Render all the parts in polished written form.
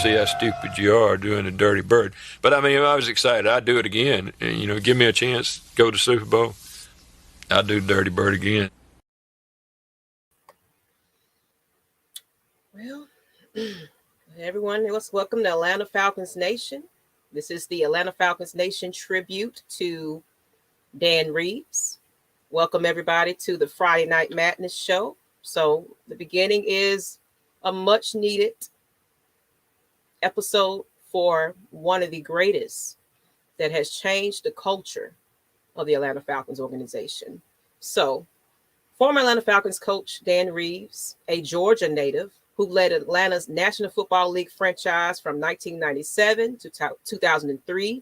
see how stupid you are doing a dirty bird. But I mean, I was excited. I'd do it again. And, you know, give me a chance, go to Super Bowl, I'd do dirty bird again. Well, everyone, let's welcome the Atlanta Falcons Nation. This is the Atlanta Falcons Nation tribute to Dan Reeves. Welcome everybody to the Friday Night Madness show. So the beginning is a much needed episode for one of the greatest that has changed the culture of the Atlanta Falcons organization. So former Atlanta Falcons coach Dan Reeves, a Georgia native who led Atlanta's National Football League franchise from 1997 to 2003,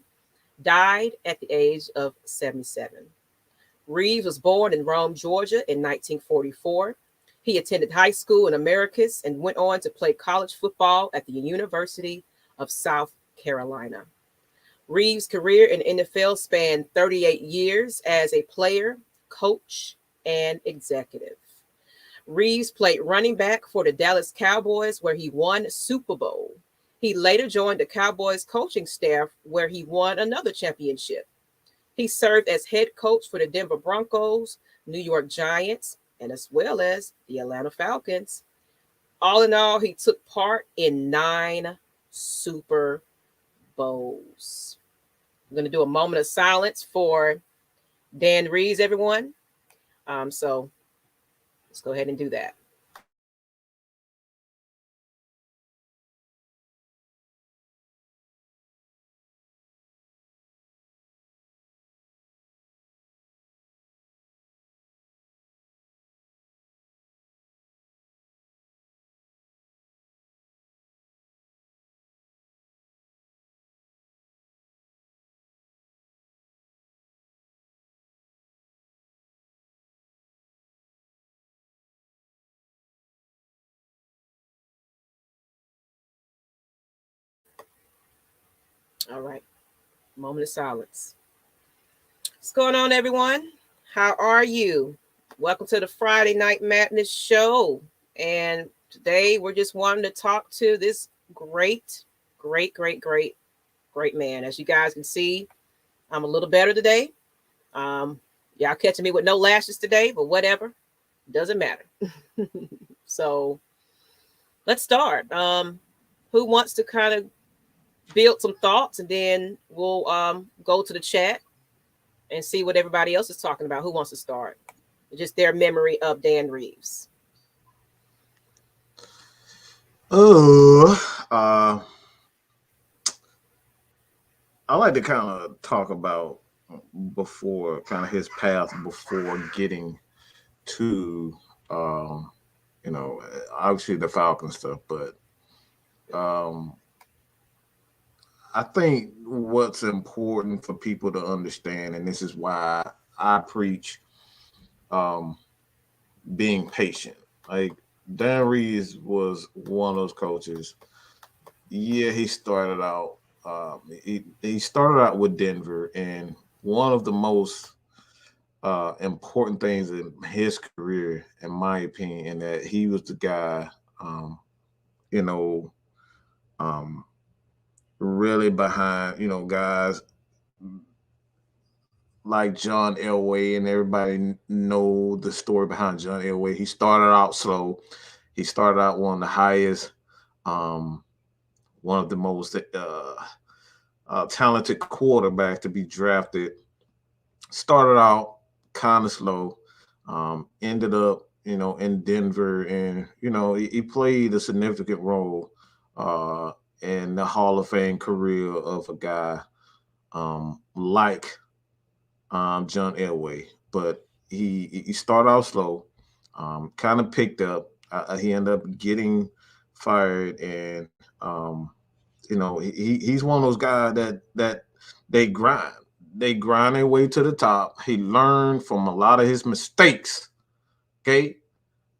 died at the age of 77. Reeves was born in Rome, Georgia in 1944. He attended high school in Americus and went on to play college football at the University of South Carolina. Reeves' career in NFL spanned 38 years as a player, coach, and executive. Reeves played running back for the Dallas Cowboys, where he won Super Bowl. He later joined the Cowboys coaching staff, where he won another championship. He served as head coach for the Denver Broncos, New York Giants, and as well as the Atlanta Falcons. All in all, he took part in 9 Super Bowls. I'm going to do a moment of silence for Dan Reeves, everyone. So let's go ahead and do that. All right. Moment of silence. What's going on, everyone? How are you? Welcome to the Friday Night Madness show. And today we're just wanting to talk to this great man. As you guys can see, I'm a little better today. Y'all catching me with no lashes today, but whatever. Doesn't matter. So let's start. Who wants to kind of build some thoughts, and then we'll go to the chat and see what everybody else is talking about. Who wants to start? Just their memory of Dan Reeves. I like to kind of talk about before kind of his path before getting to obviously the Falcon stuff, but I think what's important for people to understand, and this is why I preach being patient. Like Dan Reeves was one of those coaches. Yeah, he started out. He started out with Denver, and one of the most important things in his career, in my opinion, that he was the guy, really behind, guys like John Elway, and everybody know the story behind John Elway. He started out slow. He started out one of the highest, one of the most talented quarterbacks to be drafted. Started out kind of slow, ended up, in Denver, and he played a significant role in the Hall of Fame career of a guy like John Elway. But he started out slow, kind of picked up. He ended up getting fired, and he's one of those guys that they grind. They grind their way to the top. He learned from a lot of his mistakes. Okay,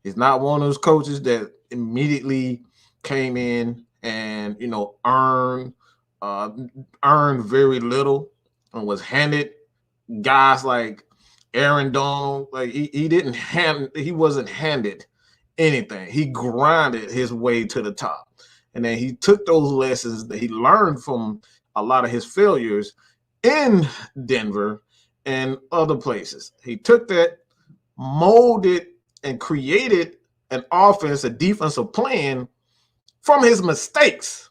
he's not one of those coaches that immediately came in and earned very little and was handed guys like Aaron Donald. Like he wasn't handed anything. He grinded his way to the top. And then he took those lessons that he learned from a lot of his failures in Denver and other places. He took that, molded, and created an offense, a defensive plan from his mistakes.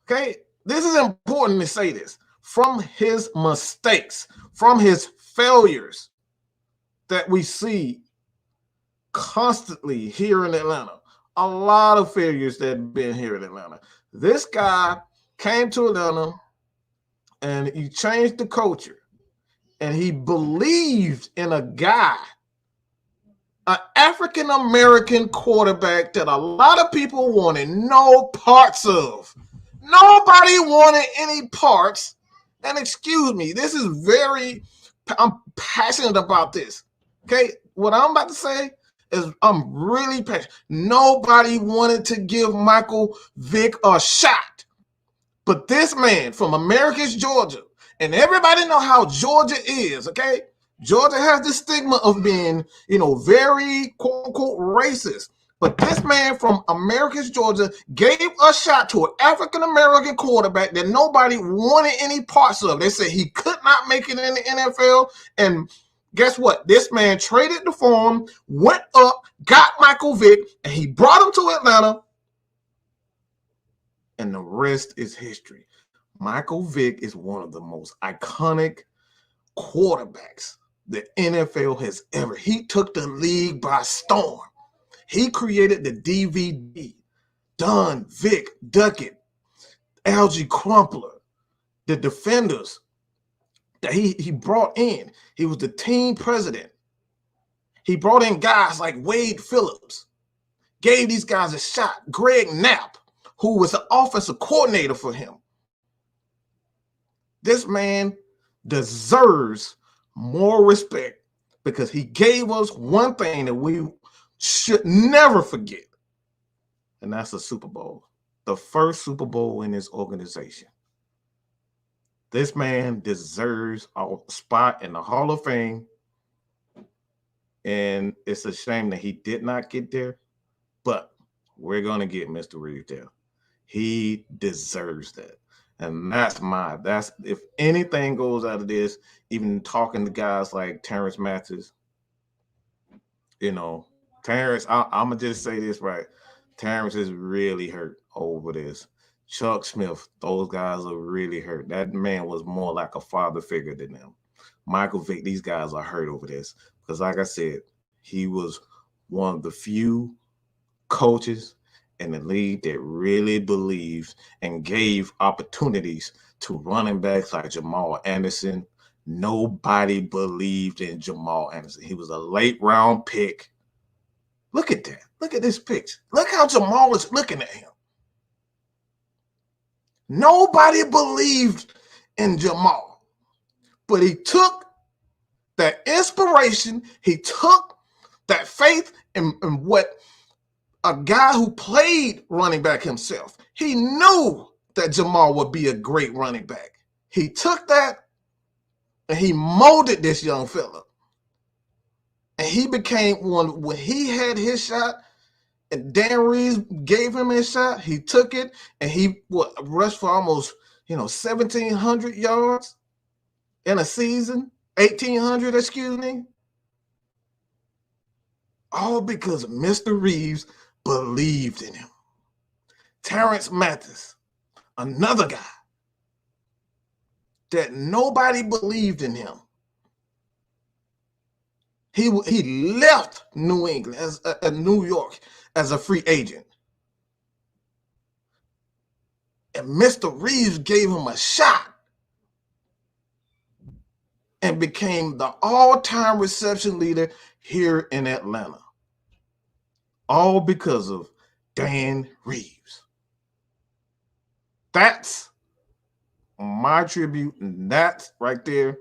Okay? This is important to say this. From his mistakes, from his failures that we see constantly here in Atlanta. A lot of failures that have been here in Atlanta. This guy came to Atlanta and he changed the culture. And he believed in a guy, an African-American quarterback that a lot of people wanted no parts of. Nobody wanted any parts. And excuse me, this is I'm passionate about this. Okay, what I'm about to say is I'm really passionate. Nobody wanted to give Michael Vick a shot. But this man from Americus, Georgia, and everybody know how Georgia is, okay? Georgia has the stigma of being, very quote-unquote racist. But this man from Americus, Georgia, gave a shot to an African-American quarterback that nobody wanted any parts of. They said he could not make it in the NFL. And guess what? This man traded the farm, went up, got Michael Vick, and he brought him to Atlanta. And the rest is history. Michael Vick is one of the most iconic quarterbacks the NFL has ever. He took the league by storm. He created the DVD, Dunn, Vick, Duckett, Algie Crumpler, the defenders that he brought in. He was the team president. He brought in guys like Wade Phillips, gave these guys a shot. Greg Knapp, who was the offensive coordinator for him. This man deserves more respect because he gave us one thing that we should never forget, and that's a Super Bowl, the first Super Bowl in his organization. This man deserves a spot in the Hall of Fame, and it's a shame that he did not get there, but we're going to get Mr. Reeves there. He deserves that. And that's if anything goes out of this, even talking to guys like Terrence Mathis, Terrence, I'm going to just say this right. Terrence is really hurt over this. Chuck Smith, those guys are really hurt. That man was more like a father figure than them. Michael Vick, these guys are hurt over this. Because like I said, he was one of the few coaches in the league that really believed and gave opportunities to running backs like Jamal Anderson. Nobody believed in Jamal Anderson. He was a late round pick. Look at that. Look at this picture. Look how Jamal is looking at him. Nobody believed in Jamal, but he took that inspiration. He took that faith in what a guy who played running back himself. He knew that Jamal would be a great running back. He took that and he molded this young fella. And he became one when he had his shot and Dan Reeves gave him his shot. He took it and he rushed for almost, 1,700 yards in a season, 1,800, excuse me. All because Mr. Reeves believed in him. Terrence Mathis, another guy that nobody believed in him. He left New England New York as a free agent. And Mr. Reeves gave him a shot and became the all-time reception leader here in Atlanta. All because of Dan Reeves. That's my tribute, and that's right there.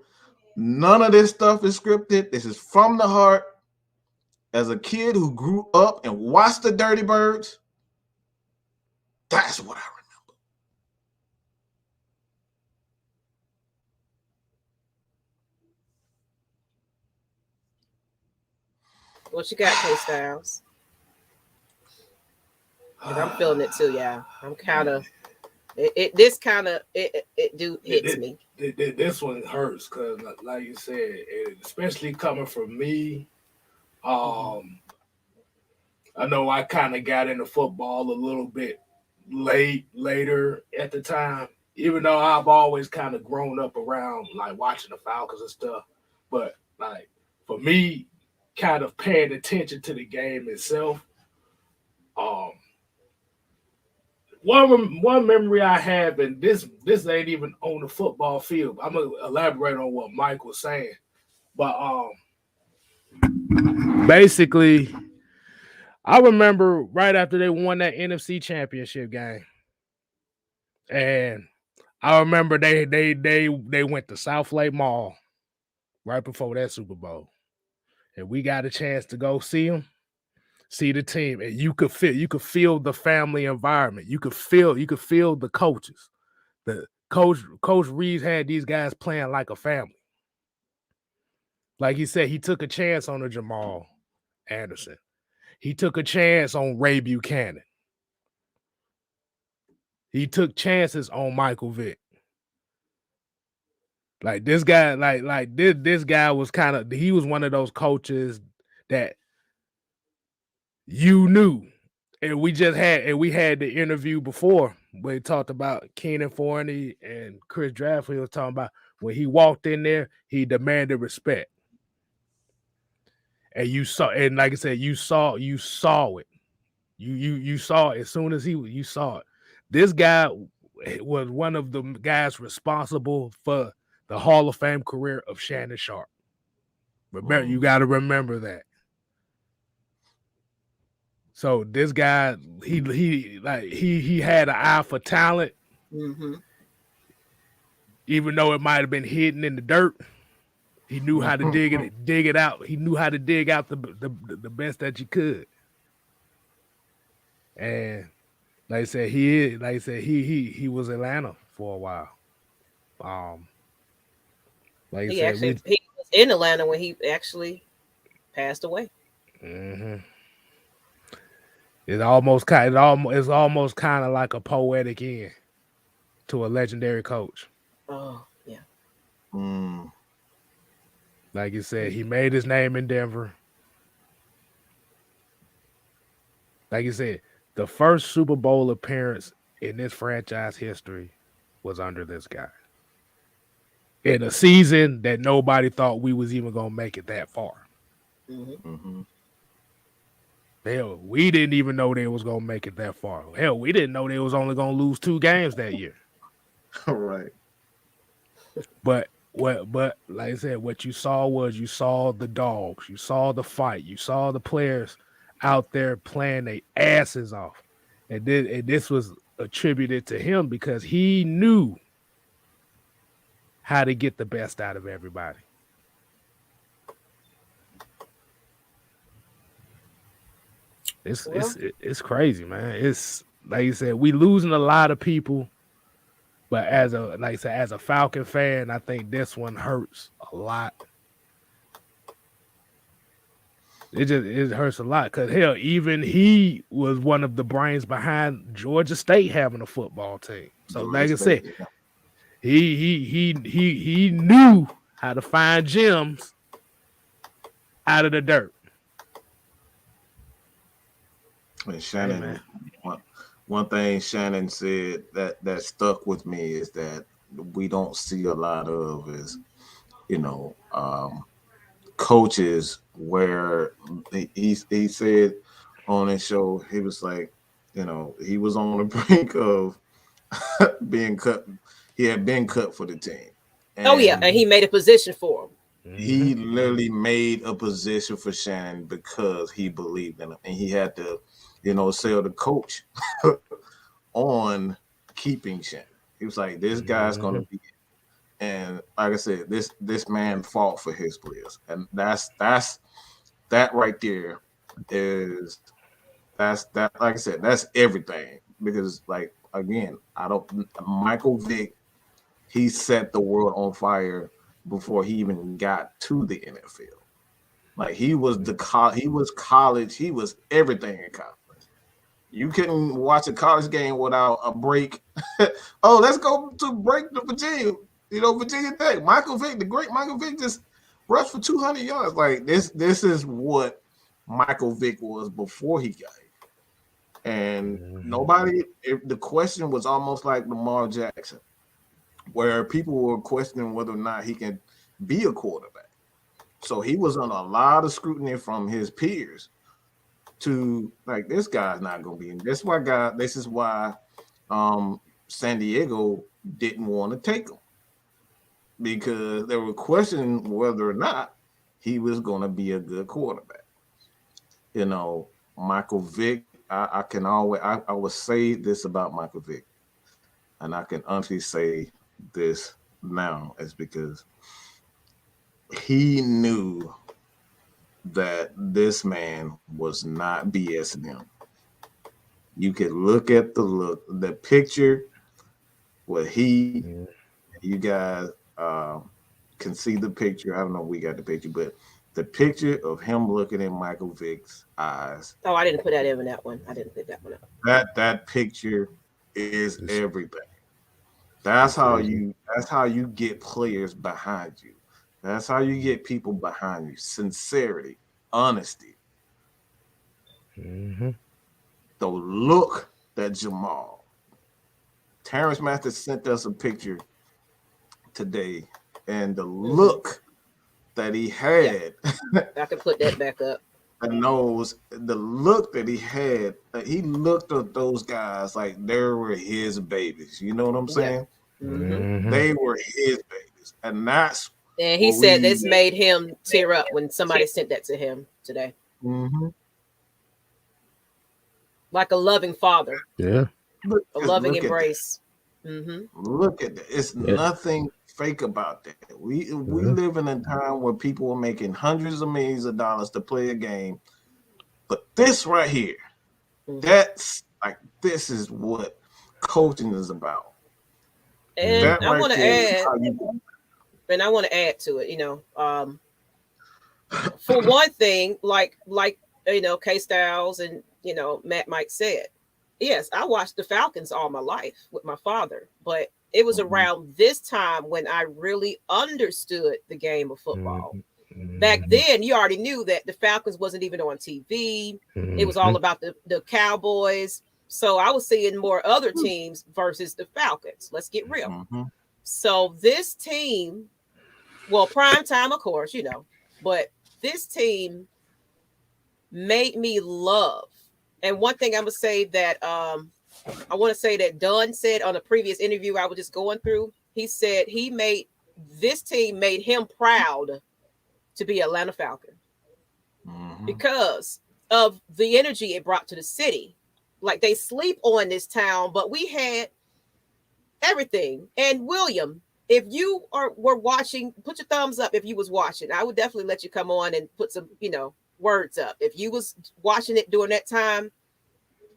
None of this stuff is scripted. This is from the heart. As a kid who grew up and watched the Dirty Birds, that's what I remember. What you got, K Styles? Because I'm feeling it too. Yeah, I'm kind of. This kind of hits me. This one hurts because, like you said, especially coming from me. I know I kind of got into football a little bit later at the time, even though I've always kind of grown up around like watching the Falcons and stuff. But like for me, kind of paying attention to the game itself. One memory I have, and this ain't even on the football field. I'm gonna elaborate on what Mike was saying, but basically, I remember right after they won that NFC Championship game, and I remember they went to South Lake Mall right before that Super Bowl, and we got a chance to go see them. See the team, and you could feel the family environment. You could feel the coaches. The Coach Reeves had these guys playing like a family. Like he said, he took a chance on a Jamal Anderson. He took a chance on Ray Buchanan. He took chances on Michael Vick. Like this guy, this guy was he was one of those coaches that you knew. And we had the interview before where he talked about Keenan Forney and Chris Drafford. He was talking about when he walked in there, he demanded respect. And you saw, and like I said, you saw it. You saw it as soon as you saw it. This guy was one of the guys responsible for the Hall of Fame career of Shannon Sharpe. Remember, you got to remember that. So this guy, he had an eye for talent, even though it might have been hidden in the dirt. He knew how to dig it out. He knew how to dig out the best that you could. And like I said, he was Atlanta for a while. Like he was in Atlanta when he actually passed away. Mm-hmm. It's almost kind of like a poetic end to a legendary coach. Oh yeah. Like you said, he made his name in Denver. Like you said, the first Super Bowl appearance in this franchise history was under this guy. In a season that nobody thought we was even gonna make it that far. Hell, we didn't even know they was gonna make it that far. Hell, we didn't know they was only gonna lose 2 games that year. Right. But like I said, what you saw the dogs, you saw the fight, you saw the players out there playing their asses off. And this was attributed to him because he knew how to get the best out of everybody. It's crazy, man. It's like you said, we losing a lot of people, but as a Falcon fan, I think this one hurts a lot. It hurts a lot because hell, even he was one of the brains behind Georgia State having a football team. So like I said, he knew how to find gems out of the dirt. And Shannon, one thing Shannon said that stuck with me is that we don't see a lot of is, coaches where he said on his show, he was like, he was on the brink of being cut. He had been cut for the team. And he made a position for him. He literally made a position for Shannon because he believed in him, and he had to, sell the coach on keeping Shannon. He was like, "This guy's going to be," and like I said, this man fought for his players, and that's that right there is that's like I said, that's everything because like again, Michael Vick, he set the world on fire before he even got to the NFL. Like he was college, he was everything in college. You couldn't watch a college game without a break. Oh, let's go to break to Virginia. Virginia Tech. Michael Vick, the great Michael Vick, just rushed for 200 yards. Like this is what Michael Vick was before he got here. And the question was almost like Lamar Jackson, where people were questioning whether or not he can be a quarterback. So he was on a lot of scrutiny from his peers to like, this guy's not going to be in. This is why San Diego didn't want to take him, because they were questioning whether or not he was going to be a good quarterback. Michael Vick, I would say this about Michael Vick, and I can honestly say this now, is because he knew that this man was not BSing him. You could look at the picture where you guys can see the picture. I don't know if we got the picture, but the picture of him looking in Michael Vick's eyes. Oh, I didn't put that in that one. I didn't put that one up. That picture is everything. That's how you get players behind you. That's how you get people behind you. Sincerity, honesty. Mm-hmm. The look that Jamal. Terrence Mathis sent us a picture today, and the look that he had. Yeah. I can put that back up. The look that he had, he looked at those guys like they were his babies. You know what I'm saying? Yeah. Mm-hmm. They were his babies. And he said this made him tear up when somebody sent that to him today. Mm-hmm. Like a loving father. Yeah. A loving embrace. Mm-hmm. Look at that. It's nothing fake about that. We live in a time where people are making hundreds of millions of dollars to play a game. But this right here, this is what coaching is about. And I want to add, to it, for one thing, like K Styles and Matt Mike said, yes, I watched the Falcons all my life with my father, but it was around this time when I really understood the game of football. Mm-hmm. Back then, you already knew that the Falcons wasn't even on TV. Mm-hmm. It was all about the Cowboys. So I was seeing more other teams versus the Falcons. Let's get real. Mm-hmm. So this team, well, prime time, of course, but this team made me love. And one thing I'm going to say that I want to say that Dunn said on a previous interview I was just going through, he said this team made him proud to be Atlanta Falcon because of the energy it brought to the city. Like, they sleep on this town, but we had everything. And William, if you were watching, put your thumbs up if you was watching. I would definitely let you come on and put some, words up. If you was watching it during that time,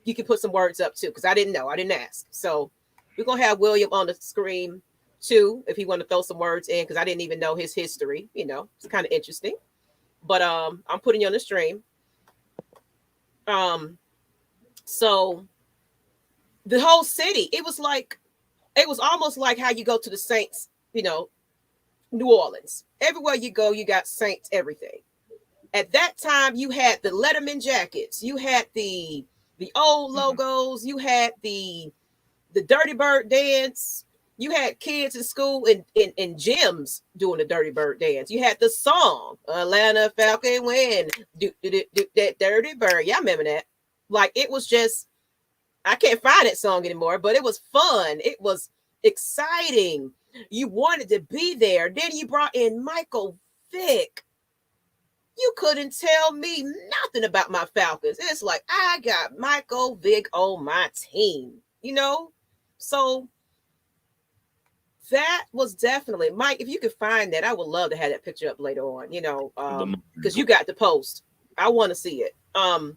you can put some words up too, because I didn't know. I didn't ask. So we're going to have William on the screen too, if he want to throw some words in, because I didn't even know his history. It's kind of interesting. But I'm putting you on the stream. So the whole city, it was almost like how you go to the Saints, New Orleans. Everywhere you go, you got Saints everything. At that time, you had the Letterman jackets, you had the old logos, you had the Dirty Bird dance, you had kids in school in gyms doing the Dirty Bird dance. You had the song Atlanta Falcon win, do that Dirty Bird. Yeah, I remember that. Like, it was just, I can't find that song anymore, but it was fun. It was exciting. You wanted to be there. Then you brought in Michael Vick. You couldn't tell me nothing about my Falcons. It's like, I got Michael Vick on my team, So that was definitely, Mike, if you could find that, I would love to have that picture up later on, because you got the post. I want to see it. What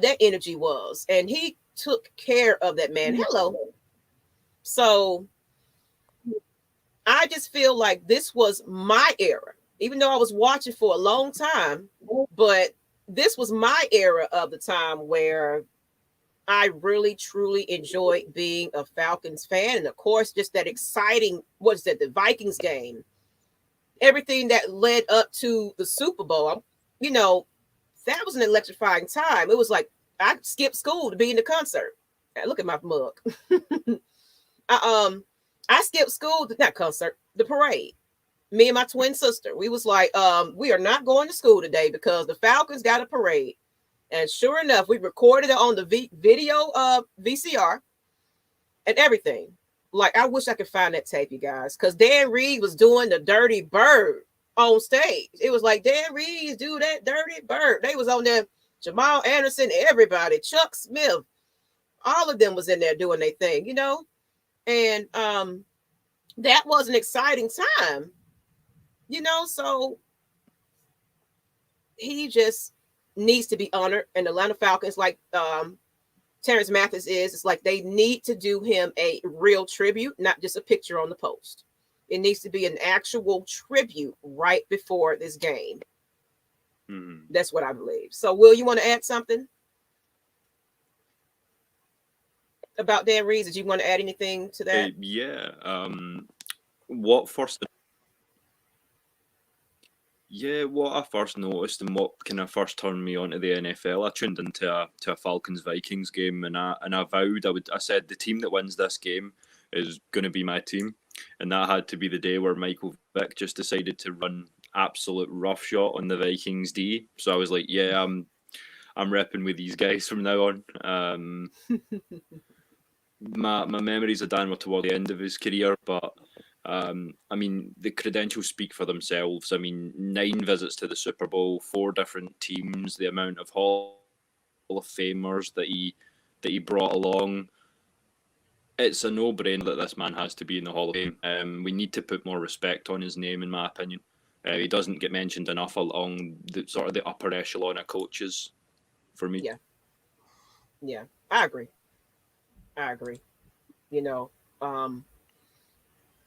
that energy was. And he took care of that man. Hello. So I just feel like this was my era. Even though I was watching for a long time, but this was my era of the time where I really, truly enjoyed being a Falcons fan. And of course, just that exciting, what's that, the Vikings game, everything that led up to the Super Bowl, you know, that was an electrifying time. It was like, I skipped school to be in the concert. Look at my mug. I skipped school, not concert, the parade. Me and my twin sister, we was like, we are not going to school today because the Falcons got a parade. And sure enough, we recorded it on the video VCR and everything. Like, I wish I could find that tape, you guys, because Dan Reeves was doing the Dirty Bird on stage. It was like, Dan Reeves, do that Dirty Bird. They was on there, Jamal Anderson, everybody, Chuck Smith, all of them was in there doing their thing, you know? And that was an exciting time, you know? So he just needs to be honored. And the Atlanta Falcons, like Terrence Mathis it's like they need to do him a real tribute, not just a picture on the post. It needs to be an actual tribute right before this game. Mm-hmm. That's what I believe. So, Will, you want to add something about Dan Reeves? Did you want to add anything to that? Yeah. What I first noticed and what kind of first turned me on to the NFL, I tuned into a Falcons Vikings game, and I vowed I said the team that wins this game is going to be my team, and that had to be the day where Michael Vick just decided to run absolute roughshod on the Vikings D. So I was like, yeah, I'm repping with these guys from now on. My memories of Dan were toward the end of his career, but I mean, the credentials speak for themselves. I mean, 9 visits to the Super Bowl, 4 different teams, the amount of Hall of Famers that he brought along. It's a no-brainer that this man has to be in the Hall of Fame. We need to put more respect on his name, in my opinion. He doesn't get mentioned enough along the sort of the upper echelon of coaches, for me. Yeah, I agree. You know,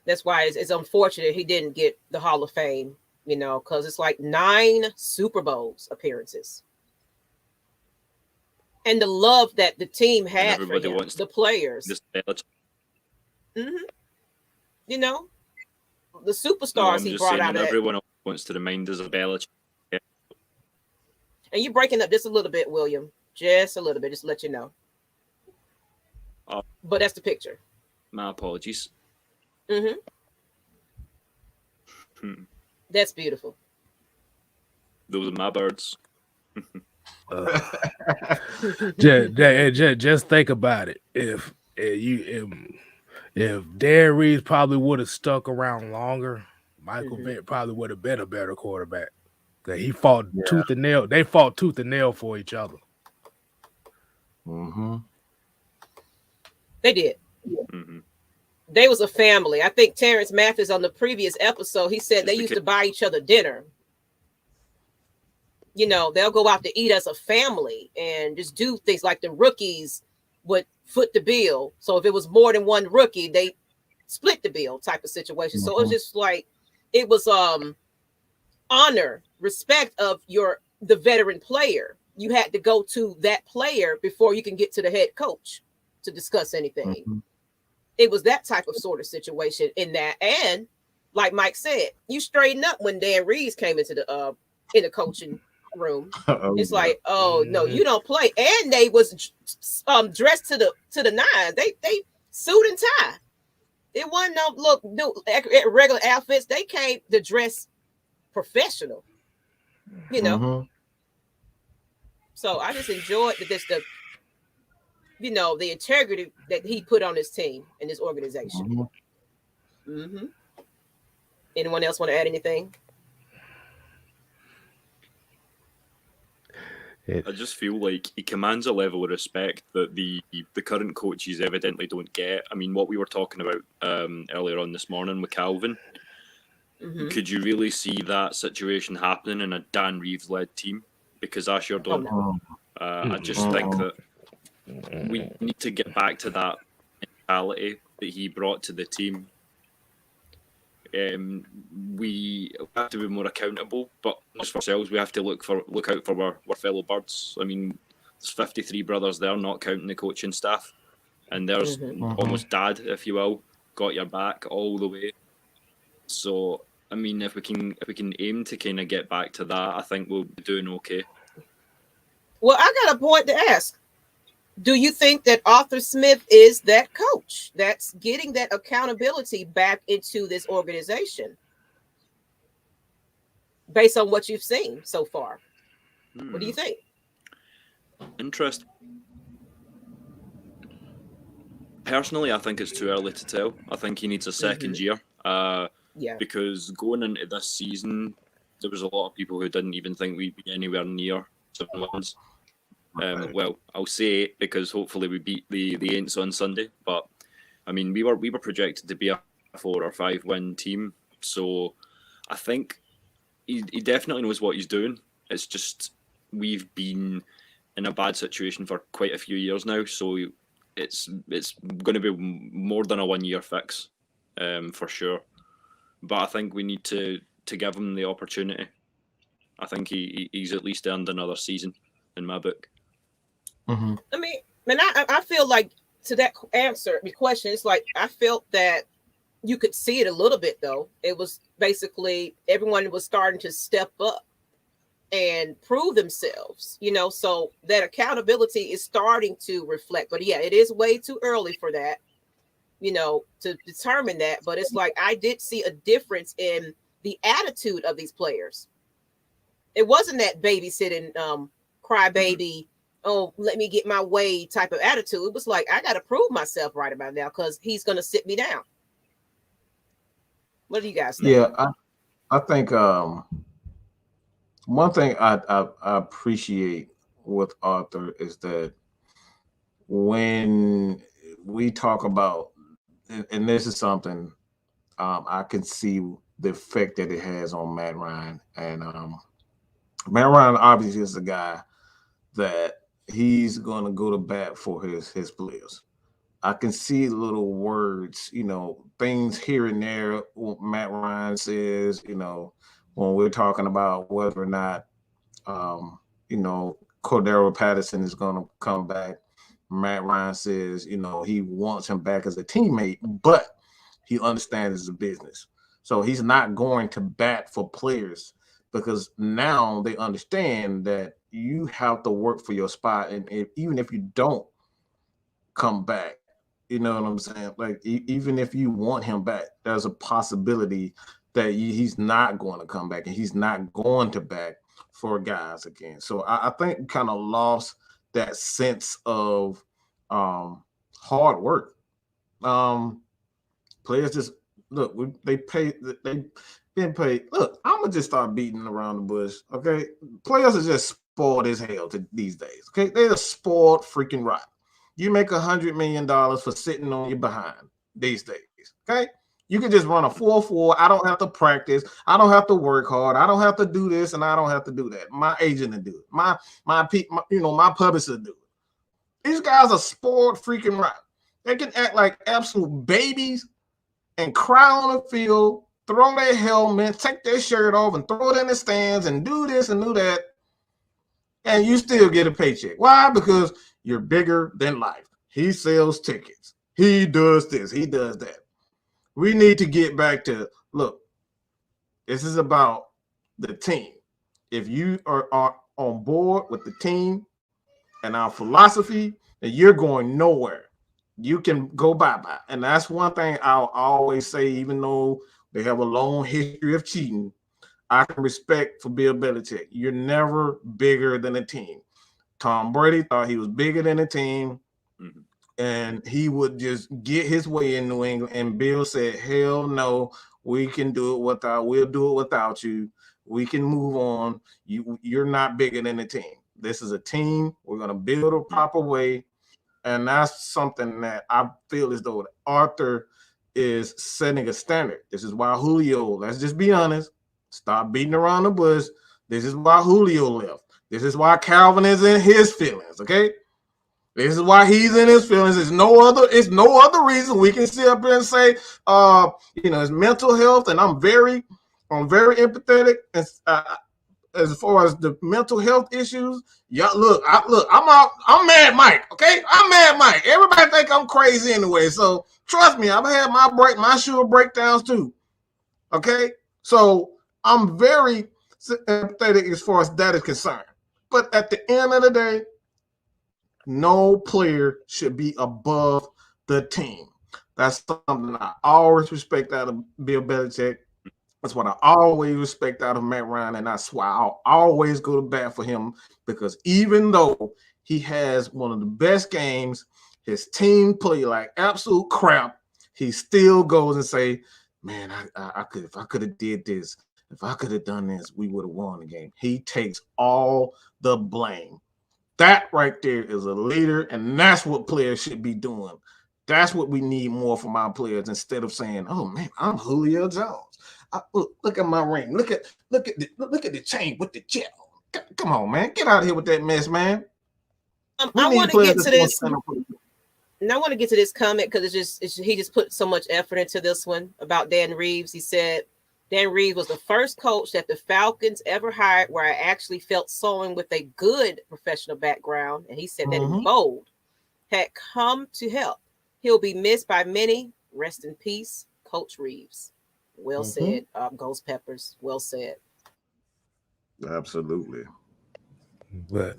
that's why it's unfortunate he didn't get the Hall of Fame, you know, because it's like 9 Super Bowls appearances. And the love that the team had for him, the players. Mm-hmm. You know, the superstars he brought out. Everyone wants to remind us of Belichick. And you're breaking up just a little bit, William. Just a little bit, just to let you know. But that's the picture. My apologies. Mm-hmm. That's beautiful. Those are my birds. Just think about it. If Dan Reeves probably would have stuck around longer, Michael Vick probably would have been a better quarterback. That he fought tooth and nail. They fought tooth and nail for each other. Mm-hmm. They did. Mm-hmm. They was a family. I think Terrence Mathis on the previous episode, he said they used to buy each other dinner. You know, they'll go out to eat as a family and just do things like the rookies would foot the bill. So if it was more than one rookie, they split the bill type of situation. So it was just like, it was honor, respect of the veteran player. You had to go to that player before you can get to the head coach to discuss anything. Mm-hmm. It was that type of sort of situation in that. And like Mike said, you straighten up when Dan Reeves came into the coaching room. It's like, oh no, you don't play. And they was dressed to the nines. They suit and tie. It wasn't no regular outfits. They came to dress professional, you know. Mm-hmm. So I just enjoyed the integrity that he put on his team and his organization. Mm-hmm. Anyone else want to add anything? I just feel like he commands a level of respect that the current coaches evidently don't get. I mean, what we were talking about earlier on this morning with Calvin, could you really see that situation happening in a Dan Reeves-led team? Because I sure don't. I just think that we need to get back to that mentality that he brought to the team. we have to be more accountable, but just for ourselves, we have to look out for our fellow birds. I mean, there's 53 brothers there, not counting the coaching staff, and there's almost dad, if you will, got your back all the way. So, I mean, if we can aim to kind of get back to that, I think we'll be doing okay. Well, I got a point to ask. Do you think that Arthur Smith is that coach that's getting that accountability back into this organization based on what you've seen so far? What do you think? Interesting. Personally, I think it's too early to tell. I think he needs a second year. Because going into this season, there was a lot of people who didn't even think we'd be anywhere near 7 wins. Well, I'll say it because hopefully we beat the Aints on Sunday. But I mean, we were projected to be a 4 or 5 win team. So I think he definitely knows what he's doing. It's just we've been in a bad situation for quite a few years now. So it's going to be more than a 1 year fix, for sure. But I think we need to give him the opportunity. I think he's at least earned another season in my book. I mean, I feel like to that answer, the question is like, I felt that you could see it a little bit though. It was basically everyone was starting to step up and prove themselves, so that accountability is starting to reflect. But yeah, it is way too early for that, to determine that. But it's like, I did see a difference in the attitude of these players. It wasn't that babysitting, crybaby, oh, let me get my way type of attitude. It was like, I got to prove myself right about now because he's going to sit me down. What do you guys think? Yeah, I think one thing I appreciate with Arthur is that when we talk about, and this is something I can see the effect that it has on Matt Ryan. And Matt Ryan obviously is a guy that he's going to go to bat for his players. I can see little words, things here and there. What Matt Ryan says, when we're talking about whether or not, Cordero Patterson is going to come back. Matt Ryan says, he wants him back as a teammate, but he understands it's a business. So he's not going to bat for players because now they understand that you have to work for your spot. And even if you don't come back, you know what I'm saying? Like, even if you want him back, there's a possibility that he's not going to come back and he's not going to back for guys again. So I think we kind of lost that sense of hard work. Players just look, they've been paid. Look, I'm gonna just start beating around the bush. Okay, players are just spoiled as hell these days. Okay, they're spoiled freaking rotten. You make $100 million for sitting on your behind these days. Okay, you can just run a 4.4. I don't have to practice. I don't have to work hard. I don't have to do this and I don't have to do that. My agent will do it. My publicist will do it. These guys are spoiled freaking rotten. They can act like absolute babies and cry on the field, throw their helmet, take their shirt off and throw it in the stands and do this and do that. And you still get a paycheck. Why? Because you're bigger than life. He sells tickets. He does this. He does that. We need to get back to, look, this is about the team. If you are on board with the team and our philosophy, then you're going nowhere. You can go bye-bye. And that's one thing I'll always say, even though they have a long history of cheating, I can respect for Bill Belichick. You're never bigger than a team. Tom Brady thought he was bigger than a team, and he would just get his way in New England. And Bill said, hell no, we'll do it without you. We can move on. You're not bigger than a team. This is a team. We're going to build a proper way. And that's something that I feel as though Arthur is setting a standard. This is why Julio, let's just be honest, stop beating around the bush. This is why Julio left. This is why Calvin is in his feelings, okay? This is why he's in his feelings. It's no other reason. We can sit up here and say, his mental health, and I'm very empathetic as far as the mental health issues. Yeah, I'm Mad Mike. Okay, I'm Mad Mike. Everybody think I'm crazy anyway. So trust me, I've had my share of breakdowns too. Okay, so I'm very empathetic as far as that is concerned. But at the end of the day, no player should be above the team. That's something I always respect out of Bill Belichick. That's what I always respect out of Matt Ryan, and that's why I'll always go to bat for him, because even though he has one of the best games, his team play like absolute crap, he still goes and say, man, I could, if I could have did this, if I could have done this, we would have won the game. He takes all the blame. That right there is a leader, and that's what players should be doing. That's what we need more from our players, instead of saying, "Oh man, I'm Julio Jones. Look at my ring. Look at the chain with the jet. Come on, man, get out of here with that mess, man." I want to get to this. And I want to get to this comment because he just put so much effort into this one about Dan Reeves. He said Dan Reeves was the first coach that the Falcons ever hired where I actually felt someone with a good professional background, and he said that in bold, had come to help. He'll be missed by many. Rest in peace, Coach Reeves. Well said, Ghost Peppers. Well said. Absolutely. But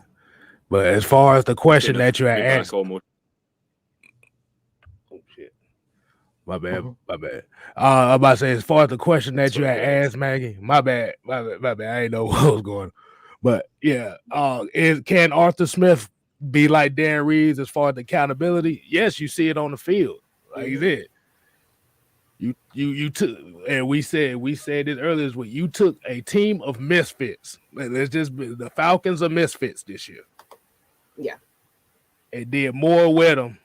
as far as the question that you had asked, My bad. I'm about to say, as far as the question that you had asked, Maggie, my bad. I didn't know what was going on. But yeah, can Arthur Smith be like Dan Reeves as far as accountability? Yes, you see it on the field. Like you did. You took, and we said it earlier, when you took a team of misfits. Let's just be, the Falcons are misfits this year. Yeah. And did more with them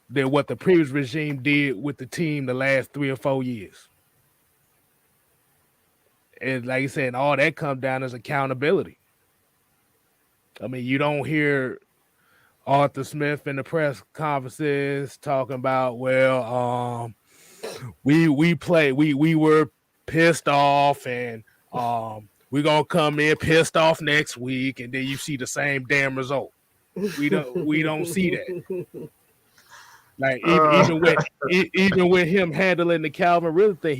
than what the previous regime did with the team the last 3 or 4 years. And like you said, all that comes down as accountability. I mean, you don't hear Arthur Smith in the press conferences talking about, we were pissed off, and we're gonna come in pissed off next week, and then you see the same damn result. We don't see that. Like even with him handling the Calvin Ridley thing,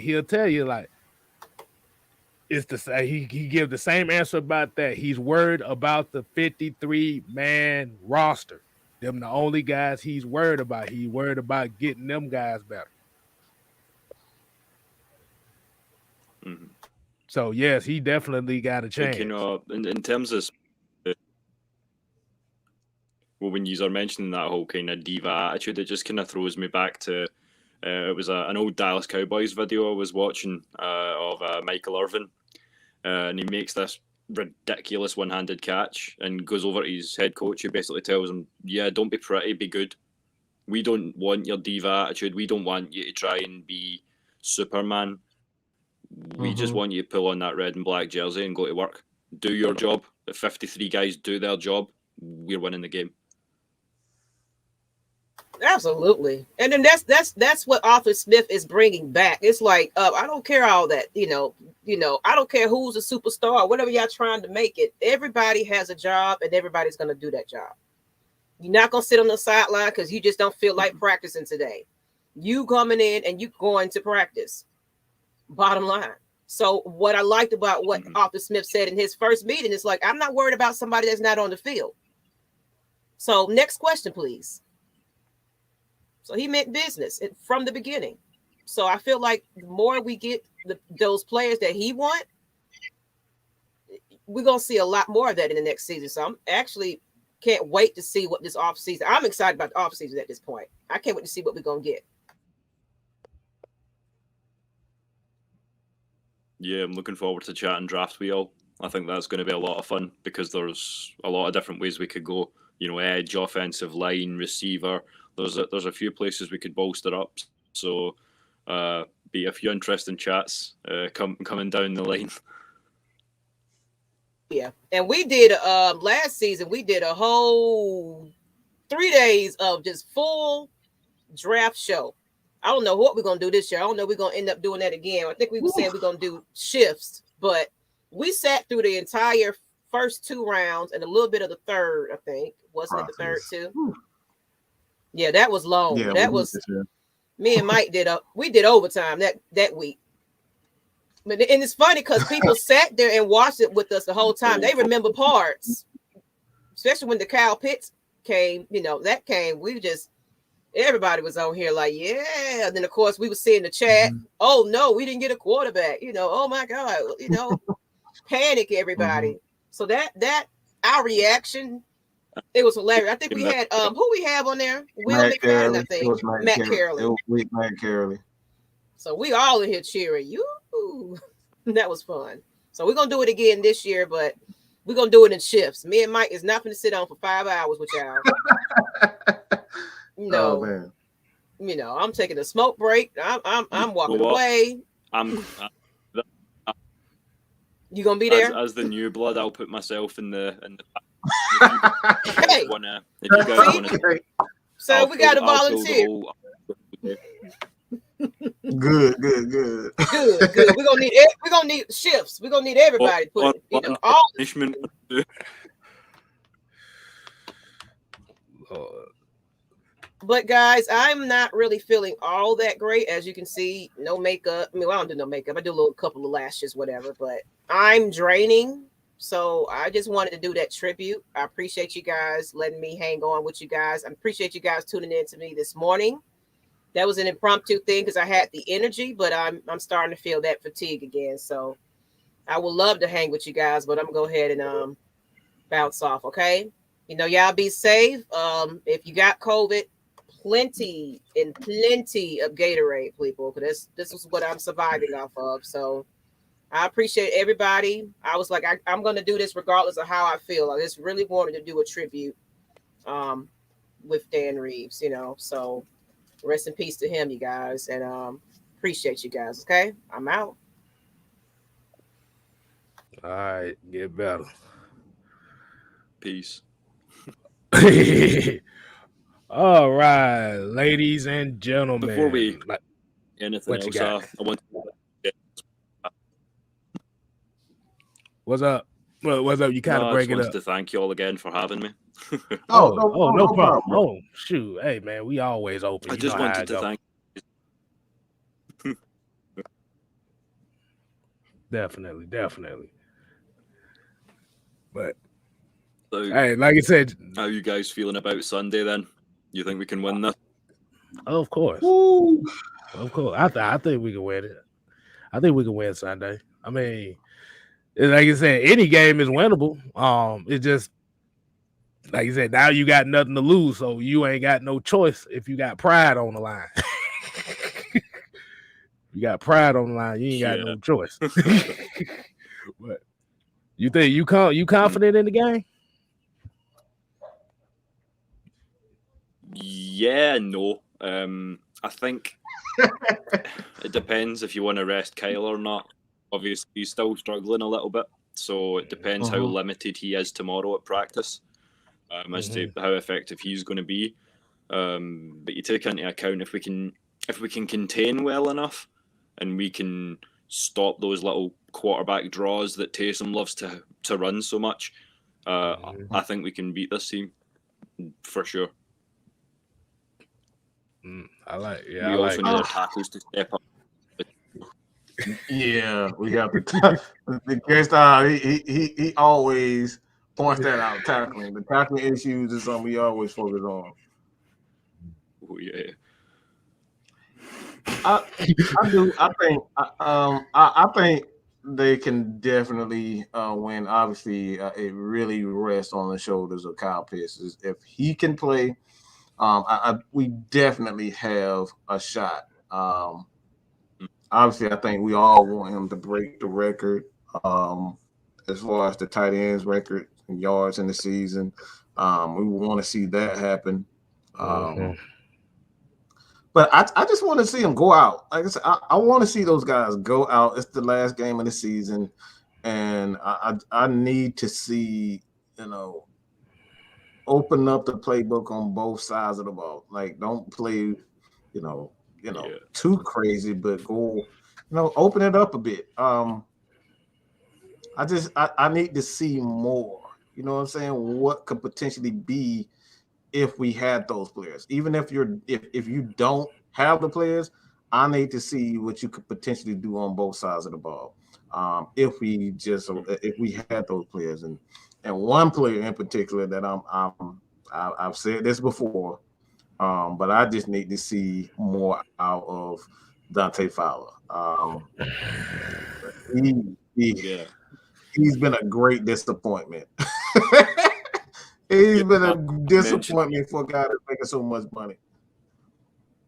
he'll tell you like it's the he give the same answer about that. He's worried about the 53-man roster. Them the only guys he's worried about. He's worried about getting them guys better. Mm-hmm. So yes, he definitely got a change. In terms of when you are mentioning that whole kind of diva attitude, it just kind of throws me back to it was an old Dallas Cowboys video I was watching of Michael Irvin, and he makes this ridiculous one-handed catch and goes over to his head coach, who basically tells him, "Yeah, don't be pretty, be good. We don't want your diva attitude. We don't want you to try and be Superman. We just want you to pull on that red and black jersey and go to work. Do your job. If 53 guys do their job, we're winning the game." Absolutely. And then that's what Arthur Smith is bringing back. It's like, I don't care all that, I don't care who's a superstar or whatever y'all trying to make it. Everybody has a job, and everybody's going to do that job. You're not going to sit on the sideline because you just don't feel like practicing today. You coming in and you going to practice. Bottom line. So what I liked about what Arthur Smith said in his first meeting is like, I'm not worried about somebody that's not on the field. So next question, please. So he meant business from the beginning. So I feel like the more we get those players that he want, we're going to see a lot more of that in the next season. So I'm actually can't wait to see what this offseason. I'm excited about the offseason at this point. I can't wait to see what we're going to get. Yeah, I'm looking forward to chatting draft with all. I think that's going to be a lot of fun because there's a lot of different ways we could go. Edge, offensive line, receiver. There's a few places we could bolster up. So be a few interesting chats coming down the line. Yeah, and we did last season. We did a whole 3 days of just full draft show. I don't know what we're gonna do this year. I don't know if we're gonna end up doing that again. I think we were saying we're gonna do shifts, but we sat through the entire first 2 rounds and a little bit of the third. I think wasn't it the third too? Yeah, that was long. Yeah, that was me and Mike we did overtime that week. But and it's funny because people sat there and watched it with us the whole time. They remember parts, especially when the Kyle Pitts came. That came. Everybody was on here like, yeah. And then of course we would see in the chat, oh no, we didn't get a quarterback. Oh my God, panic everybody. So that our reaction, it was hilarious. I think we had who we have on there? Will McFadden, I think. Matt Carroll. It was Matt Carroll. So we all in here cheering. That was fun. So we're gonna do it again this year, but we're gonna do it in shifts. Me and Mike is not gonna sit down for 5 hours with y'all. Oh, man. I'm taking a smoke break. I'm walking away. You gonna be there? As the new blood, I'll put myself in the hey. If you guys want to. So we got to volunteer. Good. We're gonna need shifts. We're gonna need everybody to put all punishment. But guys, I'm not really feeling all that great. As you can see, no makeup. I don't do no makeup. I do a couple of lashes, whatever. But I'm draining. So I just wanted to do that tribute. I appreciate you guys letting me hang on with you guys. I appreciate you guys tuning in to me this morning. That was an impromptu thing because I had the energy, but I'm starting to feel that fatigue again. So I would love to hang with you guys, but I'm gonna go ahead and bounce off. Okay, y'all be safe. If you got COVID, plenty of Gatorade, people, because this is what I'm surviving off of. So I appreciate everybody. I was like, I'm gonna do this regardless of how I feel. I just really wanted to do a tribute with Dan Reeves, so. Rest in peace to him, you guys, and appreciate you guys. Okay, I'm out. All right, get better. Peace. All right, ladies and gentlemen. Before we anything else, I want. What's up? What's up? You kind of break it up. I just wanted to thank you all again for having me. No problem. Oh, shoot. Hey, man, we always open. I just wanted to thank you. Definitely. But, so, hey, like I said. How are you guys feeling about Sunday then? You think we can win this? Of course. Woo. Of course. I think we can win it. I think we can win Sunday. I mean, like I said, any game is winnable. It just, like you said, now you got nothing to lose, so you ain't got no choice if you got pride on the line. You got pride on the line, you ain't got no choice. But you think you confident in the game? Yeah, no. I think it depends if you want to rest Kyle or not. Obviously, he's still struggling a little bit, so it depends how limited he is tomorrow at practice. As to how effective he's going to be, but you take into account if we can contain well enough, and we can stop those little quarterback draws that Taysom loves to run so much. I think we can beat this team for sure. I like. Yeah, we also need our tackles to step up. Yeah, we got the guest. He always points that out. Tackling the tackling issues is something we always focus on. Oh yeah. I do. I think they can definitely win. Obviously, it really rests on the shoulders of Kyle Pitts. If he can play, we definitely have a shot. Obviously, I think we all want him to break the record as far as the tight ends record and yards in the season. We want to see that happen. But I just want to see them go out. Like I said, I want to see those guys go out. It's the last game of the season. and I need to see, open up the playbook on both sides of the ball. Like, don't play, too crazy, but go, open it up a bit. I need to see more. You know what I'm saying? What could potentially be if we had those players? Even if if you don't have the players, I need to see what you could potentially do on both sides of the ball. If we had those players, and one player in particular that I've said this before, but I just need to see more out of Dante Fowler. He's been a great disappointment. He's been a disappointment for a guy that's making so much money.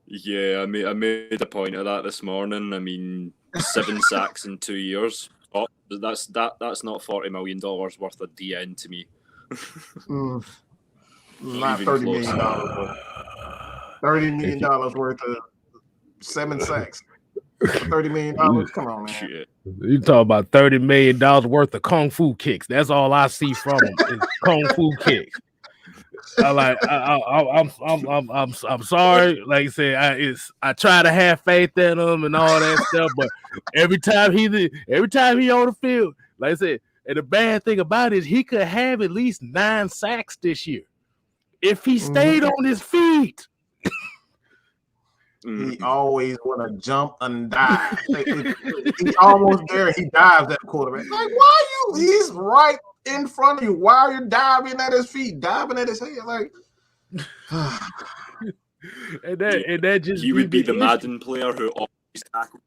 Yeah, I made a point of that this morning. I mean, 7 sacks in 2 years. Oh, that's not $40 million worth of DN to me. Not $30 million worth. $30 million worth of 7 sacks. $30 million. Come on, man. Shit. You talk about $30 million worth of kung fu kicks. That's all I see from him is kung fu kicks. I'm sorry. Like I said, I try to have faith in him and all that stuff, but every time he on the field, like I said, and the bad thing about it is he could have at least 9 sacks this year if he stayed on his feet. He always want to jump and dive. He's almost there. He dives at the quarterback. Like, why are you? He's right in front of you. Why are you diving at his feet, diving at his head? Like, and that just he would be the Madden player who always tackles.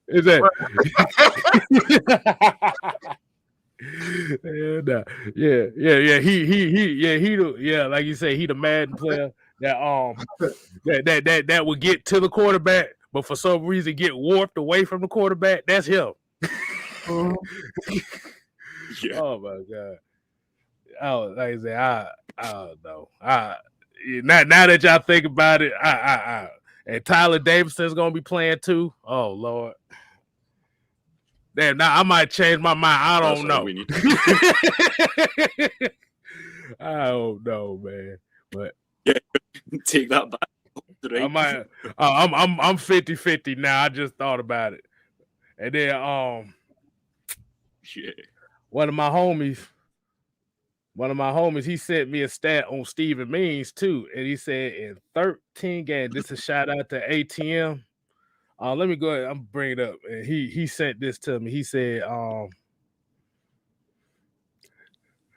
Is that? Yeah. Like you say, he the Madden player that would get to the quarterback, but for some reason get warped away from the quarterback. That's him. Yeah. Oh my god. Oh, like I say, I don't know. Now that y'all think about it, and Tyler Davidson's gonna be playing too. Oh Lord. Damn, now I might change my mind. I don't know. I don't know, man. But yeah, take that back. I might. I'm 50-50 now. I just thought about it, and then one of my homies, he sent me a stat on Steven Means too, and he said in 13 games. This is a shout out to ATM. Let me go ahead. I'm bring it up, and he sent this to me. He said,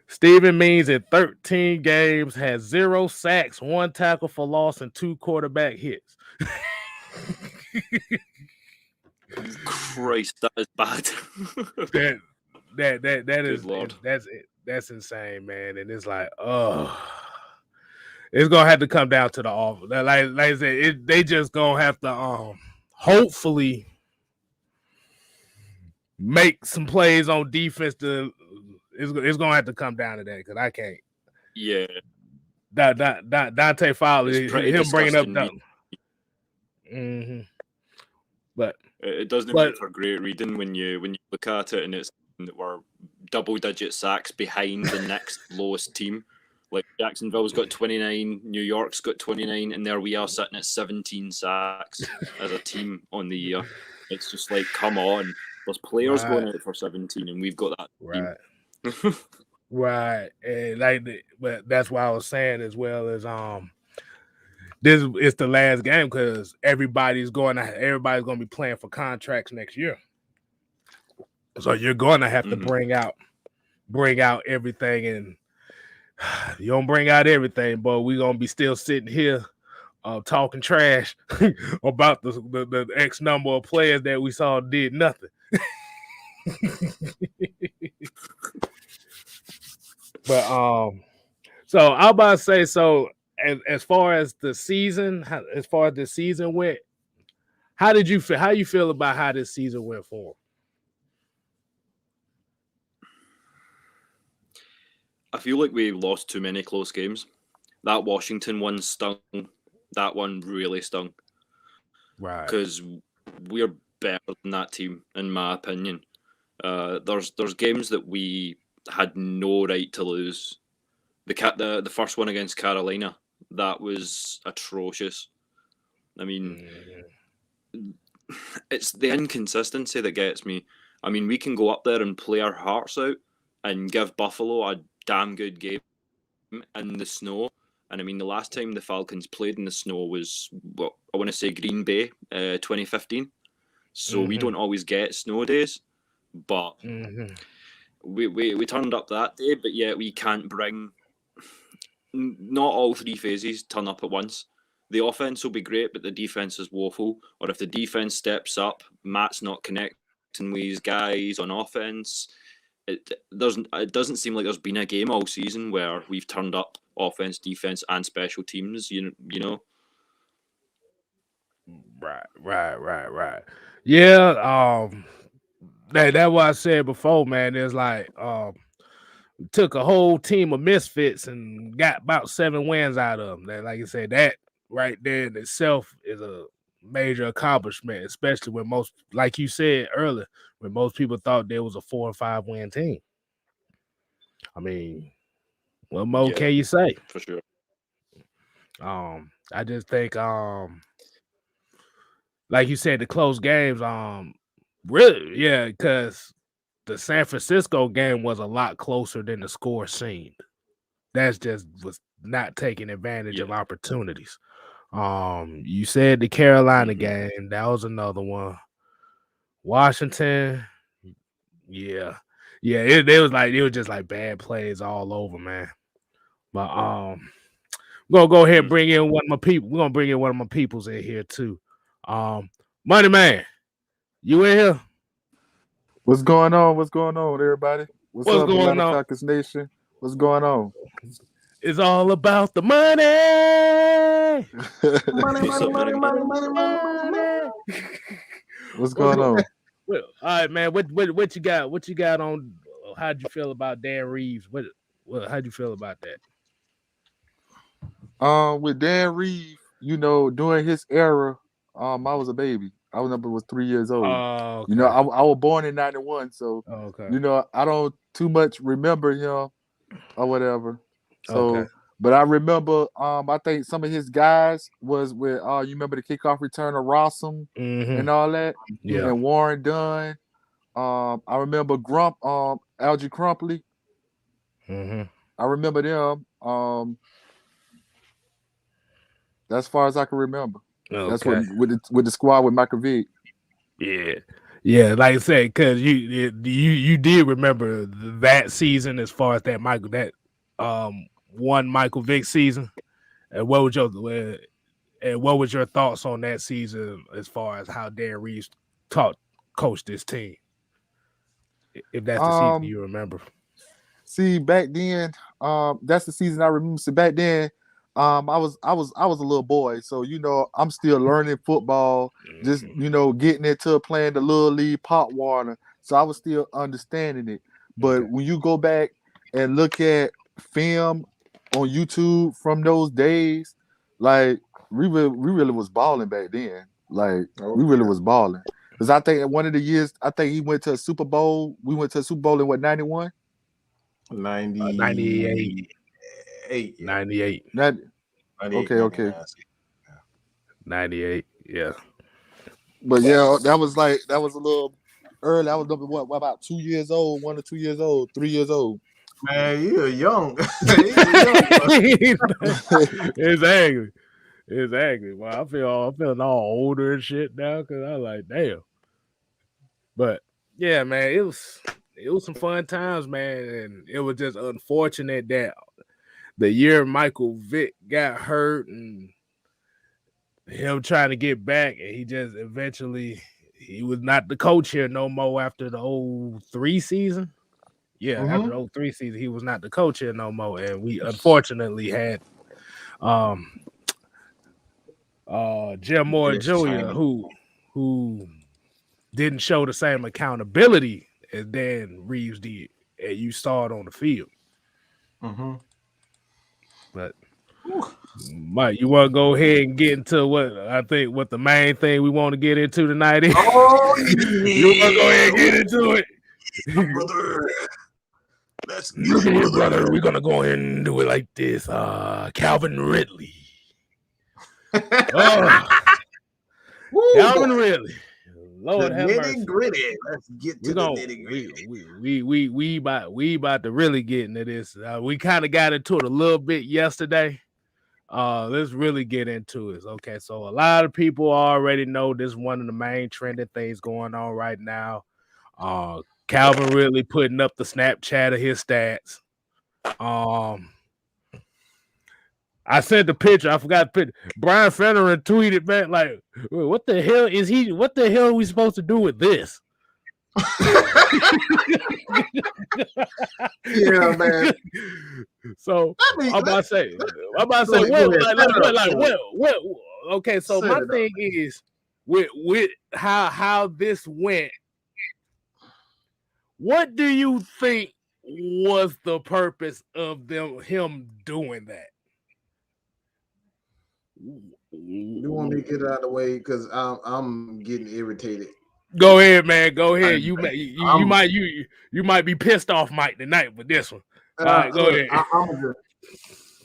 Steven Means in 13 games has 0 sacks, 1 tackle for loss, and 2 quarterback hits. Christ, that is bad. that is Lord. That's insane, man. And it's like, it's gonna have to come down to the offer. Like I said, they just gonna have to hopefully make some plays on defense. It's gonna have to come down to that because I can't. Yeah. Dante Fowler, him bringing up that. But it doesn't make for great reading when you look at it, and it's that we're double-digit sacks behind the next lowest team. Like Jacksonville's got 29, New York's got 29, and there we are sitting at 17 sacks as a team on the year. It's just like, come on, there's players going out for 17, and we've got that. Right. Right, and but that's why I was saying as well as this is the last game because everybody's going to be playing for contracts next year. So you're going to have to bring out everything, and you don't bring out everything, but we're gonna be still sitting here talking trash about the X number of players that we saw did nothing. But so I'm about to say, so as far as the season went, how did you feel? How you feel about how this season went for him? I feel like we lost too many close games. That Washington one stung. That one really stung. Right. Because we're better than that team, in my opinion. There's games that we had no right to lose. The first one against Carolina, that was atrocious. I mean, it's the inconsistency that gets me. I mean, we can go up there and play our hearts out and give Buffalo a damn good game in the snow. And I mean, the last time the Falcons played in the snow was, what I want to say, Green Bay, 2015. So we don't always get snow days, but we turned up that day. But yet we can't bring. Not all three phases turn up at once. The offense will be great, but the defense is woeful. Or if the defense steps up, Matt's not connecting with his guys on offense. It doesn't seem like there's been a game all season where we've turned up offense, defense, and special teams. You know. Right. Yeah. That's what I said before, man. It's like took a whole team of misfits and got about 7 wins out of them. That, like I said, that right there in itself is a major accomplishment, especially when most, like you said earlier, when most people thought there was a 4 or 5 win team. I mean, what more can you say? For sure. I just think, like you said, the close games, really, yeah, because the San Francisco game was a lot closer than the score seemed. That's just was not taking advantage of opportunities. You said the Carolina game, that was another one. Washington, it was just like bad plays all over, man. But we're gonna go ahead and bring in one of my people. We're gonna bring in one of my peoples in here too. Money Man, you in here? What's going on? What's going on, everybody? What's up, Atlanta Falcons Nation? What's going on? It's all about the money. money. What's going on? Well, all right, man. What you got? What you got on? How'd you feel about Dan Reeves? How'd you feel about that? With Dan Reeves, during his era, I was a baby. I was 3 years old. Oh, okay. I was born in 91, so I don't too much remember him or whatever. So, but I remember, I think some of his guys was with, you remember the kickoff return of Rossum and all that, and Warren Dunn. I remember Algie Crumpley. I remember them. That's as far as I can remember. That's what with the squad with Michael Vick. Yeah. Like I said, because you did remember that season as far as that one Michael Vick season. And what was your thoughts on that season as far as how Dan Reeves coached this team? If that's the season you remember. See, back then, that's the season I remember. So back then, I was a little boy, so I'm still learning football, just getting into playing the little league pop water. So I was still understanding it. But when you go back and look at film on YouTube from those days, like we really was balling back then. Like we really was balling. Because I think one of the years, I think he went to a Super Bowl. We went to a Super Bowl in what, 91? 98. 98. Okay. 98, yeah. But yeah, that was a little early. I was what about 2 years old, 1 or 2 years old, 3 years old. Man, you're young. Exactly. Well, I'm feeling all older and shit now because I was like, damn. But yeah, man, it was some fun times, man, and it was just unfortunate that the year Michael Vick got hurt and him trying to get back, and he just eventually he was not the coach here no more after the 03 season. Yeah, after the 03 season, he was not the coach here no more, and we unfortunately had Jim Moore Jr. who didn't show the same accountability as Dan Reeves did, and you saw it on the field. But Mike, you want to go ahead and get into what the main thing we want to get into tonight is? Oh, You want to go ahead and get into it? brother. Let's get Look it, at here, brother. brother. We're gonna go ahead and do it like this. Calvin Ridley. Oh, Woo, Calvin boy. Ridley. Lord The have mercy. nitty gritty. Let's get to We the gonna nitty gritty. we about to really get into this. We kind of got into it a little bit yesterday. Let's really get into it. Okay, so a lot of people already know this is one of the main trending things going on right now. Calvin Ridley putting up the Snapchat of his stats. I sent the picture. I forgot the picture. Brian Federer tweeted back like, "What the hell is he? What the hell are we supposed to do with this?" Yeah, man. So I'm about to say, Go ahead. what? Okay, so Set my it up, thing is with how this went. What do you think was the purpose of him doing that? You want me to get it out of the way because I'm getting irritated. Go ahead, man. Go ahead. You might be pissed off, Mike, tonight with this one. All right, go ahead.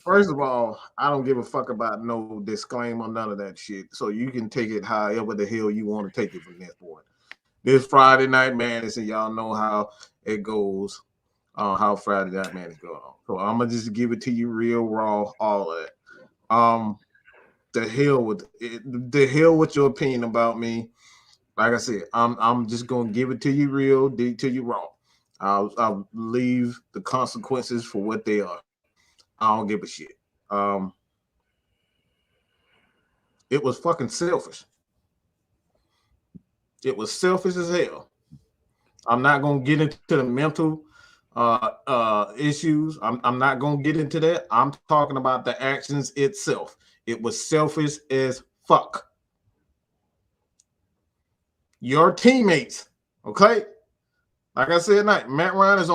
First of all, I don't give a fuck about no disclaimer, none of that shit. So you can take it however the hell you want to take it from this point. This Friday Night Madness, and y'all know how it goes, how Friday Night Madness going on. So I'm gonna just give it to you real raw, all of that. The hell with it, the hell with your opinion about me. Like I said, I'm just gonna give it to you real, dig to you raw. I'll leave the consequences for what they are. I don't give a shit. It was fucking selfish. It was selfish as hell. I'm not gonna get into the mental issues. I'm not gonna get into that. I'm talking about the actions itself. It was selfish as fuck. Your teammates, okay? Like I said, Matt Ryan is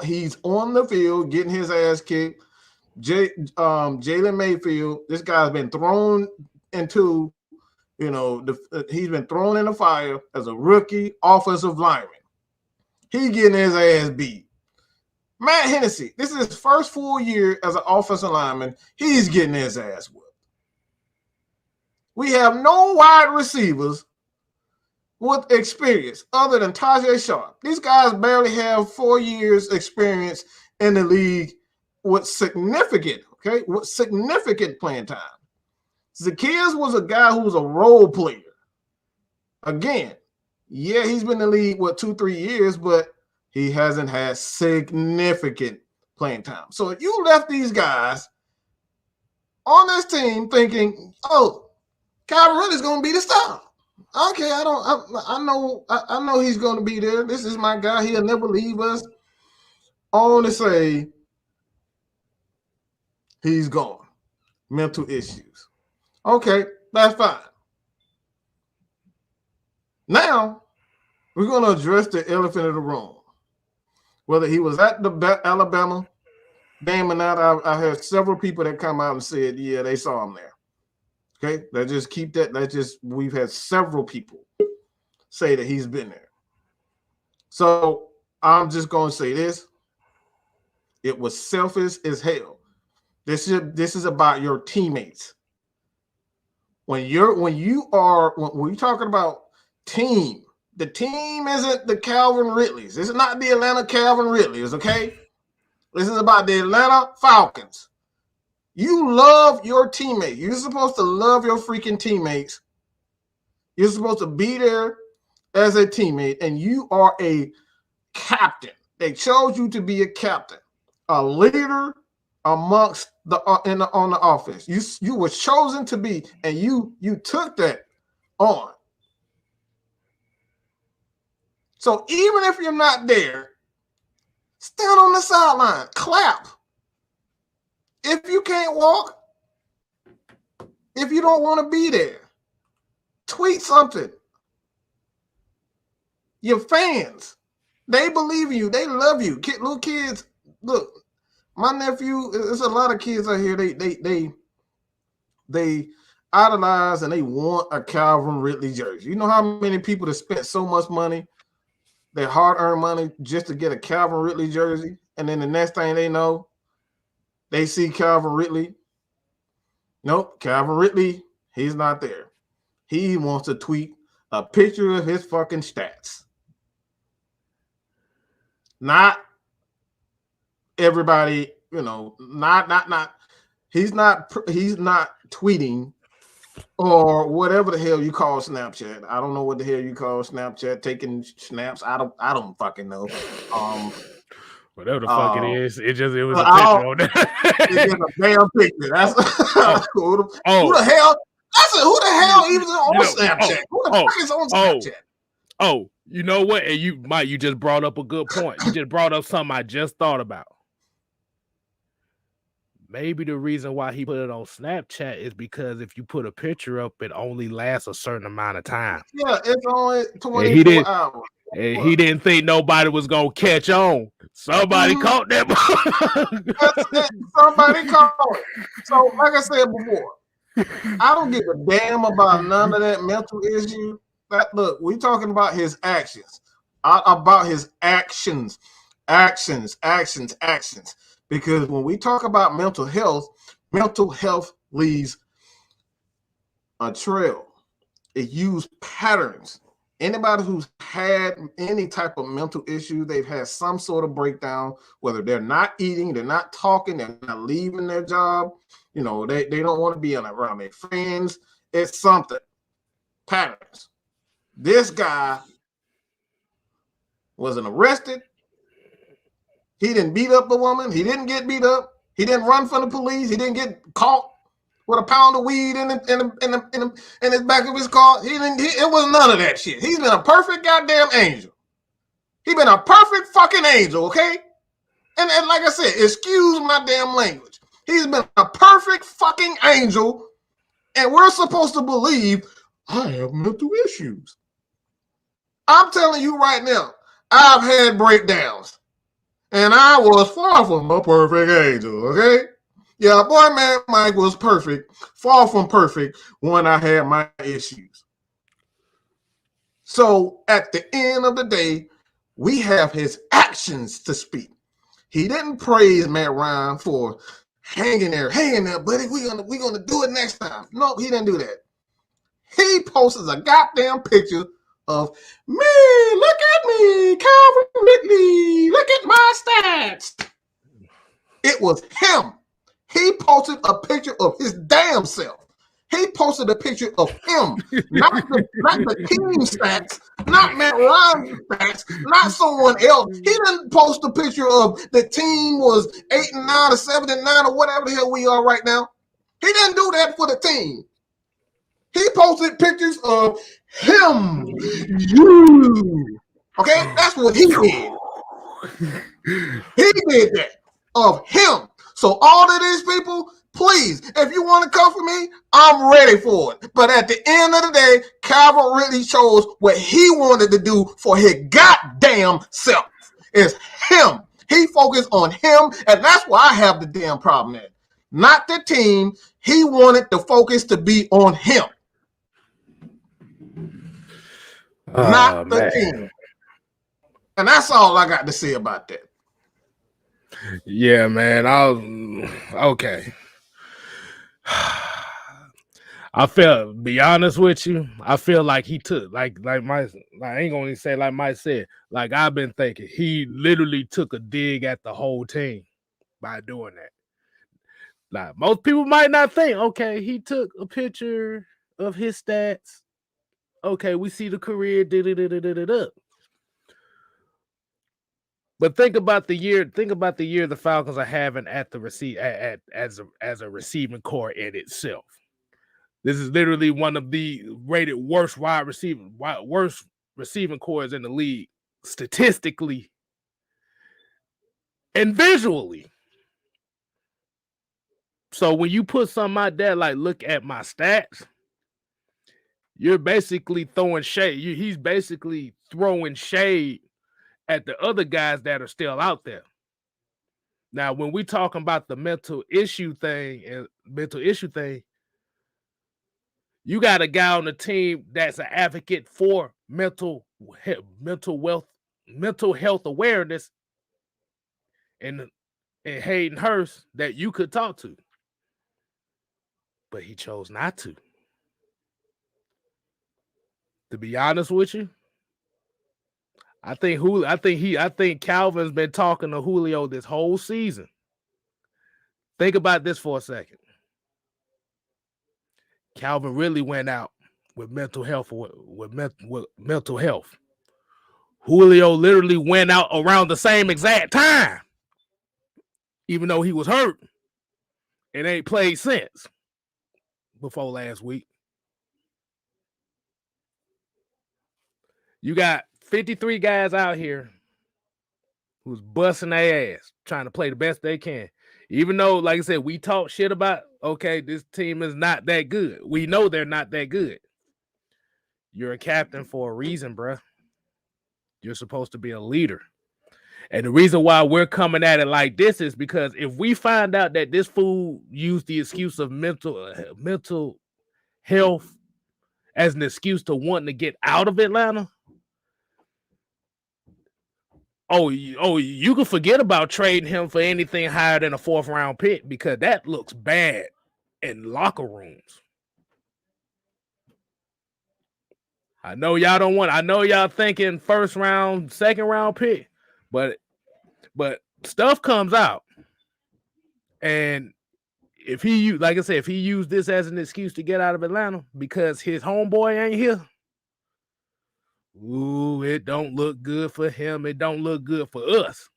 he's on the field getting his ass kicked. Jalen Mayfield, this guy's been thrown into, he's been thrown in the fire as a rookie offensive lineman. He getting his ass beat. Matt Hennessy, this is his first full year as an offensive lineman. He's getting his ass whooped. We have no wide receivers with experience other than Tajay Sharp. These guys barely have 4 years experience in the league with significant playing time. Zacchaeus was a guy who was a role player. Again, yeah, he's been in the league, 2-3 years, but he hasn't had significant playing time. So if you left these guys on this team thinking, oh, Calvin Ridley's going to be the star. Okay, I know he's going to be there. This is my guy. He'll never leave us. Only say he's gone. Mental issues. Okay, that's fine. Now, we're going to address the elephant in the room. Whether he was at the Alabama game or not, I heard several people that come out and said, yeah, they saw him there. Okay, let's just keep that. We've had several people say that he's been there. So I'm just going to say this. It was selfish as hell. This is about your teammates. When you're talking about team, the team isn't the Calvin Ridleys. This is not the Atlanta Calvin Ridleys, okay? This is about the Atlanta Falcons. You love your teammates. You're supposed to love your freaking teammates. You're supposed to be there as a teammate, and you are a captain. They chose you to be a captain, a leader amongst on the offense. You were chosen to be, and you took that on. So even if you're not there, stand on the sideline, clap. If you can't walk, if you don't want to be there, tweet something. Your fans, they believe in you. They love you. Little kids, look, my nephew, there's a lot of kids out here, they idolize and they want a Calvin Ridley jersey. You know how many people that spent so much money their hard-earned money just to get a Calvin Ridley jersey, and then the next thing they know, they see Calvin Ridley. Nope, Calvin Ridley, he's not there. He wants to tweet a picture of his fucking stats. Not everybody, not. He's not tweeting or whatever the hell you call Snapchat. I don't know what the hell you call Snapchat, taking snaps. I don't fucking know. Whatever the fuck it is, it was a picture on there. It's a damn picture. That's who the hell? I said, who the hell even on Snapchat? Who the fuck is on Snapchat? You know what? And Mike, you just brought up a good point. You just brought up something I just thought about. Maybe the reason why he put it on Snapchat is because if you put a picture up, it only lasts a certain amount of time. Yeah, it's only 24 hours. And he didn't think nobody was gonna catch on. Somebody caught that. Somebody caught it. So, like I said before, I don't give a damn about none of that mental issue. Look, we're talking about his actions. About his actions. Because when we talk about mental health leaves a trail. It used patterns. Anybody who's had any type of mental issue, they've had some sort of breakdown, whether they're not eating, they're not talking, they're not leaving their job, they don't want to be around their friends. It's something. Patterns. This guy wasn't arrested. He didn't beat up a woman. He didn't get beat up. He didn't run from the police. He didn't get caught with a pound of weed in his back of his car. It was none of that shit. He's been a perfect goddamn angel. He's been a perfect fucking angel, okay? And like I said, excuse my damn language. He's been a perfect fucking angel, and we're supposed to believe I have mental issues. I'm telling you right now, I've had breakdowns, and I was far from a perfect angel, okay? Yeah, boy, man, Mike was perfect, far from perfect when I had my issues. So at the end of the day, we have his actions to speak. He didn't praise Matt Ryan for hanging there, buddy. We're gonna do it next time. No, he didn't do that. He posted a goddamn picture of me. Look at me, Calvin Ridley. Look at my stats. It was him. He posted a picture of his damn self. He posted a picture of him, not the team stats, not Matt Ryan's stats, not someone else. He didn't post a picture of the team was 8-9 or 7-9 or whatever the hell we are right now. He didn't do that for the team. He posted pictures of him. You. Okay? That's what he did. He did that. Of him. So all of these people, please, if you want to come for me, I'm ready for it. But at the end of the day, Calvin Ridley chose what he wanted to do for his goddamn self. It's him. He focused on him, and that's why I have the damn problem at. Not the team. He wanted the focus to be on him. Not the team. And that's all I got to say about that. Yeah, man. Okay. Be honest with you, I feel like he took like Mike, I ain't gonna say like Mike said, like I've been thinking, he literally took a dig at the whole team by doing that. Like most people might not think, okay, he took a picture of his stats. Okay, we see the career, But think about the year the Falcons are having at the as a receiving core in itself. This is literally one of the rated worst receiving cores in the league, statistically and visually. So when you put something out there like, look at my stats, you're basically throwing shade. He's basically throwing shade at the other guys that are still out there. Now, when we talking about the mental issue thing, you got a guy on the team that's an advocate for mental wealth mental health awareness in Hayden Hurst that you could talk to. But he chose not to. To be honest with you, I think Calvin's been talking to Julio this whole season. Think about this for a second. Calvin really went out with mental health. With mental health. Julio literally went out around the same exact time, even though he was hurt and ain't played since before last week. You got 53 guys out here who's busting their ass, trying to play the best they can. Even though, like I said, we talk shit about, okay, this team is not that good. We know they're not that good. You're a captain for a reason, bruh. You're supposed to be a leader. And the reason why we're coming at it like this is because if we find out that this fool used the excuse of mental health as an excuse to wanting to get out of Atlanta, you can forget about trading him for anything higher than a 4th round pick because that looks bad in locker rooms. I know y'all don't want. I know y'all thinking 1st round, 2nd round pick, but stuff comes out, and if he used this as an excuse to get out of Atlanta because his homeboy ain't here, ooh, it don't look good for him. It don't look good for us.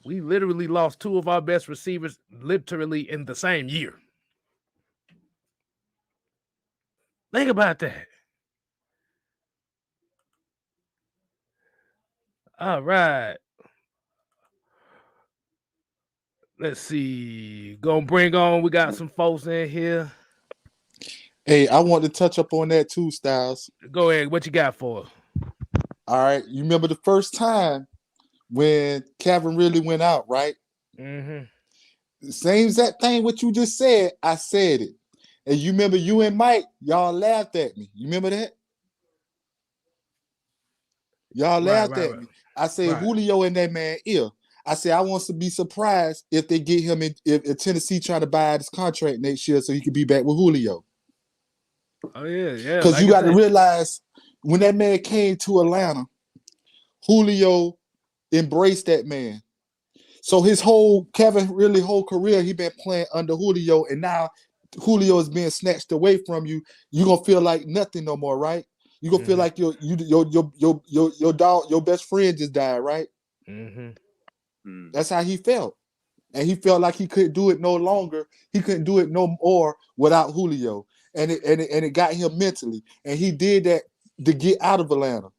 We literally lost 2 of our best receivers literally in the same year. Think about that. All right. Let's see. Gonna bring on. We got some folks in here. Hey, I want to touch up on that too, Styles. Go ahead. What you got for us? All right. You remember the first time when Calvin really went out, right? Mm-hmm. Same exact thing what you just said. I said it. And you remember you and Mike, y'all laughed at me. You remember that? Y'all laughed at me. I said Julio in that man ear. I said I want to be surprised if they get him if Tennessee trying to buy out his contract next year so he could be back with Julio. Oh yeah. Because like you got to realize when that man came to Atlanta, Julio embraced that man. So his whole career he been playing under Julio, and now Julio is being snatched away from you. You gonna feel like nothing no more, right? You gonna feel like your dog, your best friend just died, right? Mm-hmm. That's how he felt, and he felt like he couldn't do it no longer. He couldn't do it no more without Julio, and it got him mentally, and he did that to get out of Atlanta.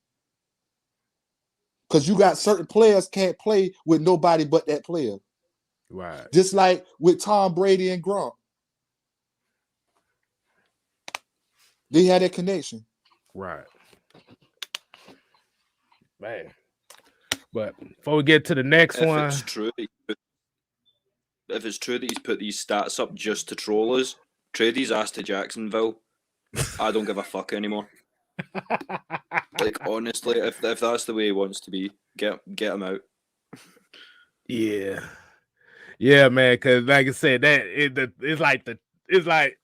Because you got certain players can't play with nobody but that player. Right. Just like with Tom Brady and Gronk. They had that connection. Right. Man. But before we get to the next one. If it's true that he's put these stats up just to troll us, trade his ass to Jacksonville. I don't give a fuck anymore. Like, honestly, if that's the way he wants to be, get him out. Yeah, man. Because like I said, it's like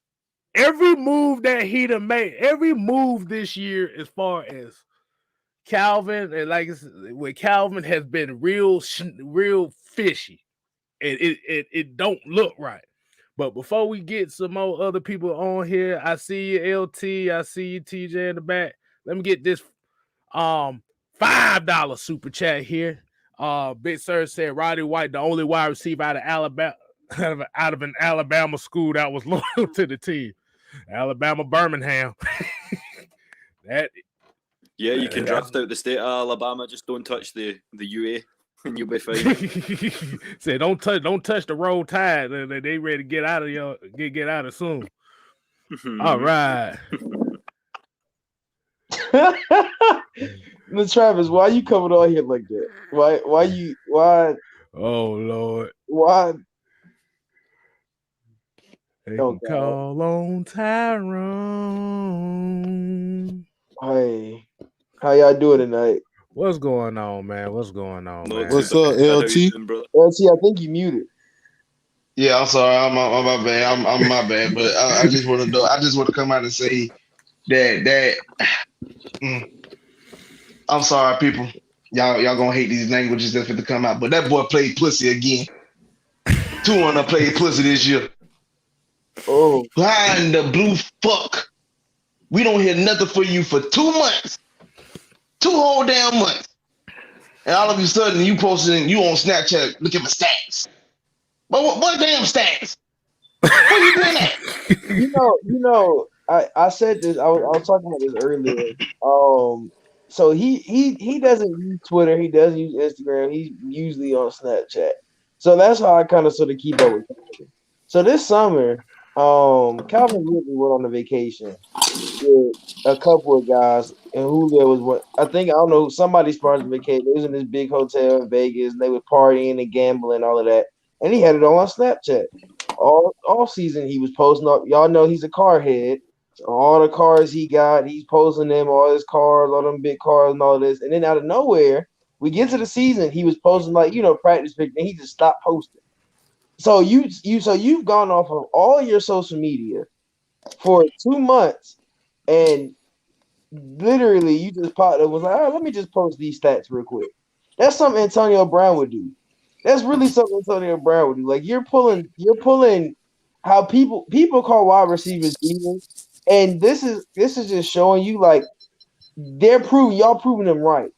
every move that he done made, every move this year, as far as Calvin, and like with Calvin, has been real fishy. It don't look right. But before we get some more other people on here, I see you, LT. I see you, TJ, in the back. Let me get this $5 super chat here. Big Sir said Roddy White, the only wide receiver out of Alabama, out of an Alabama school that was loyal to the team. Alabama Birmingham. You can draft out the state of Alabama, just don't touch the UA and you'll be fine. Say don't touch the Roll Tide. They ready to get out of get out of soon. All right. Miss Travis, why you coming on here like that? Why? Oh Lord. Why? They can call on Tyrone. Hey. How y'all doing tonight? What's going on, man? What's going on, Not man? too What's up, bad. How you LT? doing, brother? LT, I think you muted. Yeah, I'm sorry. I'm my bad. I'm my bad. But I just want to do. I just want to come out and say that mm, I'm sorry, people. Y'all gonna hate these languages that's going to come out. But that boy played pussy again. 2-1 played pussy this year. Oh, Why in the blue fuck? We don't hear nothing for you for 2 months, 2 whole damn months, and all of a sudden you posting you on Snapchat. Look at my stats. But what damn stats? Where you been at? I said this. I was talking about this earlier. So he doesn't use Twitter. He doesn't use Instagram. He's usually on Snapchat. So that's how I kind of sort of keep up with Calvin. So this summer, Calvin Ridley went on a vacation with a couple of guys, and Julio was what I think. I don't know, somebody sponsored the vacation. They was in this big hotel in Vegas, and they were partying and gambling, all of that. And he had it all on Snapchat. All season he was posting up. Y'all know he's a car head. So all the cars he got, he's posting them, all his cars, all them big cars and all this. And then out of nowhere, we get to the season, he was posting like, practice pictures, and he just stopped posting. So you've gone off of all your social media for 2 months, and literally you just popped up and was like, all right, let me just post these stats real quick. That's something Antonio Brown would do. That's really something Antonio Brown would do. Like you're pulling how people call wide receivers demons, and this is just showing you like y'all proving them right.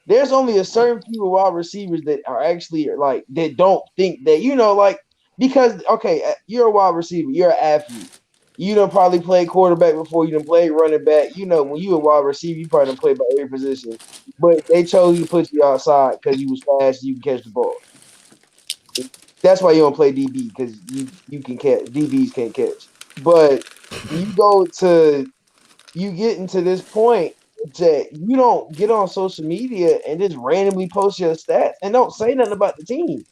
There's only a certain few wide receivers that are actually like that don't think that like because okay, you're a wide receiver, you're an athlete. You don't probably play quarterback before you done play running back. When you a wide receiver, you probably done play by every position. But they chose you to put you outside because you was fast, you can catch the ball. That's why you don't play DB because you can catch. DBs can't catch. But you get into this point that you don't get on social media and just randomly post your stats and don't say nothing about the team.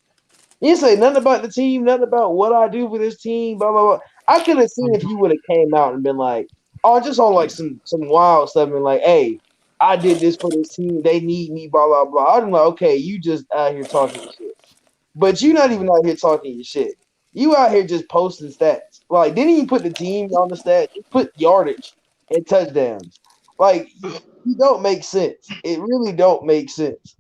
You didn't say nothing about the team, nothing about what I do for this team, blah blah blah. I could have seen if you would have came out and been like, oh, just on like some wild stuff and like, hey, I did this for this team, they need me, blah blah blah. I'd be like, okay, you just out here talking shit. But you're not even out here talking your shit. You out here just posting stats. Like, didn't even put the team on the stats. Just put yardage and touchdowns. Like, you don't make sense. It really don't make sense.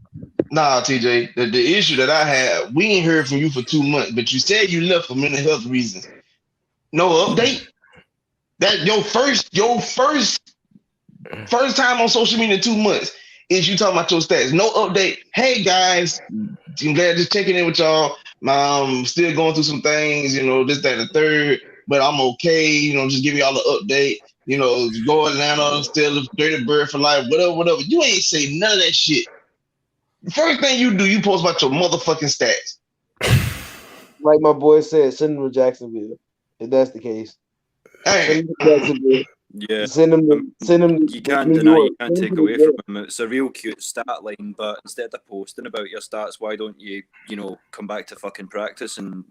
Nah, TJ. The issue that I had, we ain't heard from you for 2 months, but you said you left for mental health reasons. No update. That your first time on social media in 2 months is you talking about your stats. No update. Hey guys, I'm glad just checking in with y'all. Still going through some things, this, that, and the third, but I'm okay. Just give y'all an update. Go Atlanta, still a dirty bird for life, whatever. You ain't say none of that shit. The first thing you do, you post about your motherfucking stats. Like my boy said, send them to Jacksonville. If that's the case. Hey. Send them to Jacksonville. Yeah. Send them to You can't New deny, York. you can't take away from him. It's a real cute stat line, but instead of posting about your stats, why don't you, come back to fucking practice and,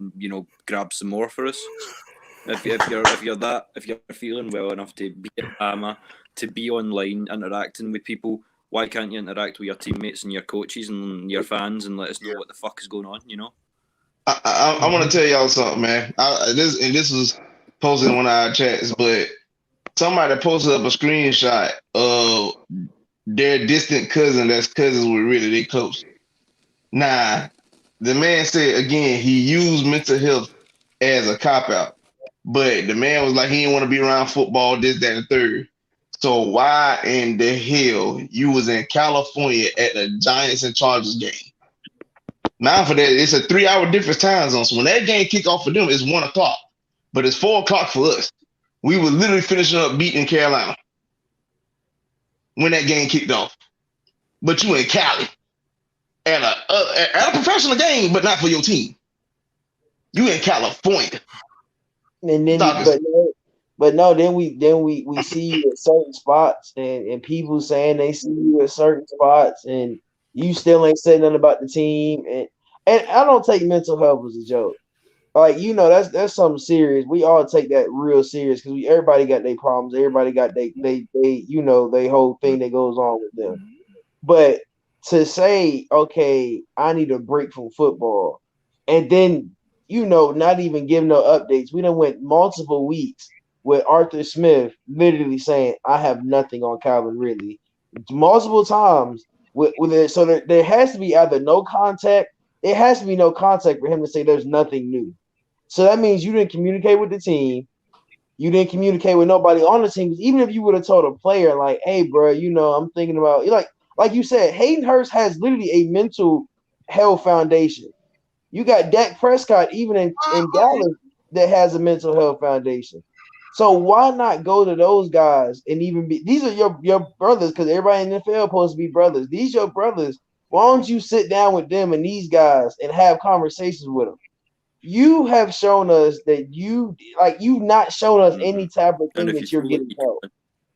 grab some more for us? If you're feeling well enough to be at Bama, to be online interacting with people, why can't you interact with your teammates and your coaches and your fans and let us know what the fuck is going on? I want to tell y'all something, man. This was posted in one of our chats, but somebody posted up a screenshot of their distant cousin that's cousins with really they close. Nah, the man said again he used mental health as a cop out, but the man was like he didn't want to be around football, this, that, and the third. So why in the hell you was in California at the Giants and Chargers game? Now for that, it's a 3-hour difference time zone. So when that game kick off for them, it's 1:00, but it's 4:00 for us. We were literally finishing up beating Carolina when that game kicked off. But you in Cali at a professional game, but not for your team. You in California. And then, then we see you at certain spots, and people saying they see you at certain spots, and you still ain't saying nothing about the team. And I don't take mental health as a joke. Like, that's something serious. We all take that real serious because everybody got their problems. Everybody got they whole thing that goes on with them. But to say, okay, I need a break from football, and then not even give no updates. We done went multiple weeks with Arthur Smith literally saying, I have nothing on Calvin Ridley. Multiple times with it. So there has to be either no contact. It has to be no contact for him to say there's nothing new. So that means you didn't communicate with the team. You didn't communicate with nobody on the team. Even if you would have told a player, like, hey, bro, I'm thinking about, like you said, Hayden Hurst has literally a mental health foundation. You got Dak Prescott, even in Dallas, that has a mental health foundation. So why not go to those guys and even be, these are your brothers, because everybody in the NFL is supposed to be brothers. These are your brothers. Why don't you sit down with them and these guys and have conversations with them? You have shown us that you've not shown us any type of thing that you're getting help.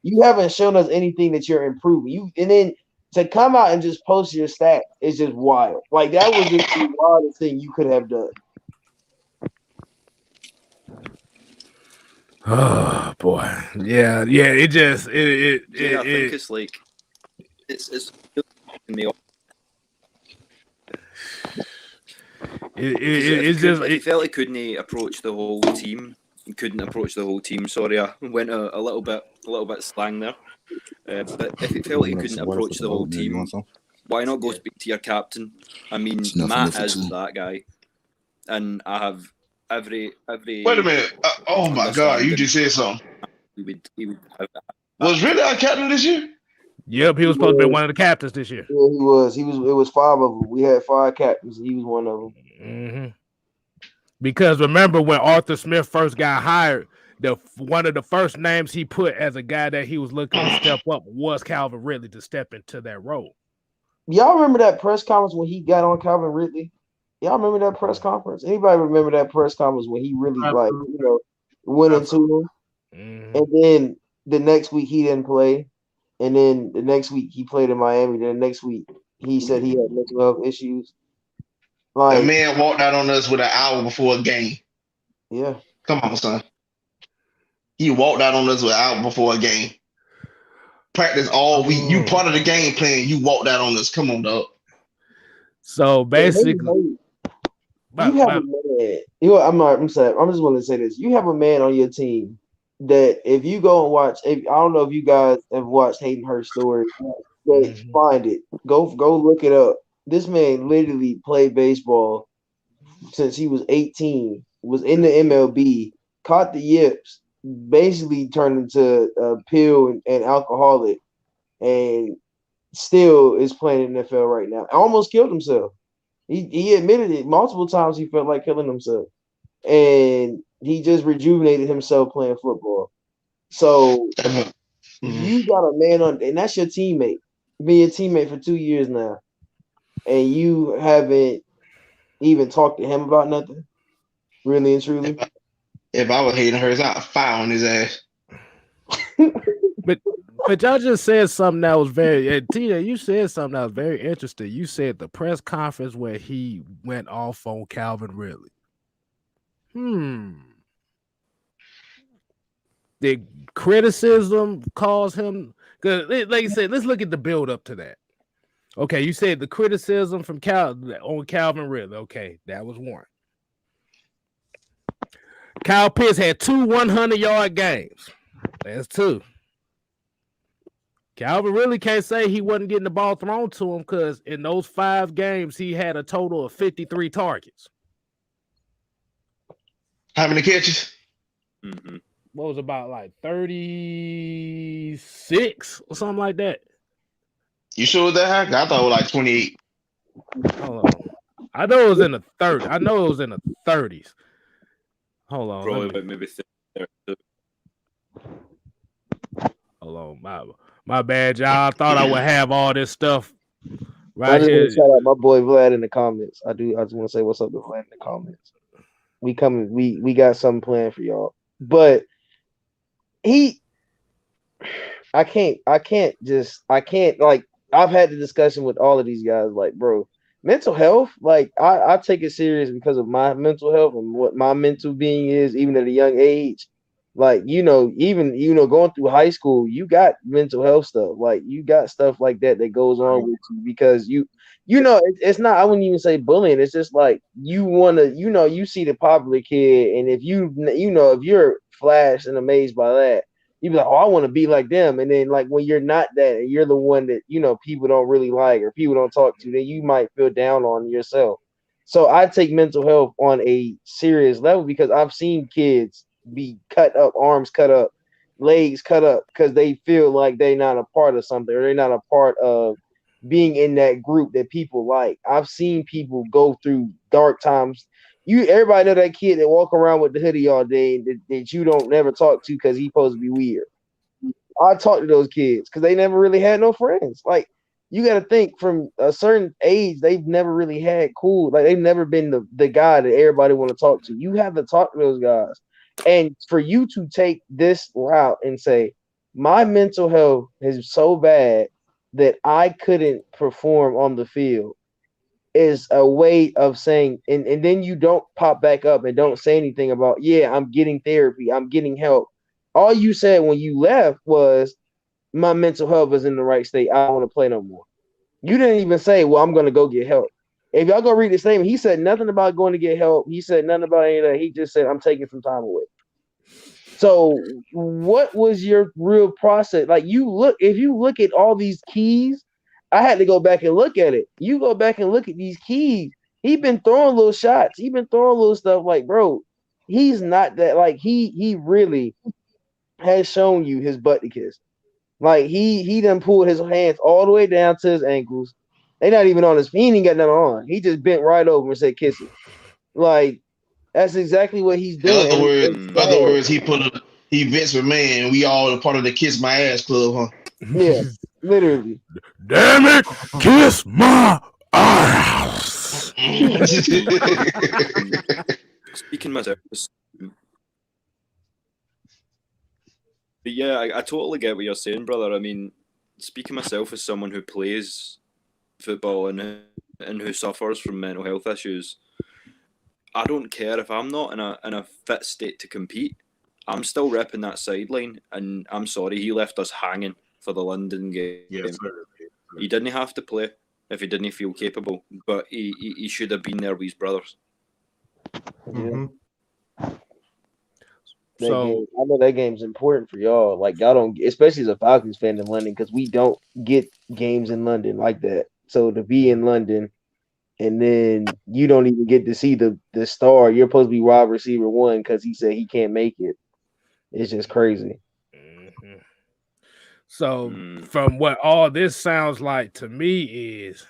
You haven't shown us anything that you're improving. And then to come out and just post your stats is just wild. Like, that was just the wildest thing you could have done. Oh boy, yeah. It just I think it's like it's in the. He felt he couldn't approach the whole team. He couldn't approach the whole team. Sorry, I went a little bit slang there. But if he felt he couldn't approach the whole team, why not go speak to your captain? I mean, Matt is that guy, and I have every. Wait a minute! Oh my God! You just said something. He would was really our captain this year? Yep, he was supposed to be one of the captains this year. Yeah, he was. It was 5 of them. We had 5 captains. He was one of them. Mm-hmm. Because remember when Arthur Smith first got hired, one of the first names he put as a guy that he was looking to step up was Calvin Ridley to step into that role. Y'all remember that press conference when he got on Calvin Ridley? Y'all remember that press conference? Anybody remember that press conference when he really went into him? Mm-hmm. And then the next week he didn't play. And then the next week he played in Miami. Then the next week he said he had mental health issues. Like, the man walked out on us with an hour before a game. Yeah. Come on, son. He walked out on us with an hour before a game. Practice all week. You part of the game plan. You walked out on us. Come on, dog. So basically, you have a man. I'm sorry. I'm just want to say this. You have a man on your team that if you go and watch, I don't know if you guys have watched Hayden Hurst story, but find it. Go look it up. This man literally played baseball since he was 18, was in the MLB, caught the yips, basically turned into a pill and alcoholic, and still is playing in the NFL right now. Almost killed himself. He admitted it multiple times. He felt like killing himself, and he just rejuvenated himself playing football. So you got a man on, and that's your teammate. Been your teammate for 2 years now, and you haven't even talked to him about nothing, really and truly. If I was Hayden Hurst, I'd fire on his ass. But y'all just said something that was very, Tina, you said something that was very interesting. You said the press conference where he went off on Calvin Ridley. Did criticism cause him? Because, like you said, let's look at the build up to that. Okay, you said the criticism from on Calvin Ridley. Okay, that was one. Kyle Pitts had 2 100-yard games. That's 2. Calvin really can't say he wasn't getting the ball thrown to him because in those 5 games, he had a total of 53 targets. How many catches? What was about like 36 or something like that? You sure it was that high? I thought it was like 28. Hold on. I know it was in the 30s. I know it was in the 30s. Hold on. Probably maybe 30. Hold on. My bad, y'all. I thought I would have all this stuff right I just here. want to shout out my boy Vlad in the comments. I just want to say what's up to Vlad in the comments. We coming. We got something planned for y'all. But I can't like, I've had the discussion with all of these guys. Like, bro, mental health, like I take it serious because of my mental health and what my mental being is, even at a young age. Like, even going through high school, you got mental health stuff. Like you got stuff like that goes on with you because it's not, I wouldn't even say bullying. It's just like you wanna, you see the popular kid, and if if you're flashed and amazed by that, you be like, oh, I want to be like them. And then like when you're not that and you're the one that, people don't really like or people don't talk to, then you might feel down on yourself. So I take mental health on a serious level because I've seen kids be cut up, arms cut up, legs cut up because they feel like they're not a part of something or they're not a part of being in that group that people like. I've seen people go through dark times. Everybody know that kid that walk around with the hoodie all day that you don't never talk to because he's supposed to be weird. I talk to those kids because they never really had no friends. Like you got to think from a certain age, they've never really had cool. Like they've never been the guy that everybody want to talk to. You have to talk to those guys, and for you to take this route and say my mental health is so bad that I couldn't perform on the field is a way of saying, and then you don't pop back up and don't say anything about, yeah, I'm getting therapy, I'm getting help. All you said when you left was my mental health is in the right state. I don't want to play no more. You didn't even say, well, I'm going to go get help. If y'all go read the statement, he said nothing about going to get help. He said nothing about any of that. He just said, I'm taking some time away. So what was your real process? Like if you look at all these keys, I had to go back and look at it. You go back and look at these keys. He been throwing little shots. He been throwing little stuff like, bro, he's not that, like he really has shown you his butt to kiss. Like he done pulled his hands all the way down to his ankles. They not even on his feet. He ain't got nothing on. He just bent right over and said, kiss it. Like, that's exactly what he's In doing. other words, he Vince McMahon, and we all a part of the Kiss My Ass Club, huh? Yeah, literally. Damn it, kiss my ass. Speaking myself, but yeah, I totally get what you're saying, brother. I mean, speaking myself as someone who plays football and who suffers from mental health issues, I don't care if I'm not in a fit state to compete. I'm still repping that sideline, and I'm sorry he left us hanging for the London game. Yes, sir. He didn't have to play if he didn't feel capable, but he should have been there with his brothers. Mm-hmm. Game, I know that game's important for y'all. Like y'all don't, especially as a Falcons fan in London, because we don't get games in London like that. So to be in London, and then you don't even get to see the star. You're supposed to be wide receiver one because he said he can't make it. It's just crazy. Mm-hmm. So from what all this sounds like to me is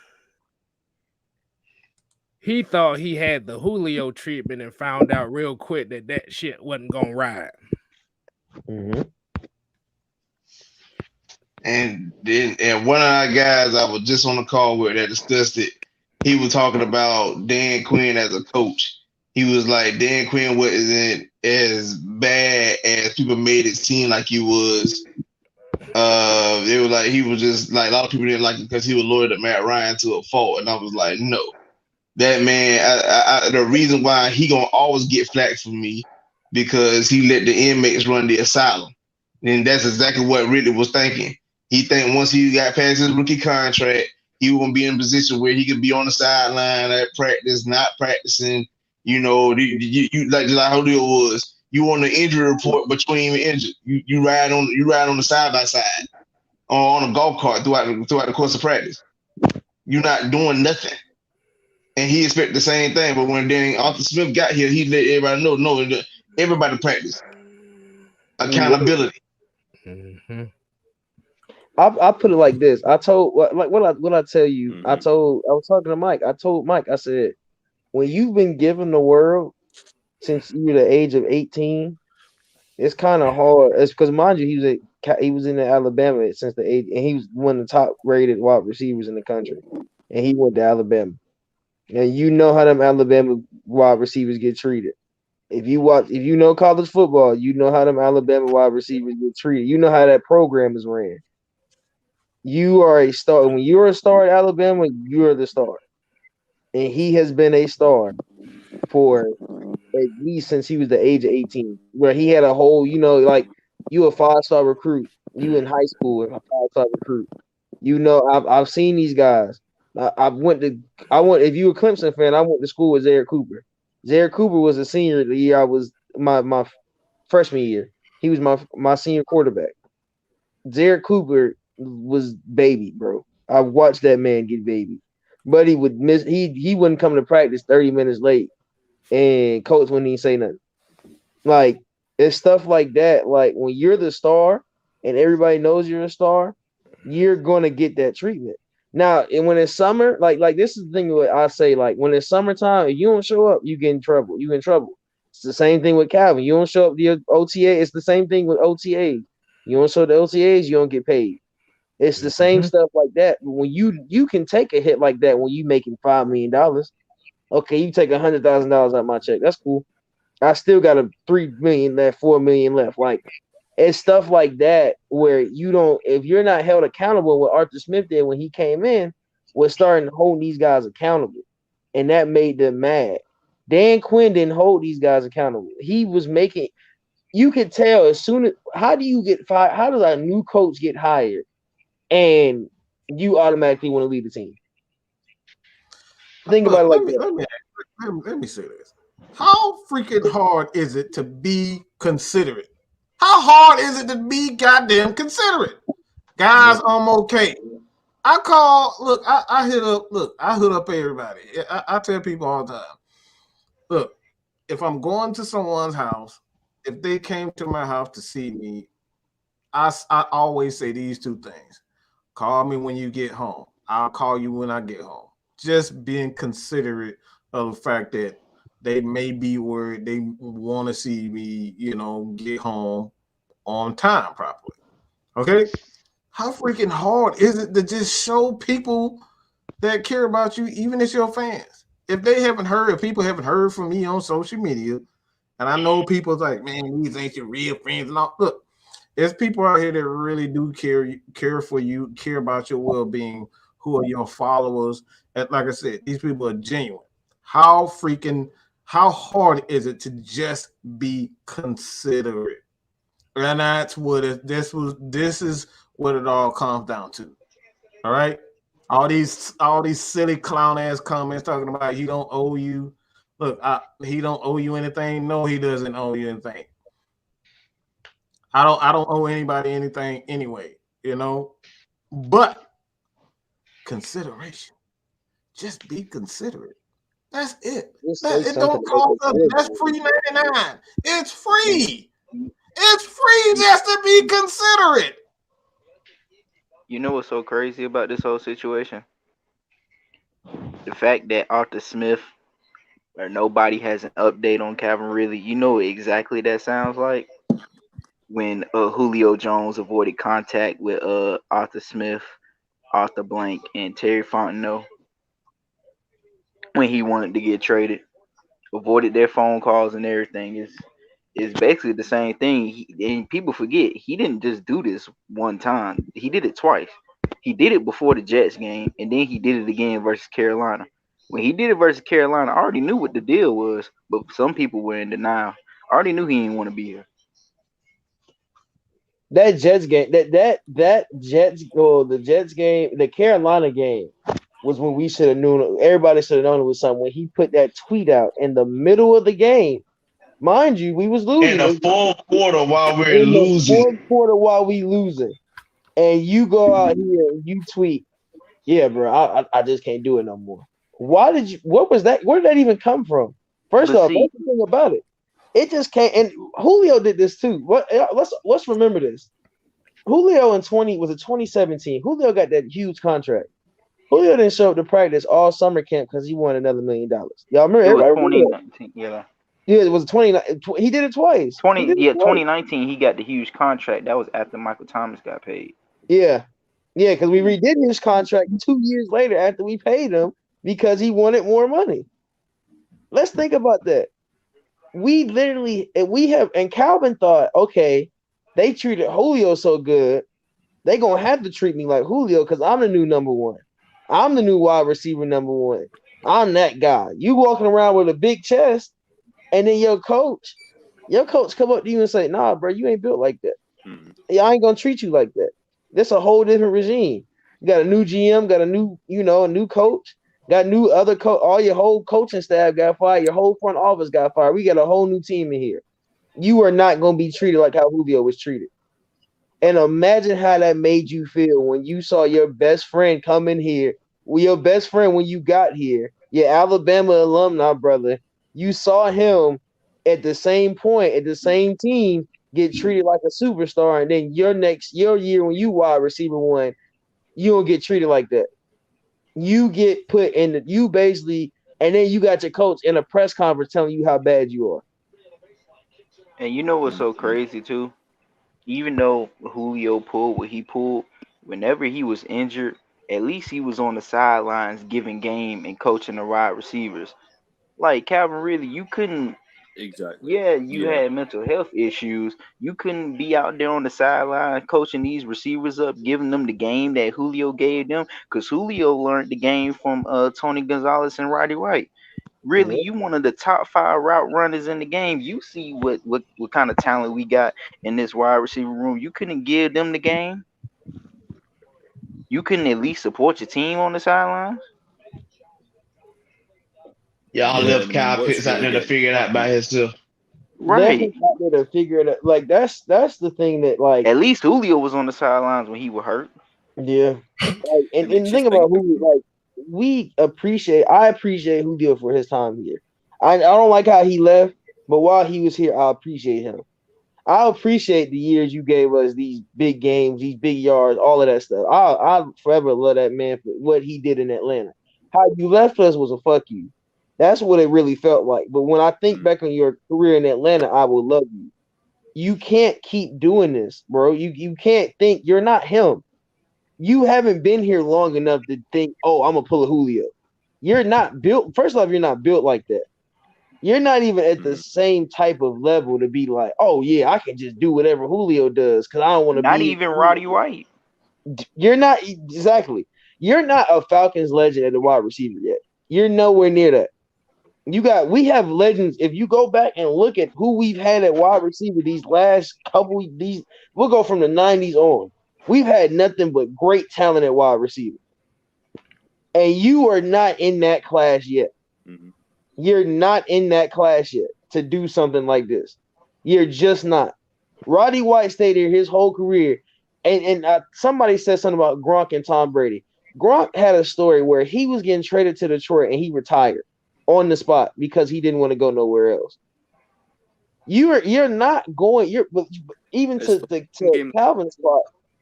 he thought he had the Julio treatment and found out real quick that shit wasn't gonna ride. Mm-hmm. And one of our guys I was just on the call with that discussed it. He was talking about Dan Quinn as a coach. He was like, Dan Quinn wasn't as bad as people made it seem like he was. It was like he was just like a lot of people didn't like him because he was loyal to Matt Ryan to a fault, and I was like, no, that man. The reason why he gonna always get flack from me because he let the inmates run the asylum, and that's exactly what Ridley was thinking. He think once he got past his rookie contract, he won't be in a position where he could be on the sideline at practice, not practicing. You know, you like how Julio was. You on the injury report, but you ain't even injured. You ride on the side by side or on a golf cart throughout the course of practice. You're not doing nothing, and he expected the same thing. But when then Arthur Smith got here, he let everybody know. No, everybody practice accountability. Mm-hmm. I put it like this. I told what I tell you. Mm-hmm. I was talking to Mike. I told Mike. I said, when you've been given the world since you were the age of 18, it's kind of hard. It's because, mind you, he was in the Alabama since the age, and he was one of the top rated wide receivers in the country, and he went to Alabama. And you know how them Alabama wide receivers get treated. If you know college football, you know how them Alabama wide receivers get treated. You know how that program is ran. You are a star. When you're a star at Alabama, you're the star. and he has been a star for at least since he was the age of 18, where he had a whole, like you a 5-star recruit, you in high school and a 5-star recruit. I've seen these guys. I went if you were a Clemson fan, I went to school with Zaire Cooper. Zaire Cooper was a senior the year I was my freshman year. He was my senior quarterback. Zaire Cooper was baby, bro. I watched that man get baby. But he would miss he wouldn't come to practice 30 minutes late, and coach wouldn't even say nothing. Like, it's stuff like that. Like, when you're the star and everybody knows you're a star, you're gonna get that treatment. Now, and when it's summer, like this is the thing what I say, like when it's summertime, if you don't show up, you get in trouble. You in trouble. It's the same thing with Calvin. You don't show up the OTA, it's the same thing with OTAs. You don't show the OTAs, you don't get paid. It's the same stuff like that. When you can take a hit like that when you making $5 million. Okay, you take $100,000 out of my check. That's cool. I still got a $3 million left, $4 million left. Like, it's stuff like that where you don't, if you're not held accountable, what Arthur Smith did when he came in was starting to hold these guys accountable, and that made them mad. Dan Quinn didn't hold these guys accountable. He was making, you could tell as soon as, how do you get fired? How does a new coach get hired and you automatically want to lead the team? Think about it like that. Let me say this. How freaking hard is it to be considerate? How hard is it to be goddamn considerate? Guys, I'm okay. I hood up everybody. I tell people all the time, look, if I'm going to someone's house, if they came to my house to see me, I always say these two things. Call me when you get home. I'll call you when I get home. Just being considerate of the fact that they may be worried, they want to see me, get home on time properly. Okay? How freaking hard is it to just show people that care about you, even if your fans? If people haven't heard from me on social media, and I know people's like, man, these ain't your real friends and all. Look, there's people out here that really do care for you, care about your well-being, who are your followers. And like I said, these people are genuine. How hard is it to just be considerate? And that's what this is what it all comes down to. All right. All these silly clown ass comments talking about he don't owe you. Look, he don't owe you anything. No, he doesn't owe you anything. I don't owe anybody anything anyway, But consideration. Just be considerate. That's it. It don't cost us. That's free 99. It's free. It's free just to be considerate. You know what's so crazy about this whole situation? The fact that Arthur Smith or nobody has an update on Calvin Ridley. You know what exactly that sounds like? When Julio Jones avoided contact with Arthur Smith, Arthur Blank, and Terry Fontenot when he wanted to get traded, avoided their phone calls and everything. Is basically the same thing. And people forget he didn't just do this one time. He did it twice. He did it before the Jets game, and then he did it again versus Carolina. When he did it versus Carolina, I already knew what the deal was, but some people were in denial. I already knew he didn't want to be here. That Jets game, the Jets game, the Carolina game was when we should have known. Everybody should have known it was something. When he put that tweet out in the middle of the game, mind you, we was losing in the fourth quarter while we're losing. Fourth quarter while we losing, and you go out here and you tweet, "Yeah, bro, I just can't do it no more." Why did you? What was that? Where did that even come from? First off, that's the thing about it. It just can't. And Julio did this too. Let's remember this. Julio in 2017. Julio got that huge contract. Julio didn't show up to practice all summer camp because he won another $1 million. Y'all remember? It was 2019. Yeah, it was 2019. He did it twice. 2019. He got the huge contract. That was after Michael Thomas got paid. Yeah, because we redid his contract 2 years later after we paid him because he wanted more money. Let's think about that. And Calvin thought, okay, they treated Julio so good, they gonna have to treat me like Julio because I'm the new number one. I'm the new wide receiver number one. I'm that guy. You walking around with a big chest, and then your coach come up to you and say, nah, bro, you ain't built like that. Yeah, I ain't gonna treat you like that. That's a whole different regime. You got a new GM, got a new, a new coach, got new other coach. All your whole coaching staff got fired. Your whole front office got fired. We got a whole new team in here. You are not gonna be treated like how Julio was treated. And imagine how that made you feel when you saw your best friend come in here. Well, your best friend when you got here, your Alabama alumni brother, you saw him at the same point, at the same team, get treated like a superstar, and then your year when you wide receiver one, you don't get treated like that. You get put in the you basically, and then you got your coach in a press conference telling you how bad you are. And you know what's so crazy too? Even though Julio pulled what he pulled, whenever he was injured, at least he was on the sidelines giving game and coaching the wide receivers. Like Calvin Ridley, you couldn't. Exactly. Yeah, you had mental health issues. You couldn't be out there on the sideline coaching these receivers up, giving them the game that Julio gave them, because Julio learned the game from Tony Gonzalez and Roddy White. Really, Yep. you one of the top 5 route runners in the game. You see what kind of talent we got in this wide receiver room. You couldn't give them the game. You couldn't at least support your team on the sidelines. Y'all Yeah, left and I mean, Kyle what's Pitts out really there to getting figure it out by himself. Left Right. him out there to figure it out. Like that's the thing that like At least Julio was on the sidelines when he was hurt. yeah. Like, it and makes the you thing think. about Julio, like I appreciate Julio for his time here. I don't like how he left, but while he was here, I appreciate him. I appreciate the years you gave us, these big games, these big yards, all of that stuff. I forever love that man for what he did in Atlanta. How you left us was a fuck you. That's what it really felt like. But when I think back on your career in Atlanta, I will love you. You can't keep doing this, bro. You can't think you're not him. You haven't been here long enough to think, oh, I'm gonna pull a Julio. You're not built. First off, you're not built like that. You're not even at the same type of level to be like, oh yeah, I can just do whatever Julio does because I don't want to Not be. even Roddy White. You're not exactly. You're not a Falcons legend at the wide receiver yet. You're nowhere near that. We have legends. If you go back and look at who we've had at wide receiver these last couple these, we'll go from the 90s on. We've had nothing but great talent at wide receiver. And you are not in that class yet. Mm-hmm. You're not in that class yet to do something like this. You're just not. Roddy White stayed here his whole career. And somebody said something about Gronk and Tom Brady. Gronk had a story where he was getting traded to Detroit and he retired on the spot because he didn't want to go nowhere else. You're not going. Even to Calvin's spot.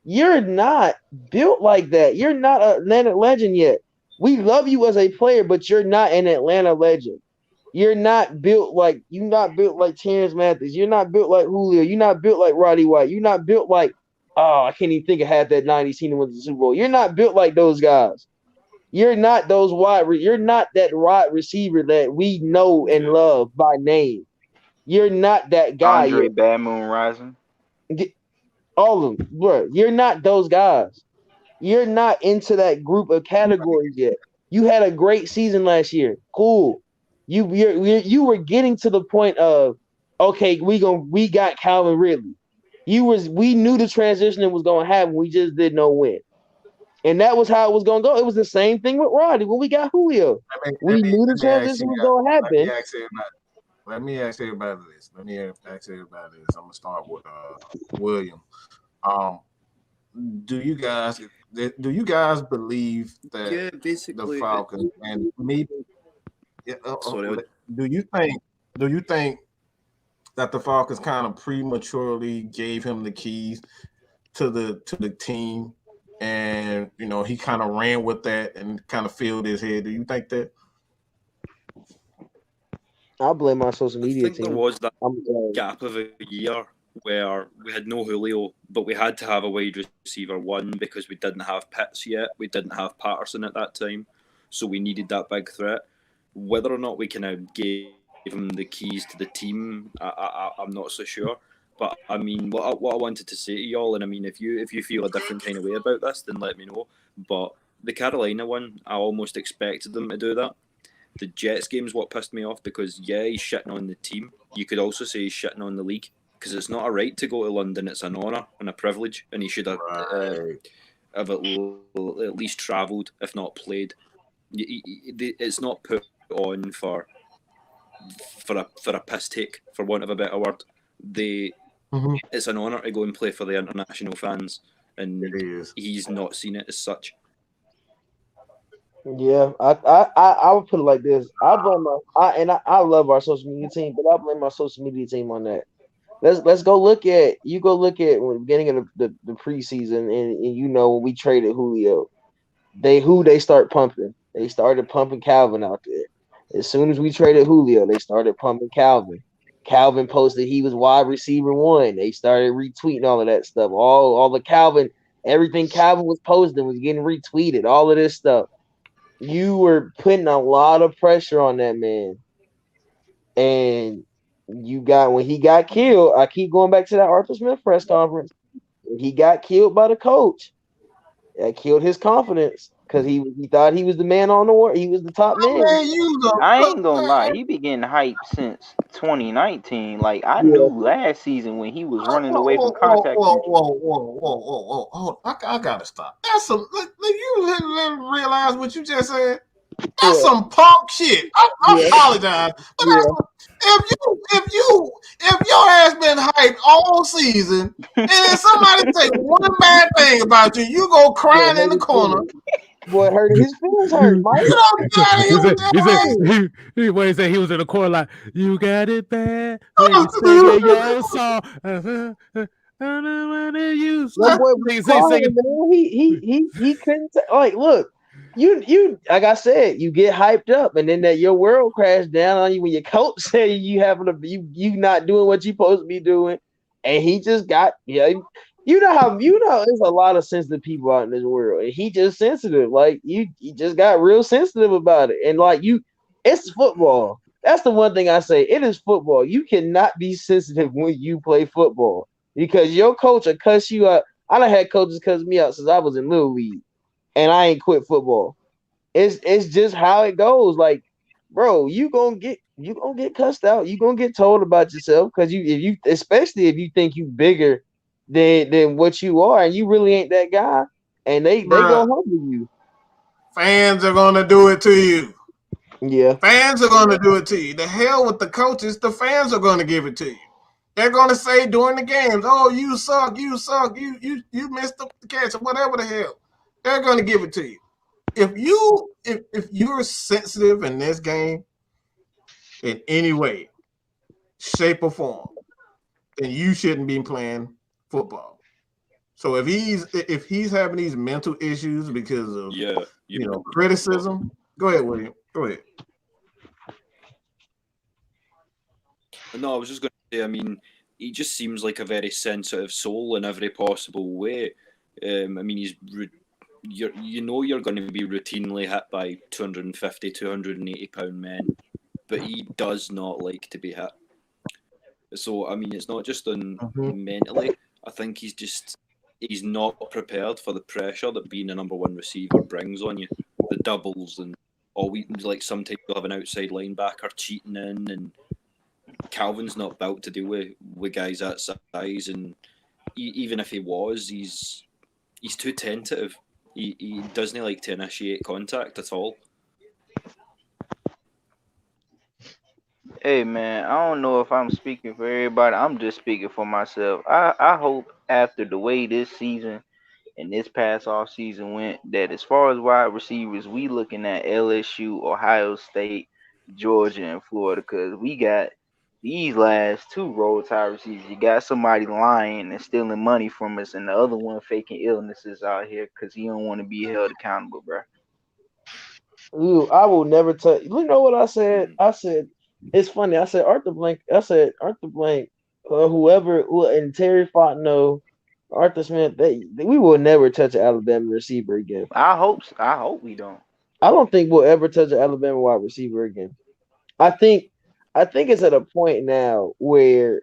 You're not built like that. You're not an Atlanta legend yet. We love you as a player, but you're not an Atlanta legend. You're not built like Terrence Matthews. You're not built like Julio. You're not built like Roddy White. You're not built like I can't even think of half that 90s team that went to the Super Bowl. You're not built like those guys. You're not those you're not that wide receiver that we know and love by name. You're not that guy. Andre Bad Moon Rising. All of them, bro. You're not those guys. You're not into that group of categories yet. You had a great season last year. Cool. You were getting to the point of okay, we got Calvin Ridley. We knew the transition was gonna happen. We just didn't know when. And that was how it was gonna go. It was the same thing with Roddy when we got Julio. We knew the transition was gonna happen. Let me ask everybody this. I'm gonna start with William. Do you guys believe that basically the Falcons and maybe sorry, do you think that the Falcons kind of prematurely gave him the keys to the team, and he kind of ran with that and kind of filled his head? Do you think that? I'll blame my social I media think team. there was that gap of a year where we had no Julio, but we had to have a wide receiver one because we didn't have Pitts yet. We didn't have Patterson at that time, so we needed that big threat. Whether or not we kind of gave him the keys to the team, I'm not so sure. But I mean, what I wanted to say to y'all, and I mean, if you feel a different kind of way about this, then let me know. But the Carolina one, I almost expected them to do that. the Jets game is what pissed me off because he's shitting on the team. You could also say he's shitting on the league because it's not a right to go to London. It's an honour and a privilege, and he should have at least travelled, if not played. It's not put on for a piss take, for want of a better word. It's an honour to go and play for the international fans, and he's not seen it as such. Yeah, I would put it like this. I love our social media team, but I blame our social media team on that. Let's go look at the beginning of the preseason, and you know when we traded Julio, they start pumping. They started pumping Calvin out there. As soon as we traded Julio, they started pumping Calvin. Calvin posted he was wide receiver 1. They started retweeting all of that stuff. All the Calvin, everything Calvin was posting was getting retweeted. All of this stuff. You were putting a lot of pressure on that man. And when he got killed, I keep going back to that Arthur Smith press conference. When he got killed by the coach, that killed his confidence because he thought he was the man on the world. He was the top man. I ain't gonna lie, he been getting hyped since 2019. Like I knew last season when he was running away from contact. Whoa! I gotta stop. That's some. You realize what you just said? That's some punk shit. I apologize, but if your ass been hyped all season, and then somebody say one bad thing about you, you go crying in the corner. Boy, his feelings hurt, Mike. He said he was in the corner like, you got it bad. When you sing your song. That boy was crying, man. He couldn't like look. You like I said, you get hyped up, and then your world crashed down on you when your coach say you not doing what you supposed to be doing, and he just got you know there's a lot of sensitive people out in this world, and he just sensitive. Like he just got real sensitive about it, and like it's football. That's the one thing I say. It is football. You cannot be sensitive when you play football because your coach will cuss you out. I done had coaches cuss me out since I was in Little League. And I ain't quit football. It's just how it goes. Like, bro, you gonna get cussed out. You gonna get told about yourself because especially if you think you bigger than what you are, and you really ain't that guy. And they gonna humble you. Fans are gonna do it to you. Yeah, fans are gonna do it to you. The hell with the coaches. The fans are gonna give it to you. They're gonna say during the games, "Oh, you suck. You missed the catch," or whatever the hell. They're going to give it to you. If you're sensitive in this game in any way, shape, or form, then you shouldn't be playing football. So if he's having these mental issues because of criticism, go ahead, William. Go ahead. No, I was just going to say. I mean, he just seems like a very sensitive soul in every possible way. I mean, you're going to be routinely hit by 250, 280 pound men, but he does not like to be hit. So, I mean, it's not just on mentally. I think he's not prepared for the pressure that being a number one receiver brings on you. The doubles and like sometimes you'll have an outside linebacker cheating in, and Calvin's not built to deal with guys that size, and even if he was, he's too tentative. He doesn't like to initiate contact at all. Hey man, I don't know if I'm speaking for everybody. I'm just speaking for myself. I hope after the way this season and this past off season went, that as far as wide receivers, we looking at LSU, Ohio State, Georgia, and Florida, because we got these last two roll tide receivers. You got somebody lying and stealing money from us, and the other one faking illnesses out here because he don't want to be held accountable, bro. Ooh, I will never tell you. Know what I said? I said it's funny. I said Arthur Blank. Whoever and Terry Fontenot, Arthur Smith. We will never touch an Alabama receiver again. I hope we don't. I don't think we'll ever touch an Alabama wide receiver again. I think it's at a point now where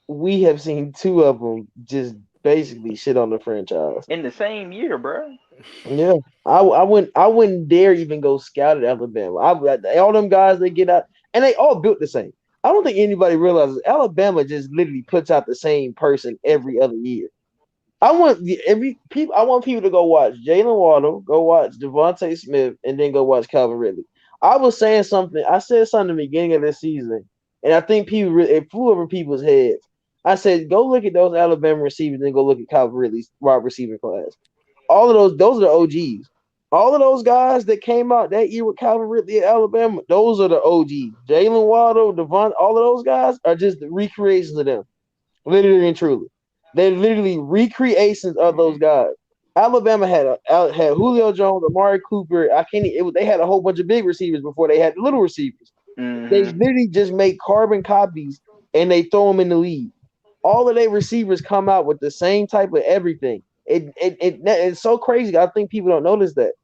we have seen two of them just basically shit on the franchise. In the same year, bro. Yeah, I wouldn't dare even go scout at Alabama. All them guys they get out, and they all built the same. I don't think anybody realizes Alabama just literally puts out the same person every other year. I want people to go watch Jalen Waddle, go watch Devontae Smith, and then go watch Calvin Ridley. I was saying something. I said something at the beginning of this season, and I think it flew over people's heads. I said, go look at those Alabama receivers, and go look at Calvin Ridley's wide receiver class. All of those are the OGs. All of those guys that came out that year with Calvin Ridley at Alabama, those are the OGs. Jalen Waddle, Devon, all of those guys are just the recreations of them, literally and truly. They're literally recreations of those guys. Alabama had Julio Jones, Amari Cooper. They had a whole bunch of big receivers before they had little receivers. Mm-hmm. They literally just make carbon copies and they throw them in the league. All of their receivers come out with the same type of everything. It's so crazy. I think people don't notice that.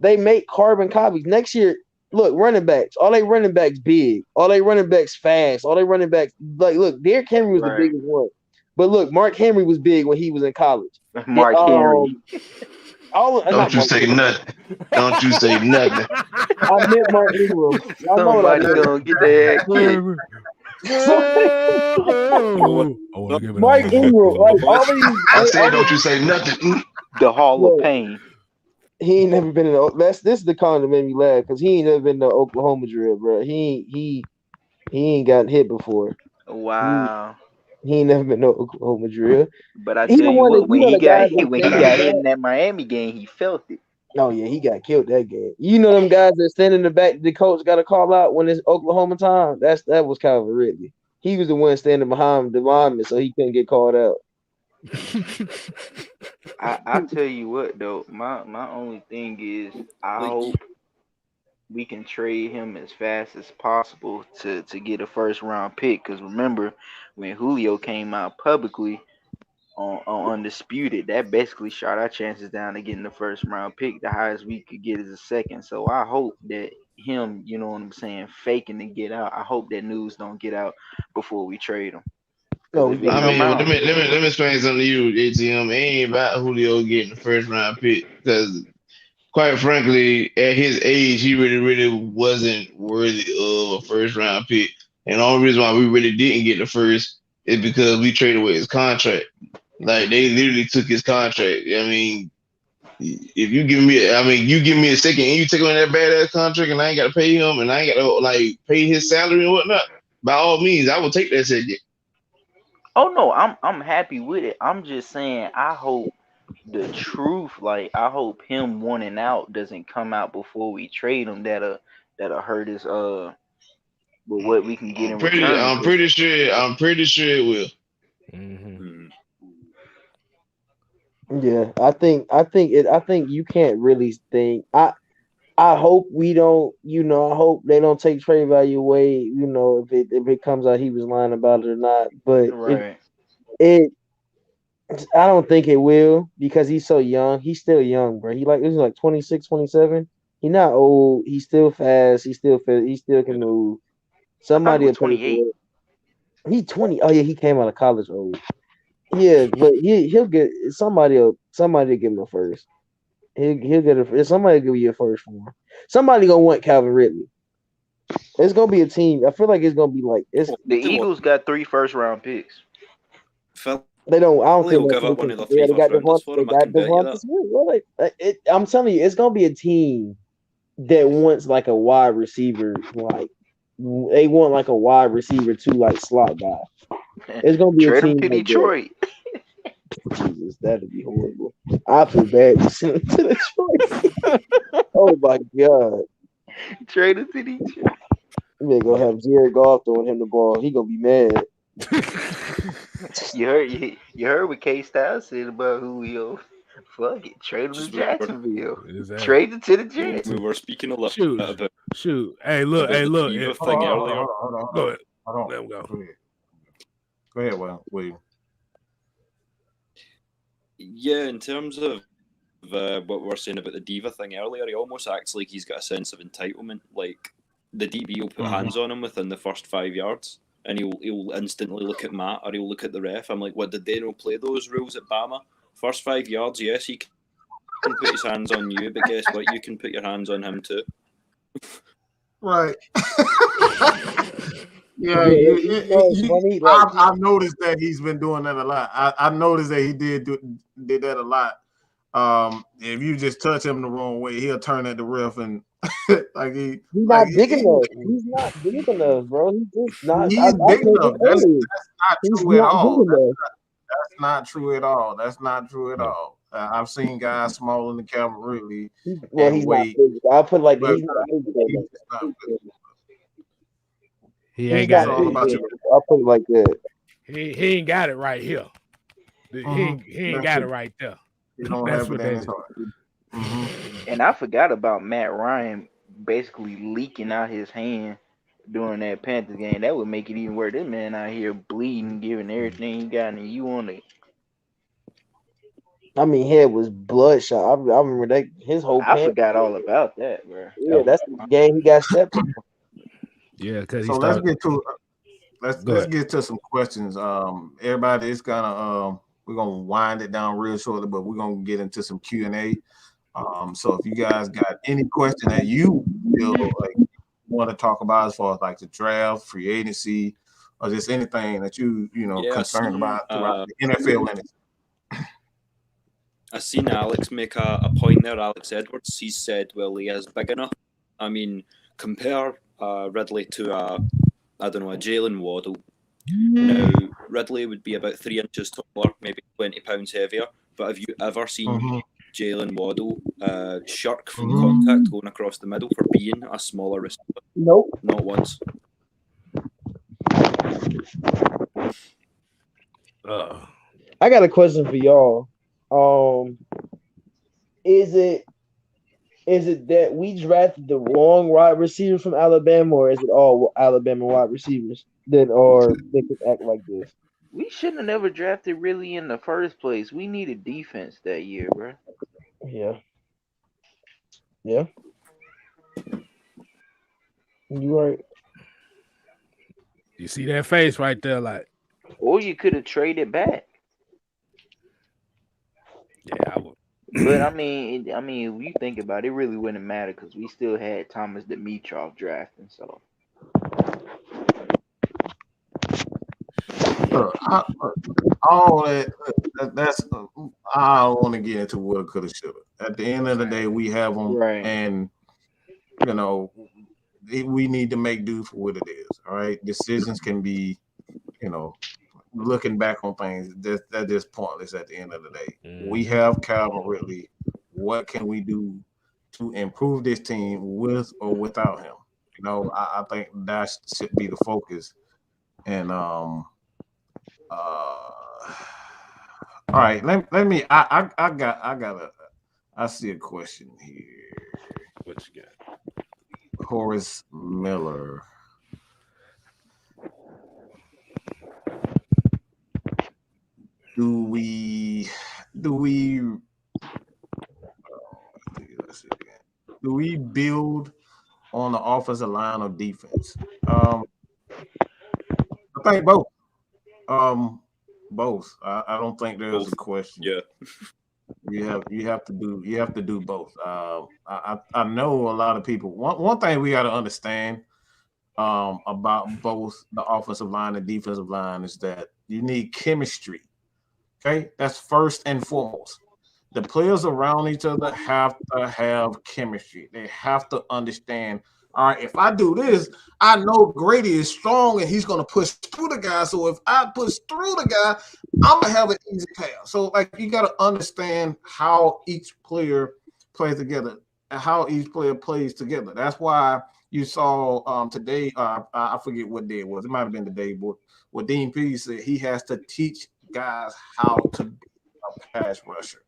They make carbon copies. Next year, look, running backs. All they running backs big. All they running backs fast. All they running backs look, Derrick Henry was the biggest one. But look, Mark Henry was big when he was in college. Mark Henry. Don't you say nothing. Don't you say nothing. I meant Mark Ingram. Somebody gonna get their ass kicked. Mike Ingram, like all these. I said, don't you say nothing. The Hall of Pain. He ain't never been in. This is the comment that made me laugh because he ain't never been to Oklahoma drill, bro. He ain't gotten hit before. Wow. He ain't never been to Oklahoma drill. But I tell you what, when he got hit in that Miami game, he felt it. Oh yeah, he got killed that game. You know them guys that stand in the back, the coach got to call out when it's Oklahoma time. That was Calvin Ridley. He was the one standing behind the lineman, so he couldn't get called out. I tell you what though, my only thing is I hope we can trade him as fast as possible to get a first round pick. Because remember, when Julio came out publicly on Undisputed, that basically shot our chances down to getting the first round pick. The highest we could get is a second. So I hope that him, you know what I'm saying, faking to get out. I hope that news don't get out before we trade him. Let me explain something to you, ATM. It ain't about Julio getting the first round pick because, quite frankly, at his age, he really wasn't worthy of a first round pick. And the only reason why we really didn't get the first is because we traded away his contract. Like they literally took his contract. I mean, if you give me a second and you take on that badass contract and I ain't got to pay him and I ain't got to pay his salary and whatnot, by all means, I will take that second. Oh no, I'm happy with it. I'm just saying I hope the truth, I hope him wanting out doesn't come out before we trade him. That'll hurt us. But what we can get in return. I'm pretty sure it will. Mm-hmm. Yeah, I think you can't really think. I hope we don't. I hope they don't take trade value away. If it comes out he was lying about it or not. But right. I don't think it will because he's so young. He's still young, bro. He's like 26, 27. He's not old. He's still fast. He still can move. Somebody will 28. He's 20. Oh yeah, he came out of college old. Yeah, but he'll get somebody will give him a first. He'll get somebody give you a first for him. Somebody gonna want Calvin Ridley. It's gonna be a team. I feel like it's gonna be like it's the Eagles got 3 first round picks. They don't. I don't think they'll give up one of the 3 first rounders for him. I can bet you that. I'm telling you, it's gonna be a team that wants like a wide receiver. Like they want like a wide receiver too, like slot guy. It's gonna be trade a team him to like Detroit. Jesus, that'd be horrible. I feel bad to send him to Detroit. Oh my god. Trade him to Detroit. We're gonna have Jared Goff throwing him the ball. He gonna be mad. You heard what K Styles said about Julio. Fuck it, trade him to Jacksonville. Exactly. Trade it to the Jets. We were speaking a lot about. Shoot. Hey, look. Hold on. Go ahead. Let him go. Go ahead, William. Yeah, in terms of what we were saying about the diva thing earlier, he almost acts like he's got a sense of entitlement. Like the DB will put hands on him within the first 5 yards. and he'll instantly look at Matt or he'll look at the ref. I'm like, what, did they not play those rules at Bama? First 5 yards, yes, he can put his hands on you, but guess what? You can put your hands on him too. Right. funny. I've noticed that he's been doing that a lot. I noticed that he did that a lot. If you just touch him the wrong way, he'll turn at the ref and like he's not big enough. He's not big enough, bro. He's just not. He's big enough. That's not true at all. That's not true at all. That's not true at all. I've seen guys smaller than Calvin Ridley. Well, he's not big. I'll put it like this. He's not big. He ain't got it. I'll put it like that. He ain't got it right here. He ain't got it right there. He don't have it in his heart. And I forgot about Matt Ryan basically leaking out his hand during that Panthers game. That would make it even worse. This man out here bleeding, giving everything he got, and you on it. I mean, head was bloodshot. I remember that his whole. I forgot all about that, bro. Yeah, that's the game he got stepped on. Yeah, because so let's get to some questions. Everybody, it's gonna we're gonna wind it down real shortly, but we're gonna get into some Q&A. So if you guys got any question that you feel like you want to talk about as far as like the draft, free agency, or just anything that you concerned about throughout the NFL industry. I seen Alex make a point there, Alex Edwards. He said, well, he is big enough. I mean, compare Ridley to a Jalen Waddle. Now, Ridley would be about 3 inches taller, maybe 20 pounds heavier. But have you ever seen Jalen Waddle shirk from contact going across the middle for being a smaller receiver? Nope. Not once. I got a question for y'all. Is it that we drafted the wrong wide receiver from Alabama, or is it all Alabama wide receivers that can act like this? We shouldn't have never drafted really in the first place. We needed defense that year, bro. Yeah. You're right. You see that face right there, like. Or you could have traded back. Yeah, I would. But I mean, if you think about it, it really wouldn't matter because we still had Thomas Dimitrov drafting. So, all that's I don't want to get into what could have, should have. At the end of the day, we have them, right. And we need to make do for what it is. All right, decisions can be, looking back on things that is pointless at the end of the day. We have Calvin Ridley. What can we do to improve this team with or without him? I think that should be the focus. And all right, let me I see a question here. What you got? Horace Miller. Do we build on the offensive line or defense? I think both. Both. I don't think there's a question. Yeah. You have to do both. I know a lot of people. One thing we got to understand about both the offensive line and defensive line is that you need chemistry. Okay, that's first and foremost. The players around each other have to have chemistry. They have to understand. All right, if I do this, I know Grady is strong and he's going to push through the guy. So if I push through the guy, I'm going to have an easy pass. So, you got to understand how each player plays together and how each player plays together. That's why you saw today, I forget what day it was. It might have been the day, but what Dean P said, he has to teach guys how to be a pass rusher.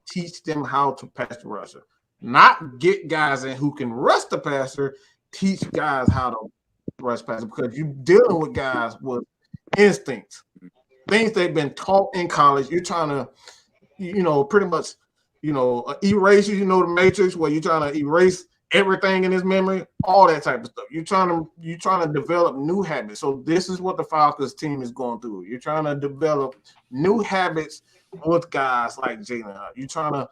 Teach them how to pass the rusher. Not get guys in who can rush the passer, teach guys how to rush passer, because you're dealing with guys with instincts, things they've been taught in college. You're trying to, pretty much, erase, the matrix where you're trying to erase everything in his memory, all that type of stuff. You're trying to develop new habits. So this is what the Falcons team is going through. You're trying to develop new habits with guys like Jalen Hurts. You're trying to,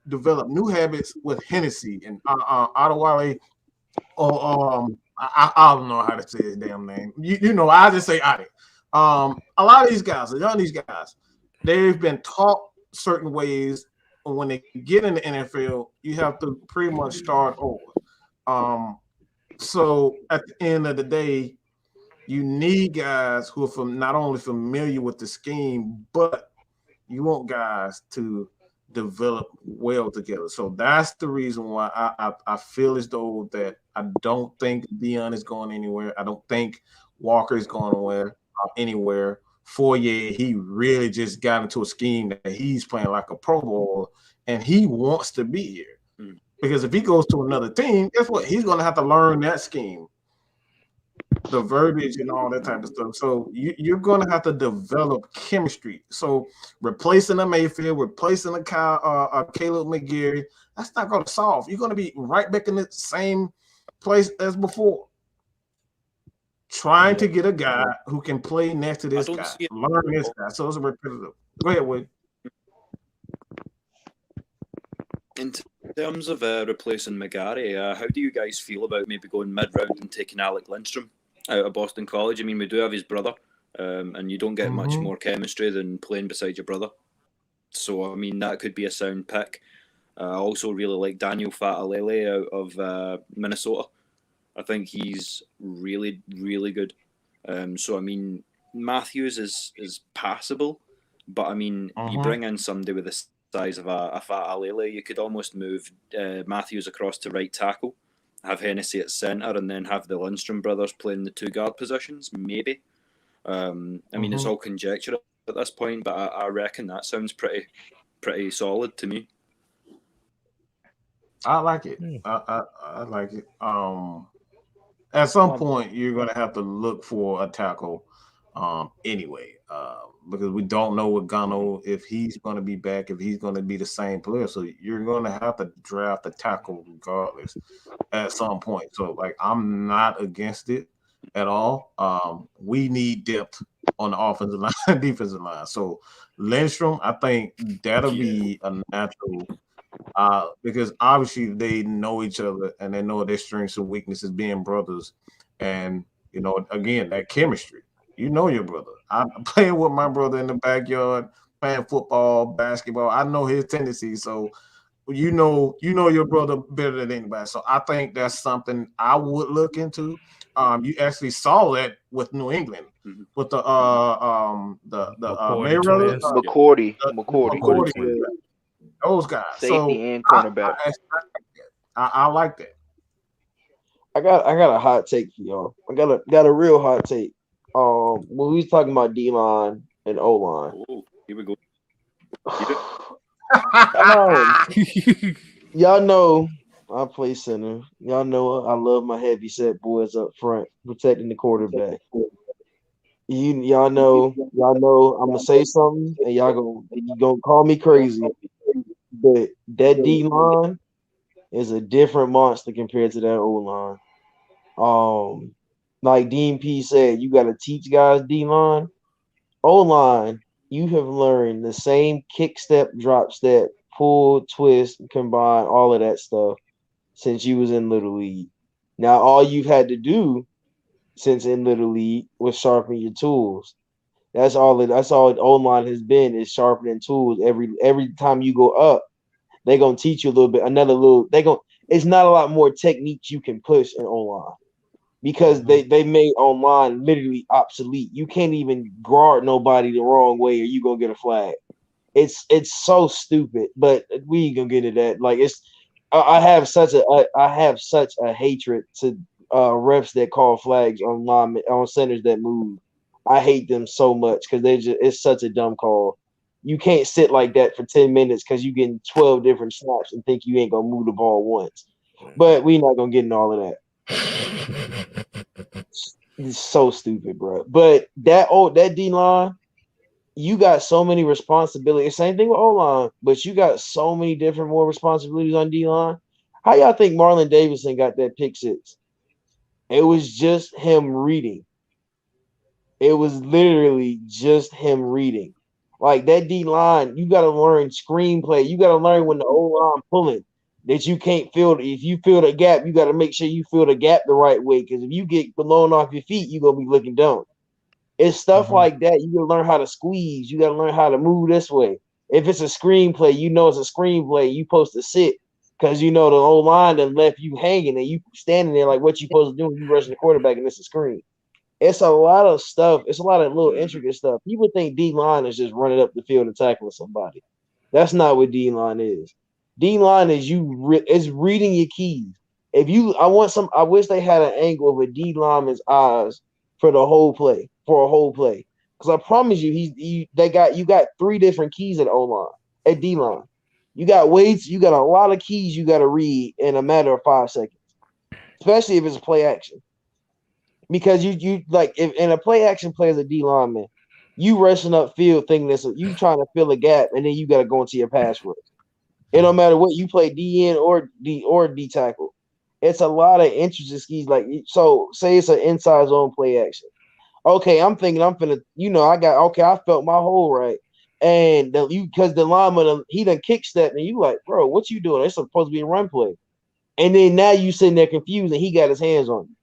develop new habits with Hennessy and Adewale, or I don't know how to say his damn name. I just say Adi. A lot of these guys, a lot of these guys, they've been taught certain ways. When they get in the NFL, you have to pretty much start over. So at the end of the day, you need guys who are not only familiar with the scheme, but you want guys to develop well together. So that's the reason why I feel as though that I don't think Dion is going anywhere. I don't think Walker is going anywhere. Fourier, he really just got into a scheme that he's playing like a Pro Bowl, and he wants to be here. Because if he goes to another team, guess what? He's going to have to learn that scheme, the verbiage and all that type of stuff. So you're going to have to develop chemistry. So replacing a Mayfield, replacing a Caleb McGarry, that's not going to solve. You're going to be right back in the same place as before. Trying to get a guy who can play next to this guy, learn this guy. So it's a repetitive. Go ahead, Wade. In terms of replacing McGarry, how do you guys feel about maybe going mid-round and taking Alec Lindstrom out of Boston College? I mean, we do have his brother, and you don't get much more chemistry than playing beside your brother. So, I mean, that could be a sound pick. I also really like Daniel Fatalele out of Minnesota. I think he's really, really good. So, I mean, Matthews is passable, but, I mean, you bring in somebody with the size of a Fatalele, you could almost move Matthews across to right tackle, have Hennessy at centre, and then have the Lindstrom brothers playing the two guard positions, maybe. I mean, it's all conjecture at this point, but I reckon that sounds pretty solid to me. I like it. I like it. At some point, you're going to have to look for a tackle anyway, because we don't know with Gano if he's going to be back, if he's going to be the same player. So you're going to have to draft a tackle regardless at some point. So, like, I'm not against it at all. We need depth on the offensive line, defensive line. So Lindstrom, I think that'll be a natural. Because obviously they know each other and they know their strengths and weaknesses being brothers. And, again, that chemistry. You know your brother. I'm playing with my brother in the backyard, playing football, basketball. I know his tendencies. So, you know your brother better than anybody. So I think that's something I would look into. You actually saw that with New England with the Mayweather, McCourty. Those guys, safety and cornerback. I like that. I got a hot take for y'all. I got a real hot take. When we was talking about D line and O line. Oh, here we go. Y'all know I play center. Y'all know I love my heavy set boys up front protecting the quarterback. Y'all know I'm gonna say something and y'all gonna call me crazy. But that D line is a different monster compared to that O line. Like Dean P said, you got to teach guys D line. O line, you have learned the same kick step, drop step, pull, twist, combine, all of that stuff since you was in Little League. Now all you've had to do since in Little League was sharpen your tools. That's all O line has been, is sharpening tools. Every time you go up, they're gonna teach you a little bit, it's not a lot more techniques you can push in O line because they made online literally obsolete. You can't even guard nobody the wrong way or you gonna get a flag. It's so stupid, but we ain't gonna get into that. Like I have such a hatred to refs that call flags on centers that move. I hate them so much because it's such a dumb call. You can't sit like that for 10 minutes because you're getting 12 different snaps and think you ain't gonna move the ball once. But we're not gonna get in all of that. It's so stupid, bro. But that D line, you got so many responsibilities. Same thing with O line, but you got so many different more responsibilities on D line. How y'all think Marlon Davidson got that pick six? It was just him reading. It was literally just him reading. Like that D line, you got to learn screenplay. You got to learn when the O line pulling that you can't feel. If you feel the gap, you got to make sure you feel the gap the right way. Because if you get blown off your feet, you're gonna be looking down. It's stuff like that. You gotta learn how to squeeze. You gotta learn how to move this way. If it's a screenplay, you know it's a screenplay. You supposed to sit because you know the old line done left you hanging and you standing there like what you supposed to do when you rushing the quarterback and it's a screen. It's a lot of stuff. It's a lot of little intricate stuff. People think D line is just running up the field and tackling somebody. That's not what D line is. D line is is reading your keys. I wish they had an angle of a D lineman's eyes for the whole play, for a whole play. Because I promise you, you got three different keys at O line, at D line. You got weights, you got a lot of keys you got to read in a matter of 5 seconds, especially if it's a play action. Because you like if in a play action play as a D lineman, you rushing up field thinking this, you trying to fill a gap, and then you got to go into your pass rush. It don't matter what you play DN or D tackle. It's a lot of intricacies. Like so, say it's an inside zone play action. Okay, I'm thinking I'm finna, I felt my hole right. And because the lineman, he done kick step, and you like, bro, what you doing? It's supposed to be a run play. And then now you sitting there confused, and he got his hands on you.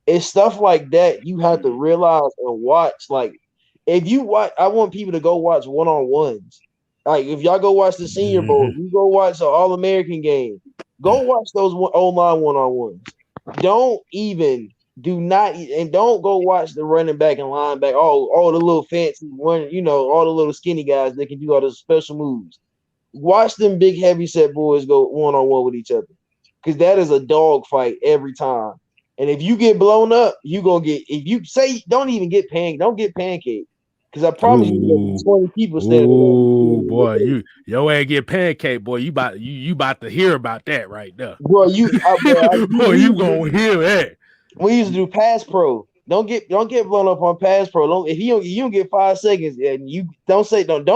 It's stuff like that you have to realize and watch. Like, if you watch, I want people to go watch one-on-ones. Like, if y'all go watch the Senior Bowl, you go watch the All-American game. Go watch those O-line one-on-ones. Don't go watch the running back and linebacker. All the little fancy one, all the little skinny guys that can do all those special moves. Watch them big heavy set boys go one-on-one with each other. Because that is a dog fight every time. And if you get blown up, don't get pancaked. Because I promise you, 20 people standing there. Oh boy, your ass get pancake, boy. You about to hear about that right there. Bro, you gonna hear that. We used to do pass pro. Don't get blown up on pass pro. If you don't get 5 seconds, and you don't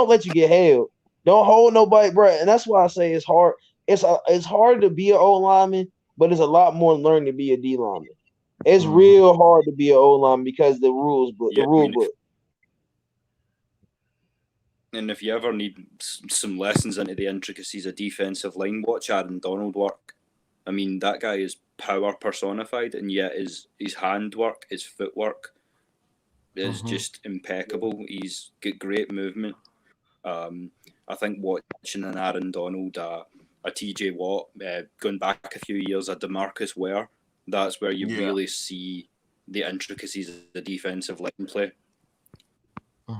let you get held. Don't hold nobody, bro. And that's why I say it's hard. It's hard to be an O lineman, but it's a lot more learning to be a D lineman. It's real hard to be an O lineman because the rule book. And if you ever need some lessons into the intricacies of defensive line, watch Aaron Donald work. I mean, that guy is power personified, and yet his handwork, his footwork is just impeccable. He's got great movement. I think watching an Aaron Donald, a TJ Watt, going back a few years, a DeMarcus Ware, that's where you really see the intricacies of the defensive line play.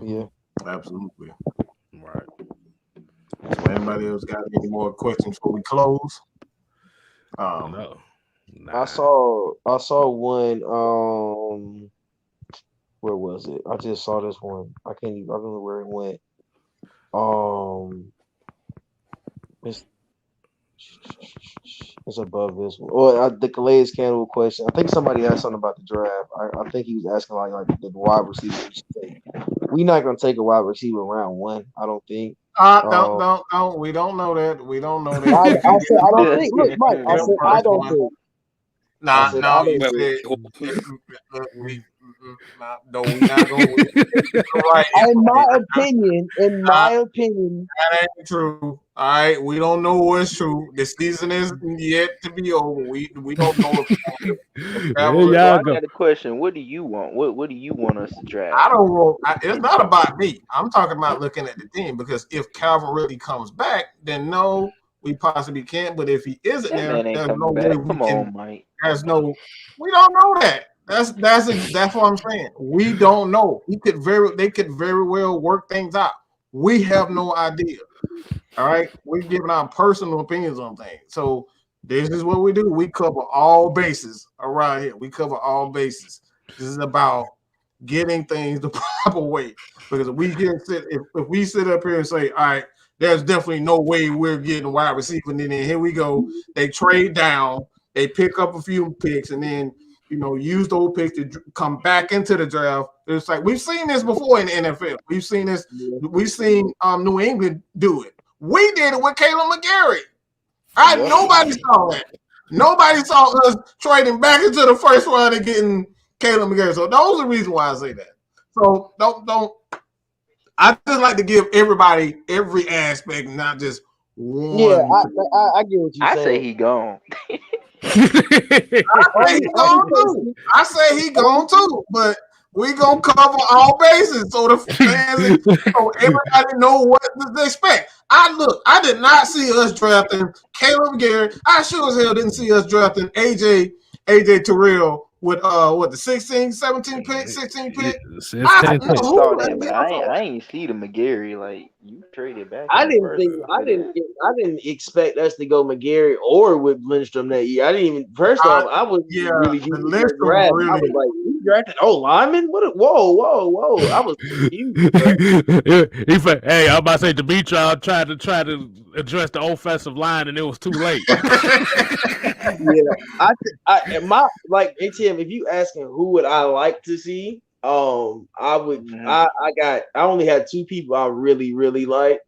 Yeah, absolutely. Right. So anybody else got any more questions before we close? No. Nah. I saw one. Where was it? I just saw this one. I don't know where it went. It's above this one. Well, the Calais Campbell question. I think somebody asked something about the draft. I think he was asking like the wide receiver we should take. We're not gonna take a wide receiver round 1. I don't think. Don't. We don't know that. We don't know that. I said I don't think. Look, Mike. I said I don't think. No. You said no. We're not going. Right. In my opinion, that ain't true. All right, we don't know what's true. The season is yet to be over. We don't know. I got a question. What do you want? What do you want us to draft? I don't want. It's not about me. I'm talking about looking at the team, because if Calvin really comes back, then no, we possibly can't. But if he isn't there, there's no way we can. Mike. There's no. We don't know that. That's what I'm saying. We don't know. They could very well work things out. We have no idea. All right, we're giving our personal opinions on things. So this is what we do. We cover all bases around here. We cover all bases. This is about getting things the proper way. Because if we sit up here and say, all right, there's definitely no way we're getting wide receiver, and then here we go. They trade down, they pick up a few picks, and then use those picks to come back into the draft. It's like we've seen this before in the NFL. We've seen this. We've seen New England do it. We did it with Caleb McGarry. Yep. Nobody saw that. Nobody saw us trading back into the first round and getting Caleb McGarry. So those are the reasons why I say that. So don't. I just like to give everybody every aspect, not just one. Yeah, I get what you're I saying. say he gone. I say he gone too. I say he gone too, but we gonna cover all bases so the fans, so everybody know what to expect. I did not see us drafting Caleb Garrett. I sure as hell didn't see us drafting AJ Terrell with the 16, 17 pick, 16 pick. I saw that, but I ain't see the McGarry. Like, you traded back. I didn't expect us to go McGarry or with Lindstrom that year. I didn't even. First off, I was really deep in the draft. I was like, "You drafted lineman? What? Whoa! I was confused. Hey, I'm about to say Demetrius tried to address the offensive line, and it was too late. Yeah, ATM. If you asking who would I like to see, I would. I only had two people I really like.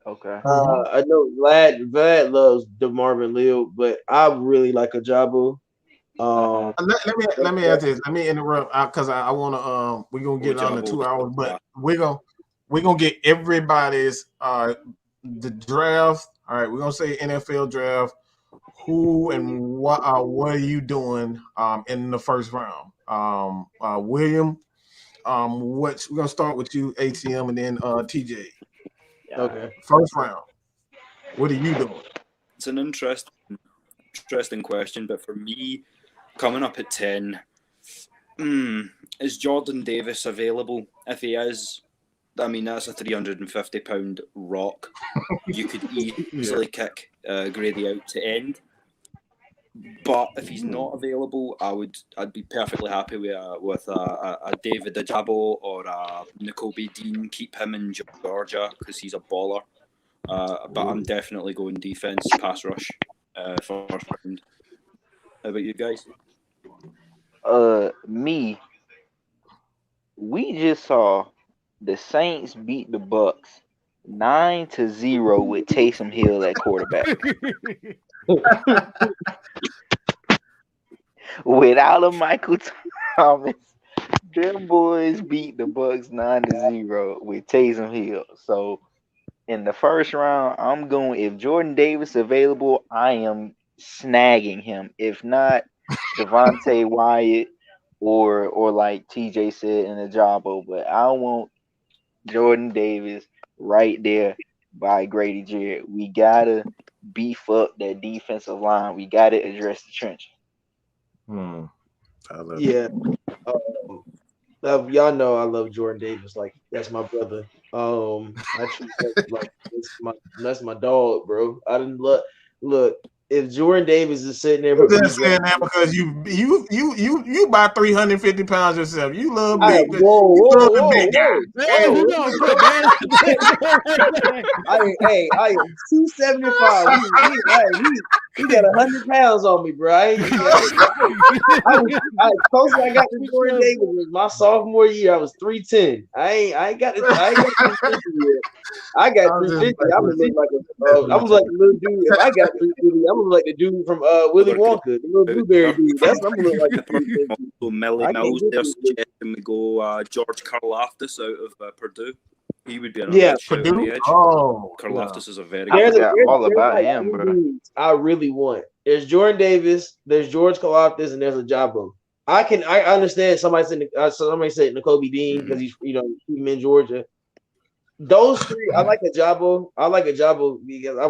Okay. I know Vlad loves DeMarvin Leal, but I really like Ajabo. Let me ask this. Let me interrupt because I want to. We're gonna get on the 2 hours, but we're gonna get everybody's the draft. All right, we're gonna say NFL draft. Who and what are you doing in the first round? William, we're gonna start with you, ATM, and then TJ. Okay. First round. What are you doing? It's an interesting question, but for me, coming up at 10, is Jordan Davis available? If he is, I mean, that's a 350-pound rock. You could easily kick Grady out to end. But if he's not available, I'd be perfectly happy with a David Ajabo or a Nakobe Dean. Keep him in Georgia because he's a baller. But I'm definitely going defense, pass rush, first round. How about you guys? Me. We just saw the Saints beat the Bucks 9-0 with Taysom Hill at quarterback. Without a Michael Thomas, them boys beat the Bucks 9-0 with Taysom Hill. So in the first round, I'm going. If Jordan Davis is available, I am snagging him. If not, Devontae Wyatt or like TJ said in the Jabo. But I want Jordan Davis right there by Grady Jarrett. We gotta beef up that defensive line. We gotta address the trenches. Y'all know I love Jordan Davis. Like, that's my brother. I treat that like that's my dog, bro. I didn't look. If Jordan Davis is sitting there, I'm just saying that because you about 350 pounds yourself. You love big. Whoa. I am 275. He got 100 pounds on me, bro. I closest I got to Jordan Davis was my sophomore year. I was 310. I ain't got 350 yet. I got 350. I'm gonna look like I'm like the little dude. If I got 350, I'm gonna look like the dude from Willy Wonka, the little blueberry dude. That's what I'm gonna look like. So Millie Mills, they're suggesting we go George Karlaftis out of Purdue. He would be another Purdue. On the edge. Karlaftis is a very good. All about him, bro. I really want. There's Jordan Davis, there's George Karlaftis, and there's Ajabo. I understand somebody said Nakobe Dean because he's in Georgia. Those three, I like Ajabo. I like Ajabo because I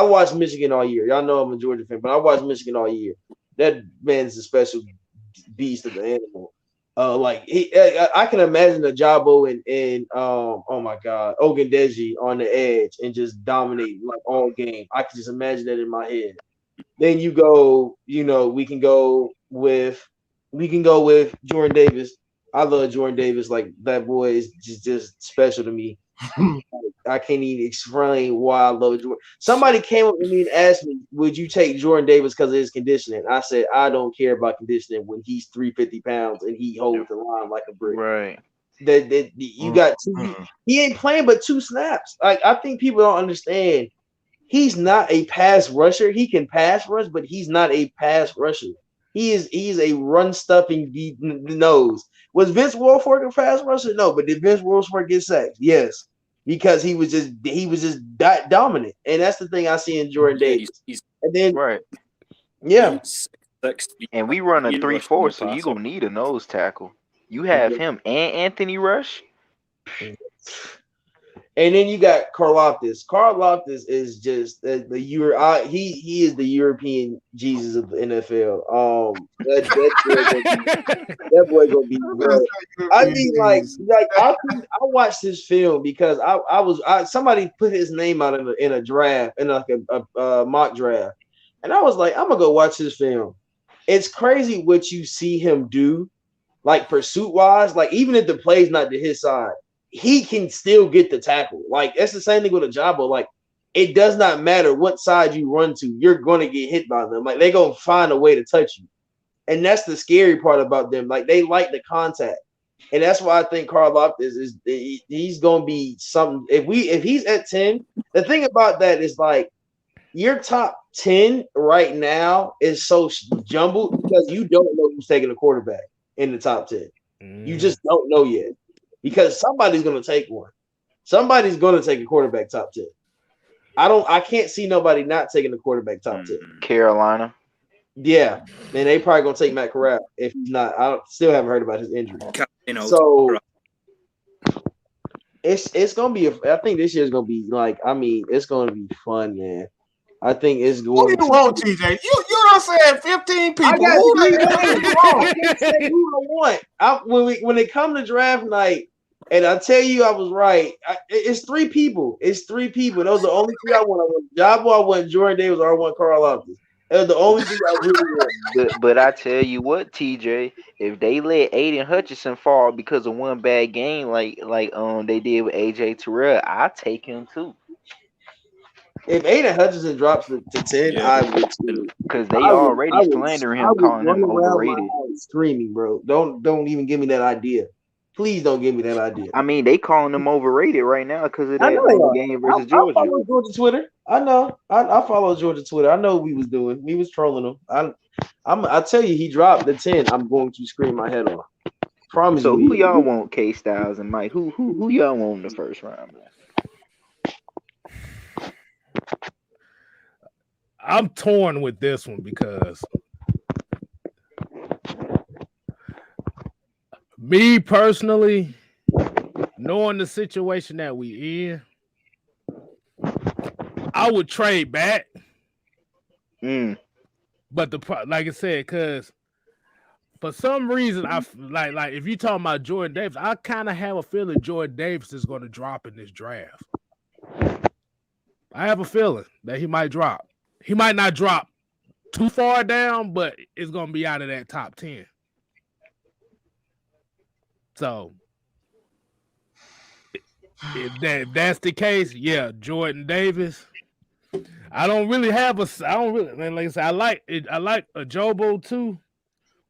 watched Michigan all year. Y'all know I'm a Georgia fan, but I watched Michigan all year. That man's a special beast of the animal. I can imagine Ajabo and oh my God, Ogundeji on the edge and just dominate like all game. I can just imagine that in my head. Then you go, we can go with Jordan Davis. I love Jordan Davis. Like, that boy is just special to me. I can't even explain why I love Jordan. Somebody came up to me and asked me, would you take Jordan Davis because of his conditioning? I said, I don't care about conditioning when he's 350 pounds and he holds the line like a brick. Right. You got two. He ain't playing but 2 snaps. Like, I think people don't understand. he's not a pass rusher. He can pass rush, but he's not a pass rusher. He's a run stuffing nose. Was Vince Wilfork a pass rusher? No, but did Vince Wilfork get sacked? Yes, because he was just dominant, and that's the thing I see in Jordan Davis. And then Right. yeah, And we run a 3-4, so you're gonna need a nose tackle. You have him and Anthony Rush. and then you got Karlaftis. Karlaftis is just he is the European Jesus of the NFL. That boy gonna be good. I mean, like I watched this film because somebody put his name out in a draft, in like a mock draft, and I was like, I'm gonna go watch this film. It's crazy what you see him do, like pursuit wise. Like even if the play's not to his side, he can still get the tackle. Like that's the same thing with a Jabba. Like it does not matter what side you run to, you're gonna get hit by them. Like they're gonna find a way to touch you. And that's the scary part about them. Like they like the contact. And that's why I think Karlaftis he's gonna be something. If he's at 10, the thing about that is like your top 10 right now is so jumbled because you don't know who's taking a quarterback in the top 10. You just don't know yet. Because somebody's gonna take one. Somebody's gonna take a quarterback top 10. I can't see nobody not taking the quarterback top 10. Carolina. Yeah, and they probably gonna take Matt Corral if he's not. Still haven't heard about his injury. So it's gonna be. I think this year's gonna be like. I mean, it's gonna be fun, man. I think it's going. Who do you want, TJ? You don't say 15 people. I got 3 names. I can't say who I want. When it come to draft night, and I tell you I was right. It's 3 people. It's 3 people. Those are the only 3 I want. I want Jabba, I want Jordan Davis, or I want Karlaftis. They're the only thing I really want. But I tell you what, TJ, if they let Aiden Hutchinson fall because of one bad game, like they did with AJ Terrell, I take him too. If Aiden Hutchinson drops to 10, I would too. Because they already slandering him, calling him overrated. Screaming, bro. Don't even give me that idea. Please don't give me that idea. I mean, they calling him overrated right now because of that game versus Georgia. I follow Georgia Twitter. I know. I follow Georgia Twitter. I know what we was doing. We was trolling him. I tell you, he dropped the 10. I'm going to scream my head off. Promise. So who y'all want, K Styles and Mike? Who y'all want in the first round, man? I'm torn with this one because me personally, knowing the situation that we in, I would trade back. But like I said, because for some reason, I like if you talking about Jordan Davis, I kind of have a feeling Jordan Davis is going to drop in this draft. I have a feeling that he might drop. He might not drop too far down, but it's going to be out of that top 10. So, if that's the case, yeah, Jordan Davis. I don't really, like I said, I like a Jobo too,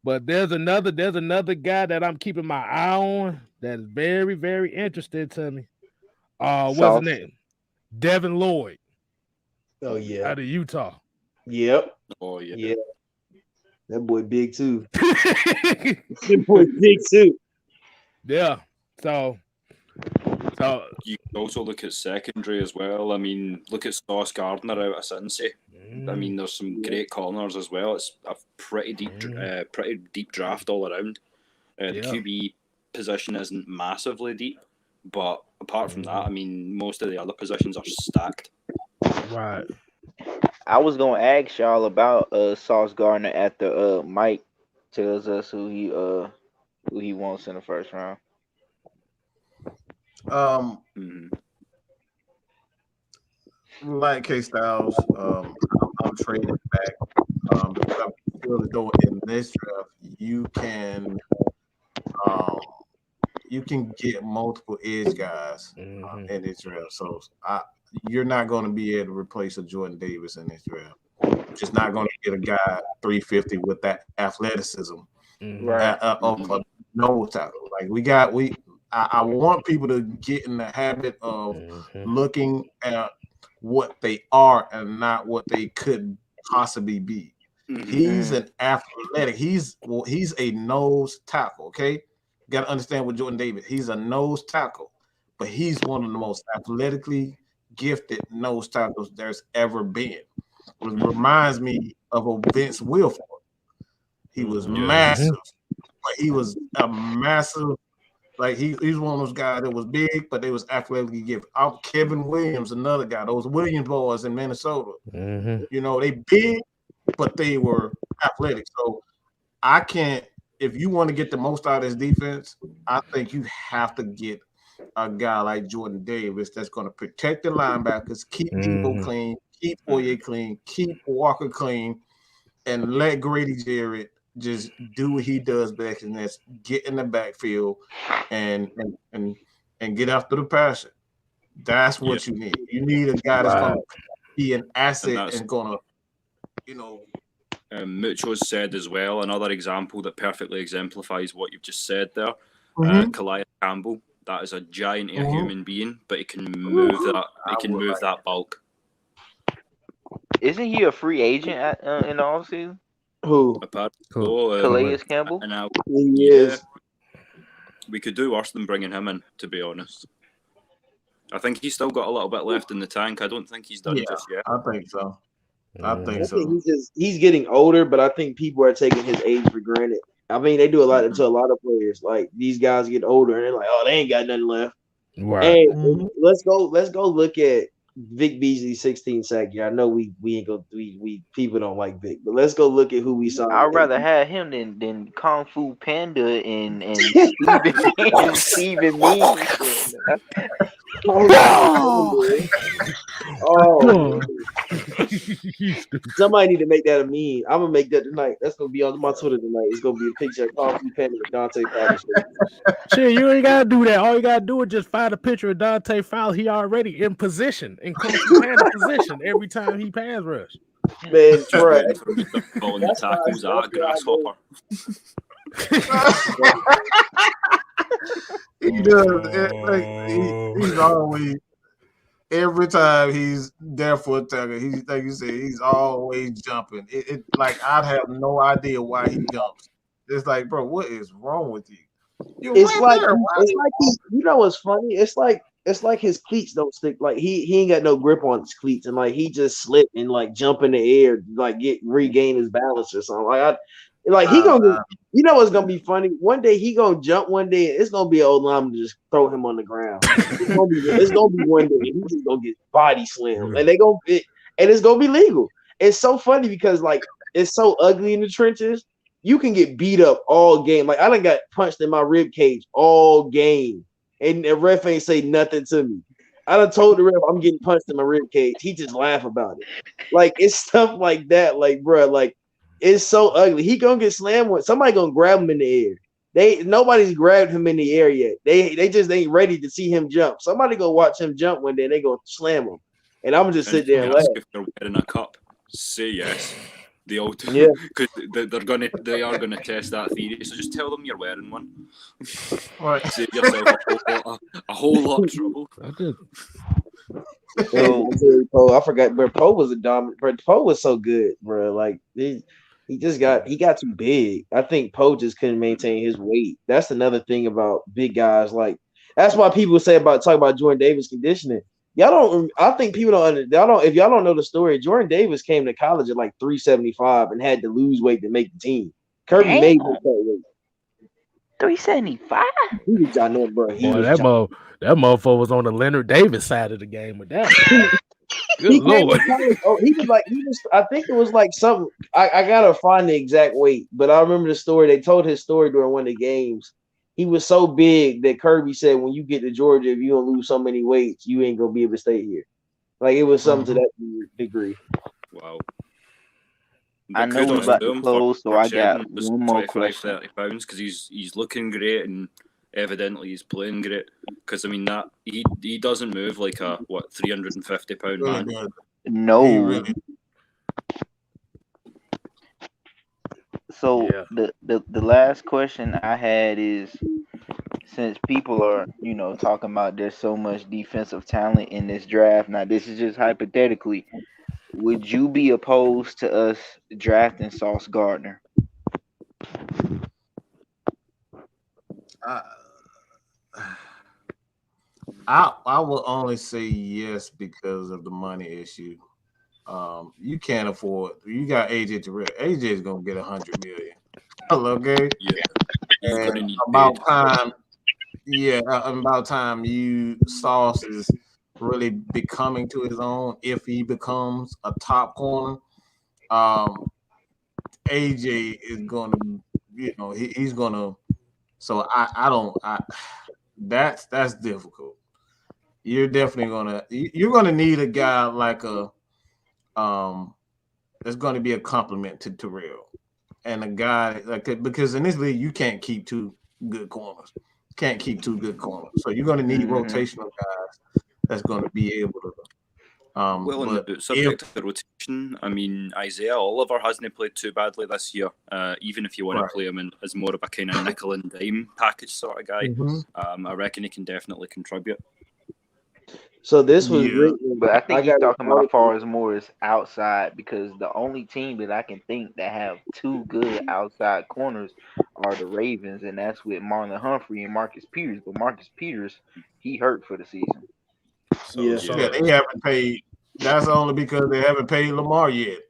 but there's another guy that I'm keeping my eye on that is very, very interesting to me. What's his name? Devin Lloyd. Oh yeah, out of Utah. Yep. Oh yeah. Yeah. That boy big too. That boy big too. Yeah. So you can also look at secondary as well. I mean, look at Sauce Gardner out of Cincy. I mean, there's some great corners as well. It's a pretty deep draft all around. The QB position isn't massively deep, but apart from that, I mean, most of the other positions are stacked. Right. I was gonna ask y'all about Sauce Gardner after Mike tells us who he wants in the first round. Like K Styles, I'm trading back because I feel as though in this draft you can get multiple edge guys in this draft. So you're not going to be able to replace a Jordan Davis in this draft. You're just not going to get a guy 350 with that athleticism of a nose tackle. Like I want people to get in the habit of looking at what they are and not what they could possibly be. He's an athletic. He's a nose tackle. Okay, got to understand with Jordan Davis. He's a nose tackle, but he's one of the most athletically gifted nose tackles there's ever been. It reminds me of a Vince Wilfork. He was massive, but he was a massive. Like he's one of those guys that was big, but they was athletically gifted. Kevin Williams, another guy. Those Williams boys in Minnesota. You know, they big, but they were athletic. So I can't. If you want to get the most out of his defense, I think you have to get a guy like Jordan Davis that's going to protect the linebackers, keep Debo clean, keep Oye clean, keep Walker clean, and let Grady Jarrett just do what he does best, and that's get in the backfield and get after the passer. That's what you need. You need a guy that's going to be an asset and going to, you know. Mucho's said as well, another example that perfectly exemplifies what you've just said there. Calais Campbell, that is a giant human being, but he can move that. He can move that bulk. Isn't he a free agent in the offseason? Who? Calais Campbell? He is. We could do worse than bringing him in, to be honest. I think he's still got a little bit left in the tank. I don't think he's done just yet. I think so. I think he's getting older, but I think people are taking his age for granted. I mean, they do a lot to a lot of players. Like these guys get older and they're like, oh, they ain't got nothing left. Right. And let's go look at Vick Beasley's 16 sack year. I know we ain't go we people don't like Vick, but let's go look at who we saw. I'd rather have him than Kung Fu Panda and Steven Means. Oh, somebody need to make that a meme. I'm gonna make that tonight. That's gonna be on my Twitter tonight. It's gonna be a picture of Kung Fu Panda and Dante Fowler. Shit, you ain't gotta do that. All you gotta do is just find a picture of Dante Fowler. He already in position, in Kung Fu Panda position every time he pass rush. Man, Trey. The tackles are grasshopper. He does. He's always, every time he's there for a tackle, he's like you said, he's always jumping. It like I'd have no idea why he jumps. It's like, bro, what is wrong with you? It's like he, you know what's funny? It's like his cleats don't stick. Like he ain't got no grip on his cleats, and like he just slip and like jump in the air, like regain his balance or something. Like he gonna, you know what's gonna be funny? One day he gonna jump. One day it's gonna be an old lineman to just throw him on the ground. It's gonna be one day he's just gonna get body slammed, and and it's gonna be legal. It's so funny because like it's so ugly in the trenches. You can get beat up all game. Like I done got punched in my rib cage all game, and the ref ain't say nothing to me. I done told the ref I'm getting punched in my rib cage. He just laugh about it. Like it's stuff like that. Like bro, like. It's so ugly. He gonna get slammed with somebody gonna grab him in the air. Nobody's grabbed him in the air yet. They just ain't ready to see him jump. Somebody go watch him jump one day. They gonna slam him, and I'm gonna just sit there and laugh. If they're wearing a cup, say yes. They all do, because they are gonna test that theory. So just tell them you're wearing one. Right. Save yourself a whole lot of trouble. Poe, I forgot, but Poe was a dominant. But Poe was so good, bro. Like he got too big. I think Poe just couldn't maintain his weight. That's another thing about big guys. Like that's why people talk about Jordan Davis conditioning. Y'all don't. I think people don't. If y'all don't know the story, Jordan Davis came to college at like 375 and had to lose weight to make the team. Kirby made him that weight. 375. He was ginormous, bro. That motherfucker was on the Leonard Davis side of the game with that. Good Lord. I think it was like something. I gotta find the exact weight, but I remember the story. They told his story during one of the games. He was so big that Kirby said, when you get to Georgia, if you don't lose so many weights, you ain't gonna be able to stay here. Like it was something to that degree. Wow. I know we're about to close, so I got one more question. 30 pounds because he's looking great and evidently he's playing great. Because I mean that he doesn't move like a 350-pound man. No. So the last question I had is, since people are, talking about there's so much defensive talent in this draft. Now, this is just hypothetically. Would you be opposed to us drafting Sauce Gardner? I will only say yes because of the money issue. You can't afford. You got AJ Terrell. AJ is gonna get $100 million. Okay, Yeah, he's going to and need about paid. time. Yeah, about time you Sauce is really becoming to his own. If he becomes a top corner, AJ is gonna, he's gonna. So I don't. That's difficult. You're definitely you're gonna need a guy like that's gonna be a compliment to Terrell and a guy like because in this league you can't keep two good corners. Can't keep two good corners. So you're gonna need rotational guys that's gonna be able to. Well, on the subject of rotation, I mean, Isaiah Oliver hasn't played too badly this year. Even if you want to play him as more of a kind of nickel and dime package sort of guy, I reckon he can definitely contribute. So this was written, but I think he's talking about far as more as outside because the only team that I can think that have two good outside corners are the Ravens, and that's with Marlon Humphrey and Marcus Peters. But Marcus Peters, he hurt for the season. Yeah, they haven't paid. That's only because they haven't paid Lamar yet.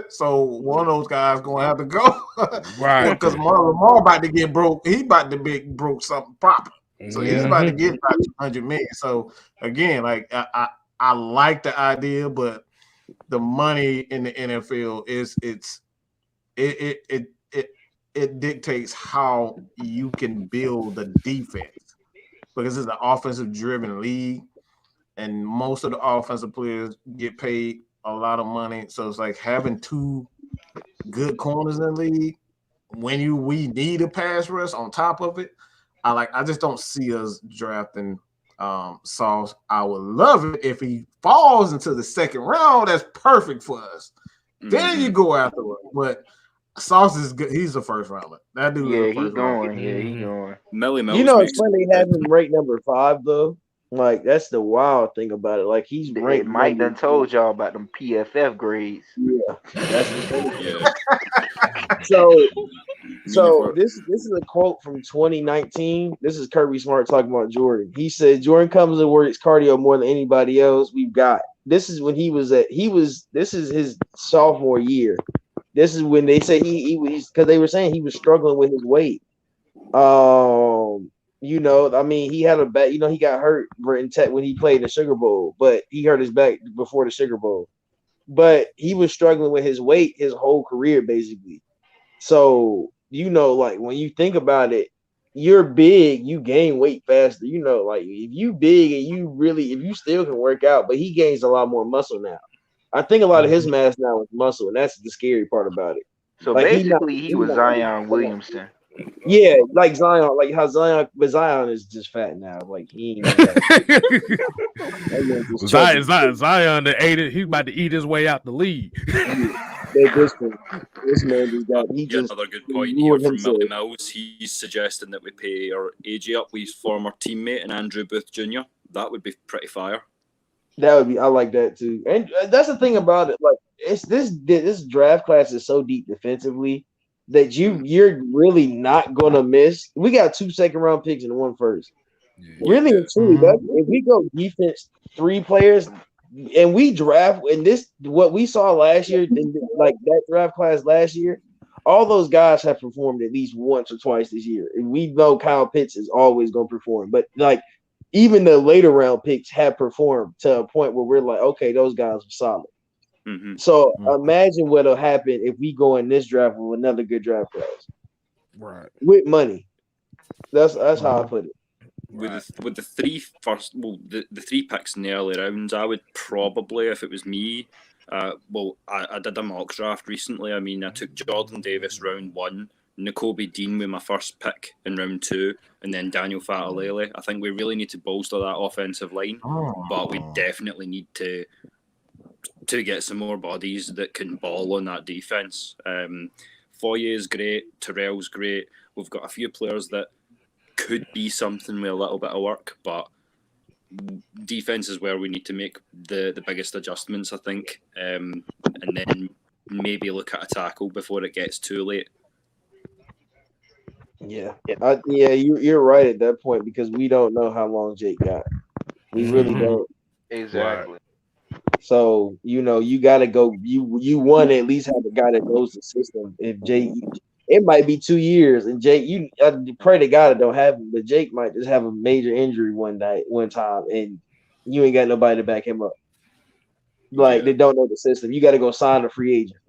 So one of those guys gonna have to go, right? Because Lamar about to get broke. He about to be broke something proper. So he's about to get about $200 million. So again, like I like the idea, but the money in the NFL it dictates how you can build the defense because it's an offensive driven league. And most of the offensive players get paid a lot of money. So it's like having two good corners in the league when we need a pass rush on top of it. I just don't see us drafting Sauce. I would love it if he falls into the second round. That's perfect for us. Then you go after him. But Sauce is good. He's a first rounder. That dude is a first rounder. Yeah, he going. It's funny they have him ranked number 5 though. Like that's the wild thing about it. Like he's ranked. Mike done told y'all about them PFF grades. Yeah, that's the thing. So this is a quote from 2019. This is Kirby Smart talking about Jordan. He said Jordan comes and works cardio more than anybody else we've got. This is when this is his sophomore year. This is when they say he was because they were saying he was struggling with his weight. I mean, he had a back. He got hurt when he played in the Sugar Bowl, but he hurt his back before the Sugar Bowl. But he was struggling with his weight his whole career, basically. So, like when you think about it, you're big, you gain weight faster. Like if you big and if you still can work out, but he gains a lot more muscle now. I think a lot of his mass now is muscle, and that's the scary part about it. So like basically, he was Zion Williamson. Yeah, like Zion, like how Zion is just fat now. Like he ain't Zion ate it. He's about to eat his way out the league. This man just got. Another good point here from Millie Mills. He's suggesting that we pay our AJ up with his former teammate and Andrew Booth Jr. That would be pretty fire. That would be. I like that too. And that's the thing about it. Like it's this draft class is so deep defensively that you're really not gonna miss. We got 2 second-round picks and 1 first. Really and truly, if we go defense 3 players and we draft and this what we saw last year, like that draft class last year, all those guys have performed at least once or twice this year. And we know Kyle Pitts is always gonna perform, but like even the later round picks have performed to a point where we're like, okay, those guys are solid. So imagine what'll happen if we go in this draft with another good draft class, right? With money. That's how I put it. With the 3 first, the 3 picks in the early rounds, I would probably, if it was me, I did a mock draft recently. I mean, I took Jordan Davis round 1, Nakobe Dean with my first pick in round 2, and then Daniel Fatalele. I think we really need to bolster that offensive line, but we definitely need to get some more bodies that can ball on that defense. Foye is great, Terrell's great. We've got a few players that could be something with a little bit of work, but defense is where we need to make the biggest adjustments, I think, and then maybe look at a tackle before it gets too late. Yeah, you're right at that point because we don't know how long Jake got. We really don't. Exactly. So you got to go. You want to at least have a guy that knows the system. If Jake, it might be 2 years, and Jake, I pray to God it don't happen, but Jake might just have a major injury one time, and you ain't got nobody to back him up. Like they don't know the system. You got to go sign a free agent.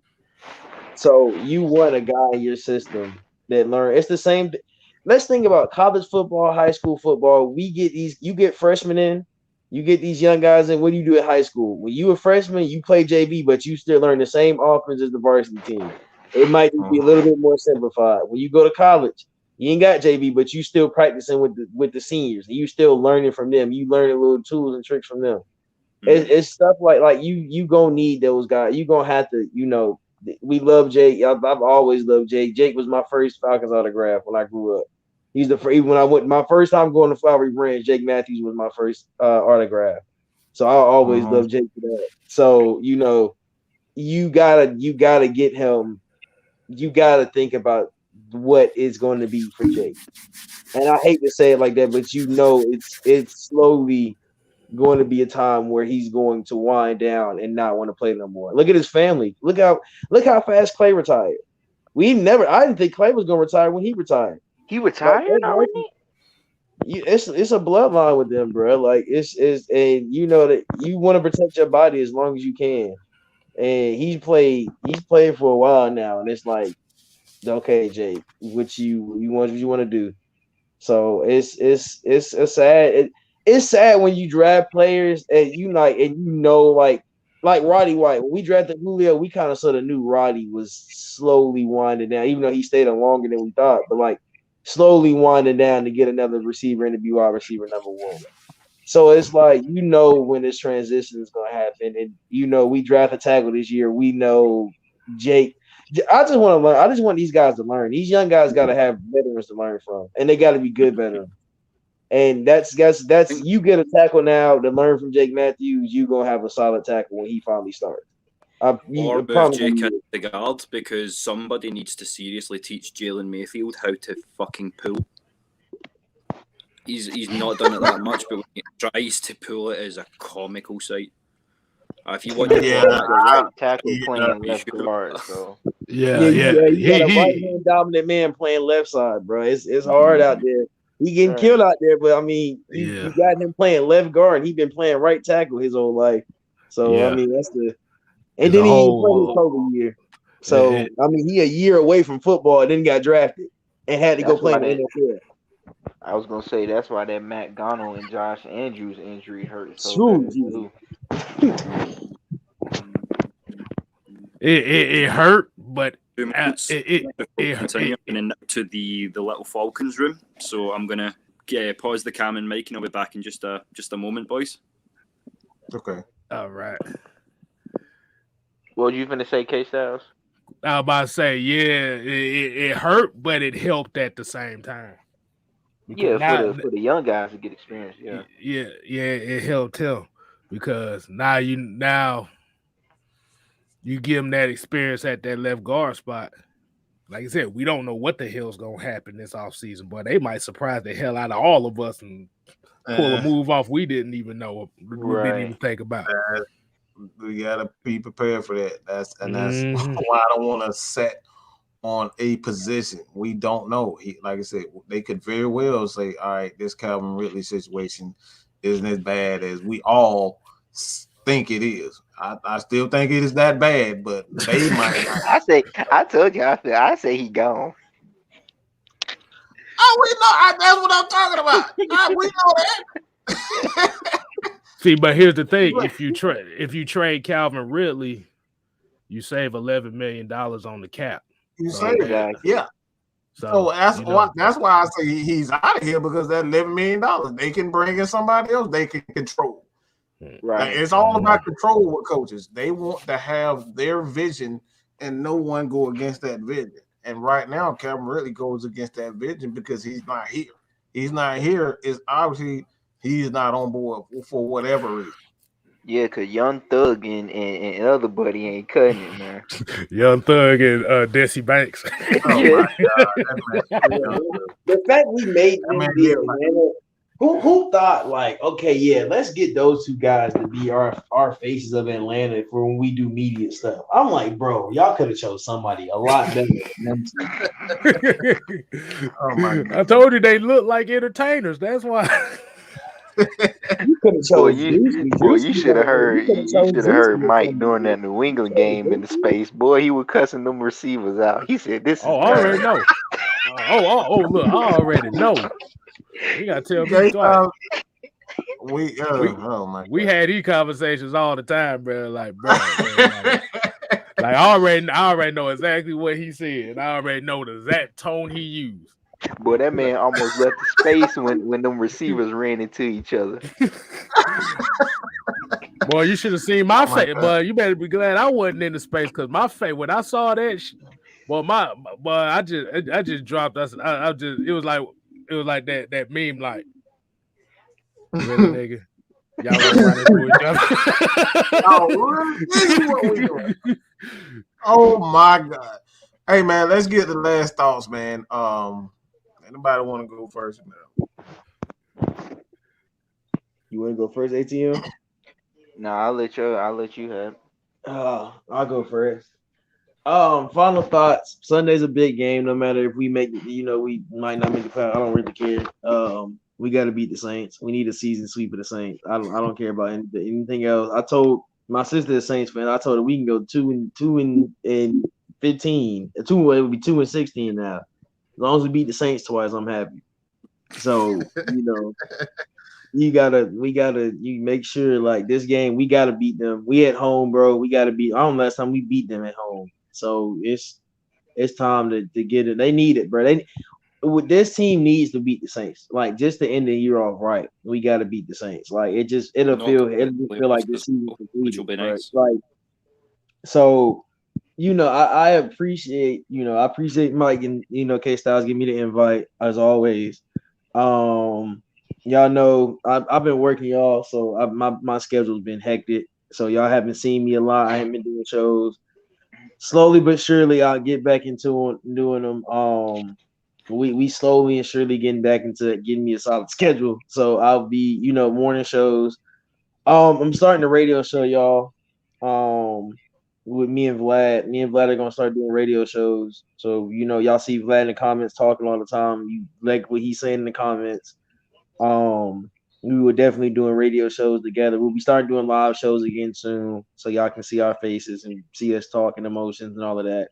So you want a guy in your system that learn. It's the same. Let's think about college football, high school football. You get freshmen in, you get these young guys in. What do you do at high school? When you a freshman, you play JV, but you still learn the same offense as the varsity team. It might just be a little bit more simplified. When you go to college, you ain't got JV, but you still practicing with the seniors. And you still learning from them. You learning little tools and tricks from them. It's stuff like you gonna need those guys. You gonna have to, we love Jake. I've always loved Jake. Jake was my first Falcons autograph when I grew up. He's even when I went my first time going to Flowery Branch, Jake Matthews was my first autograph. So I always loved Jake for that. So you gotta get him. You gotta think about what is going to be for Jake. And I hate to say it like that, but it's slowly going to be a time where he's going to wind down and not want to play no more. Look at his family. Look how fast Clay retired. I didn't think Clay was going to retire when he retired. He retired already? It's a bloodline with them, bro. Like and you know that you want to protect your body as long as you can. And he's played for a while now, and it's like, okay, Jake, what you want to do. So it's sad. It's sad when you draft players and like Roddy White. When we drafted Julio, we kind of sort of knew Roddy was slowly winding down, even though he stayed on longer than we thought, but like slowly winding down to get another receiver and to be wide receiver number one. So it's like, when this transition is going to happen, and we draft a tackle this year. We know Jake. I just want to learn. I just want these guys to learn. These young guys got to have veterans to learn from, and they got to be good veterans. And that's you get a tackle now to learn from Jake Matthews. You gonna have a solid tackle when he finally starts. Or move Jake into the guard because somebody needs to seriously teach Jalen Mayfield how to fucking pull. He's not done it that much, but when he tries to pull it, is a comical sight. If you want to right tackle playing left guard, so you got a right hand dominant man playing left side, bro. It's hard out there. He getting killed out there, but I mean, you got him playing left guard. He been playing right tackle his whole life. So I mean, that's the. And then he played his COVID year. So I mean, he a year away from football, and then got drafted and had to go play in the NFL. I was gonna say that's why that Matt Gonal and Josh Andrews injury hurt so bad too. It hurt, but it into the little Falcons room. So I'm gonna pause the cam and mic, and I'll be back in just a moment, boys. Okay. All right. What were you gonna say, K-Styles? I was about to say, it hurt, but it helped at the same time. Because for the young guys to get experience, it helped him because now you give them that experience at that left guard spot. Like I said, we don't know what the hell's gonna happen this offseason, but they might surprise the hell out of all of us and pull a move off we didn't even know, we didn't even think about. We gotta be prepared for that. That's why I don't want to set on a position. We don't know. Like I said, they could very well say, all right, this Calvin Ridley situation isn't as bad as we all think it is. I still think it is that bad, but they might not. I told you, I say he gone. Oh, we know. That's what I'm talking about. We know that. See, but here's the thing: if you trade Calvin Ridley, you save $11 million on the cap. You say that, yeah. So that's why I say he's out of here, because that $11 million, they can bring in somebody else they can control. Right. Like, it's all about control with coaches. They want to have their vision and no one go against that vision. And right now, Calvin Ridley goes against that vision because he's not here. he's not here, it's obviously he's not on board for whatever reason. Yeah, cause Young Thug and other buddy ain't cutting it, man. Young Thug and Desi Banks. Oh Yeah. my God, The fact we made that them man be get Atlanta. Who thought like, okay, yeah, let's get those two guys to be our faces of Atlanta for when we do media stuff. I'm like, bro, y'all could have chose somebody a lot better than them two. Oh my God. I told you they look like entertainers. That's why. You could have Boy, chose you should have heard Mike during that New England game in the space. Boy, he was cussing them receivers out. He said, "This is I already know. Look, I already know. You gotta tell me twice. Oh my God. We had these conversations all the time, bro. Like, bro, like I already know exactly what he said. I already know the exact tone he used. Boy, that man almost left the space when them receivers ran into each other. Boy, you should have seen my face. But you better be glad I wasn't in the space because my face when I saw that, I just dropped us. It was like that meme like, really, nigga. Y'all gonna run into each other. This is what we doing. Oh my God. Hey man, let's get the last thoughts, man. Anybody want to go first? You want to go first, ATM? No, I'll let you have. I'll go first. Final thoughts. Sunday's a big game. No matter if we make it, we might not make the playoff. I don't really care. We got to beat the Saints. We need a season sweep of the Saints. I don't care about anything else. I told my sister, a Saints fan, I told her we can go 2-15. 2, it would be 2-16 now. As long as we beat the Saints twice, I'm happy. So you make sure like this game we gotta beat them. We at home, bro. We gotta beat. I don't know last time we beat them at home. So it's time to get it. They need it, bro. This team needs to beat the Saints. Like just to end the year off right, we gotta beat the Saints. Like it'll feel like this season which will be nice. Like so. I appreciate Mike and K Styles give me the invite as always. Y'all know I've been working y'all, so my schedule's been hectic. So y'all haven't seen me a lot. I haven't been doing shows. Slowly but surely, I'll get back into doing them. We slowly and surely getting back into getting me a solid schedule. So I'll be morning shows. I'm starting a radio show, y'all. With me and Vlad. Me and Vlad are gonna start doing radio shows. So y'all see Vlad in the comments talking all the time. You like what he's saying in the comments. We were definitely doing radio shows together. We'll be starting doing live shows again soon, so y'all can see our faces and see us talking emotions and all of that.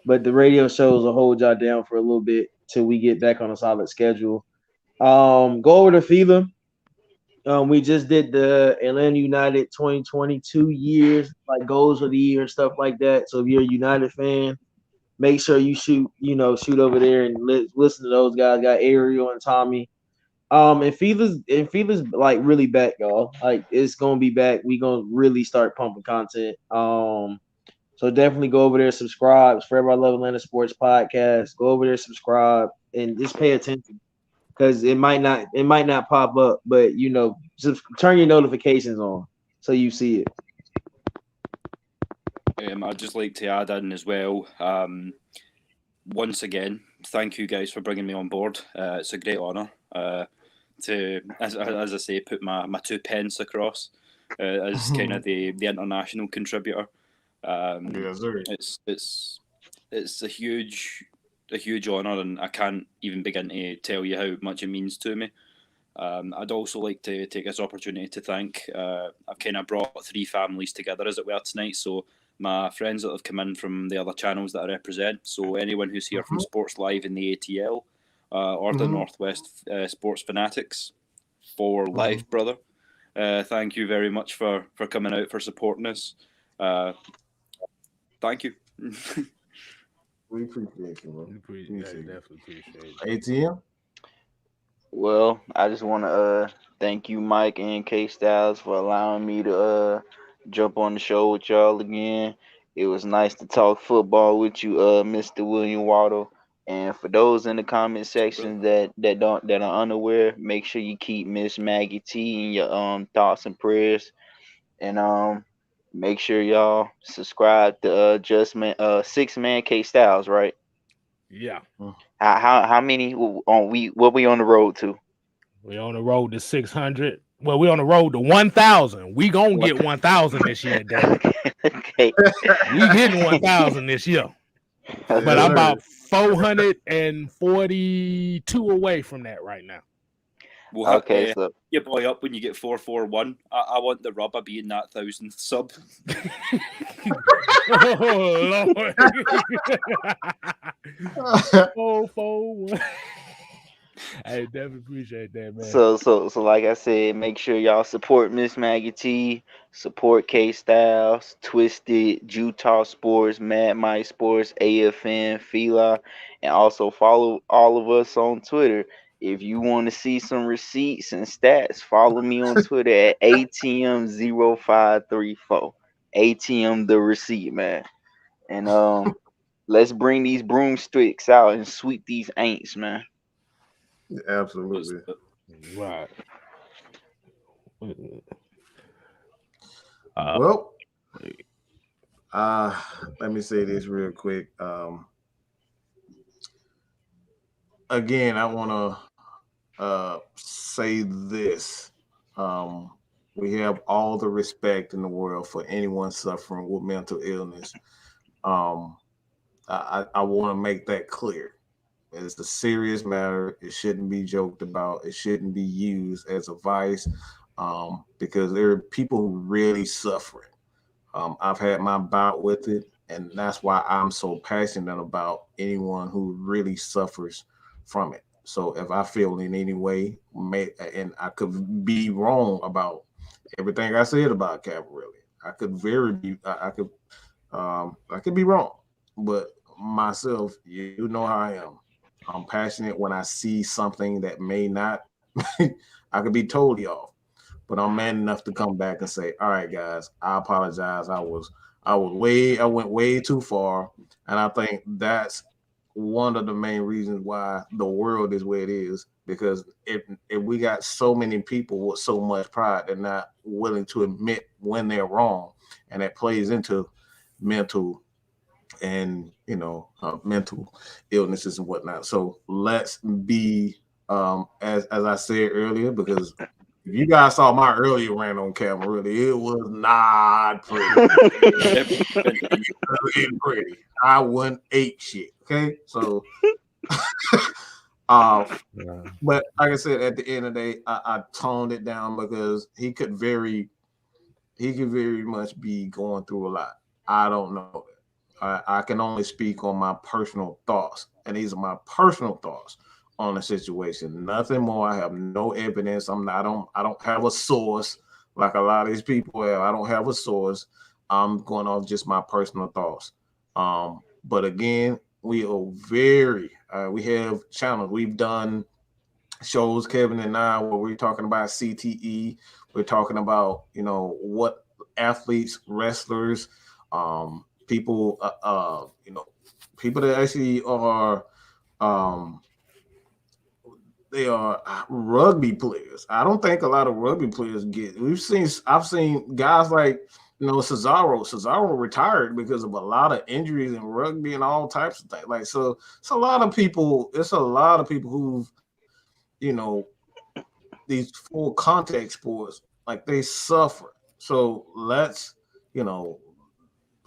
But the radio shows will hold y'all down for a little bit till we get back on a solid schedule. Go over to FILA. We just did the Atlanta United 2022 years, like goals for the year and stuff like that. So if you're a United fan, make sure you shoot over there and listen to those guys. Got Ariel and Tommy. And FILA's like really back, y'all. Like it's gonna be back. We gonna really start pumping content. So definitely go over there, subscribe. It's Forever I Love Atlanta Sports Podcast. Go over there, subscribe, and just pay attention. Because it might not pop up, but just turn your notifications on so you see it. I'd just like to add in as well. Once again, thank you guys for bringing me on board. It's a great honour to, as I say, put my 2 pence across as kind of the international contributor. Yes, sir. It's a huge honour, and I can't even begin to tell you how much it means to me. I'd also like to take this opportunity to thank. I've kind of brought 3 families together, as it were, tonight. So my friends that have come in from the other channels that I represent. So anyone who's here from Sports Live in the ATL or the Northwest Sports Fanatics for life, brother. Thank you very much for coming out, for supporting us. Thank you. We appreciate you, bro. Definitely appreciate it. ATM? Well, I just want to thank you, Mike and K Styles, for allowing me to jump on the show with y'all again. It was nice to talk football with you, Mr. William Waddle. And for those in the comment section that are unaware, make sure you keep Miss Maggie T in your thoughts and prayers, and make sure y'all subscribe to Six Man K Styles, right? Yeah. How many what we on the road to? We on the road to 600. Well, we on the road to 1,000. We gonna get 1,000 this year, Dan. Okay. We getting 1,000 this year. But I'm about 442 away from that right now. We'll Okay, so your boy up when you get 441. I want the rubber being that 1,000th sub. Oh Lord. 441. I definitely appreciate that, man. So like I said, make sure y'all support Miss Maggie T, support K Styles, Twisted, Utah Sports, Mad Mike Sports, AFN, Fila, and also follow all of us on Twitter. If you want to see some receipts and stats, follow me on Twitter at ATM0534. ATM the receipt, man. And let's bring these broomsticks out and sweep these ain'ts, man. Absolutely. Right. Well, let me say this real quick. Again, I want to say this. We have all the respect in the world for anyone suffering with mental illness. I want to make that clear. It's a serious matter. It shouldn't be joked about. It shouldn't be used as a vice, because there are people who really suffering. I've had my bout with it, and that's why I'm so passionate about anyone who really suffers from it. So if I feel in any way, and I could be wrong about everything I said about Cavalry, I could be wrong, but myself, you know how I am. I'm passionate when I see something that may not, I could be totally off, but I'm man enough to come back and say, all right, guys, I apologize. I went way too far. And I think that's one of the main reasons why the world is where it is, because if we got so many people with so much pride, they're not willing to admit when they're wrong. And that plays into mental and mental illnesses and whatnot. So let's be as I said earlier, because if you guys saw my earlier rant on camera, really, it was not pretty. It ain't pretty. I wouldn't ape shit. Okay, so but like I said, at the end of the day, I toned it down because he could very much be going through a lot. I don't know. I can only speak on my personal thoughts, and these are my personal thoughts on the situation. Nothing more. I have no evidence. I don't have a source like a lot of these people have. I don't have a source. I'm going off just my personal thoughts. But again, we are we have channels. We've done shows, Kevin and I, where we're talking about CTE. We're talking about, what athletes, wrestlers, people, people that actually are, they are rugby players. I don't think a lot of rugby players get. I've seen guys like, Cesaro. Cesaro retired because of a lot of injuries in rugby and all types of things. Like, so it's a lot of people. It's a lot of people who've, these full contact sports, like, they suffer. So let's,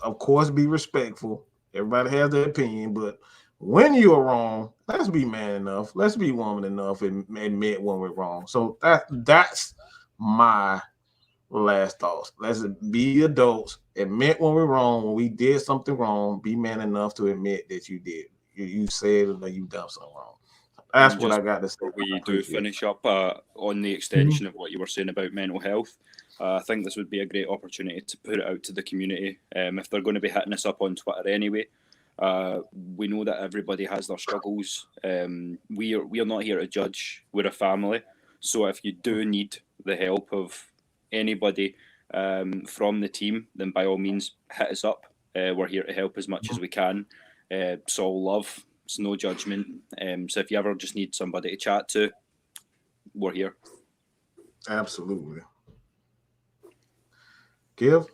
of course, be respectful. Everybody has their opinion, but when you are wrong, let's be man enough. Let's be woman enough and admit when we're wrong. So that's my last thoughts. Let's be adults, admit when we're wrong. When we did something wrong, be man enough to admit that you did. You said that you've done something wrong. That's what I got to say. We do finish up on the extension of what you were saying about mental health. I think this would be a great opportunity to put it out to the community. If they're going to be hitting us up on Twitter anyway, we know that everybody has their struggles. We are not here to judge. We're a family. So if you do need the help of anybody from the team, then by all means hit us up. We're here to help as much as we can. It's all love. It's no judgment. So if you ever just need somebody to chat to, we're here. Absolutely. Give.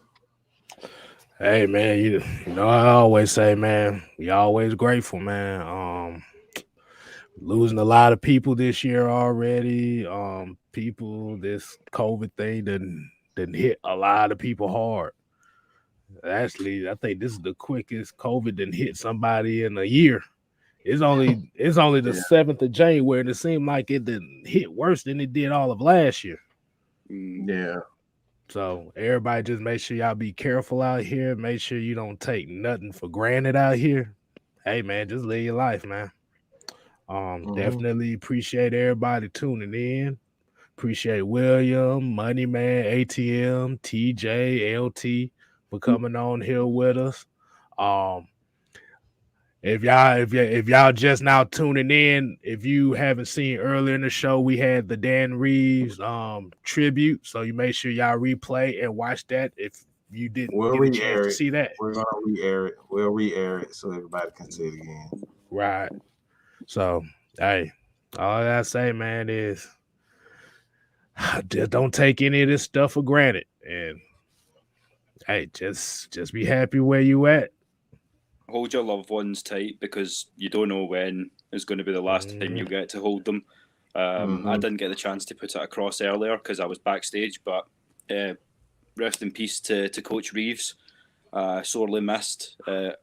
Hey man, you know I always say, man, we always grateful, man. Losing a lot of people this year already. People, this COVID thing didn't hit a lot of people hard. Actually, I think this is the quickest COVID didn't hit somebody in a year. It's only the 7th of January, and it seemed like it didn't hit worse than it did all of last year. Yeah. So everybody just make sure y'all be careful out here. Make sure you don't take nothing for granted out here. Hey man, just live your life, man. Definitely appreciate everybody tuning in. Appreciate William, Moneyman, ATM, TJ, LT for coming on here with us. If y'all just now tuning in, if you haven't seen earlier in the show, we had the Dan Reeves tribute. So you make sure y'all replay and watch that if you didn't get a chance to see that. We're gonna re-air it. We'll re-air it so everybody can see it again. Right. So hey, all I gotta say, man, is just don't take any of this stuff for granted. And hey, just be happy where you at. Hold your loved ones tight because you don't know when is going to be the last time you get to hold them. I didn't get the chance to put it across earlier because I was backstage, but rest in peace to Coach Reeves. Sorely missed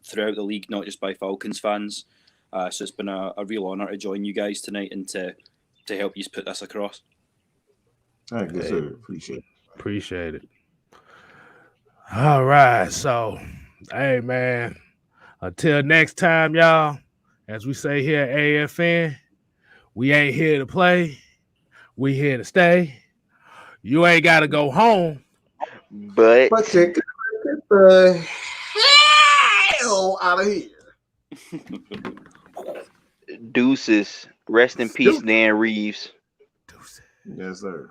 throughout the league, not just by Falcons fans. So it's been a real honour to join you guys tonight and to help you put this across. Thank you, sir. Appreciate it. All right. So, hey, man. Until next time, y'all, as we say here at AFN, we ain't here to play. We here to stay. You ain't got to go home. But you get the hell out of here. Deuces. Rest in peace, Dan Reeves. Yes, sir.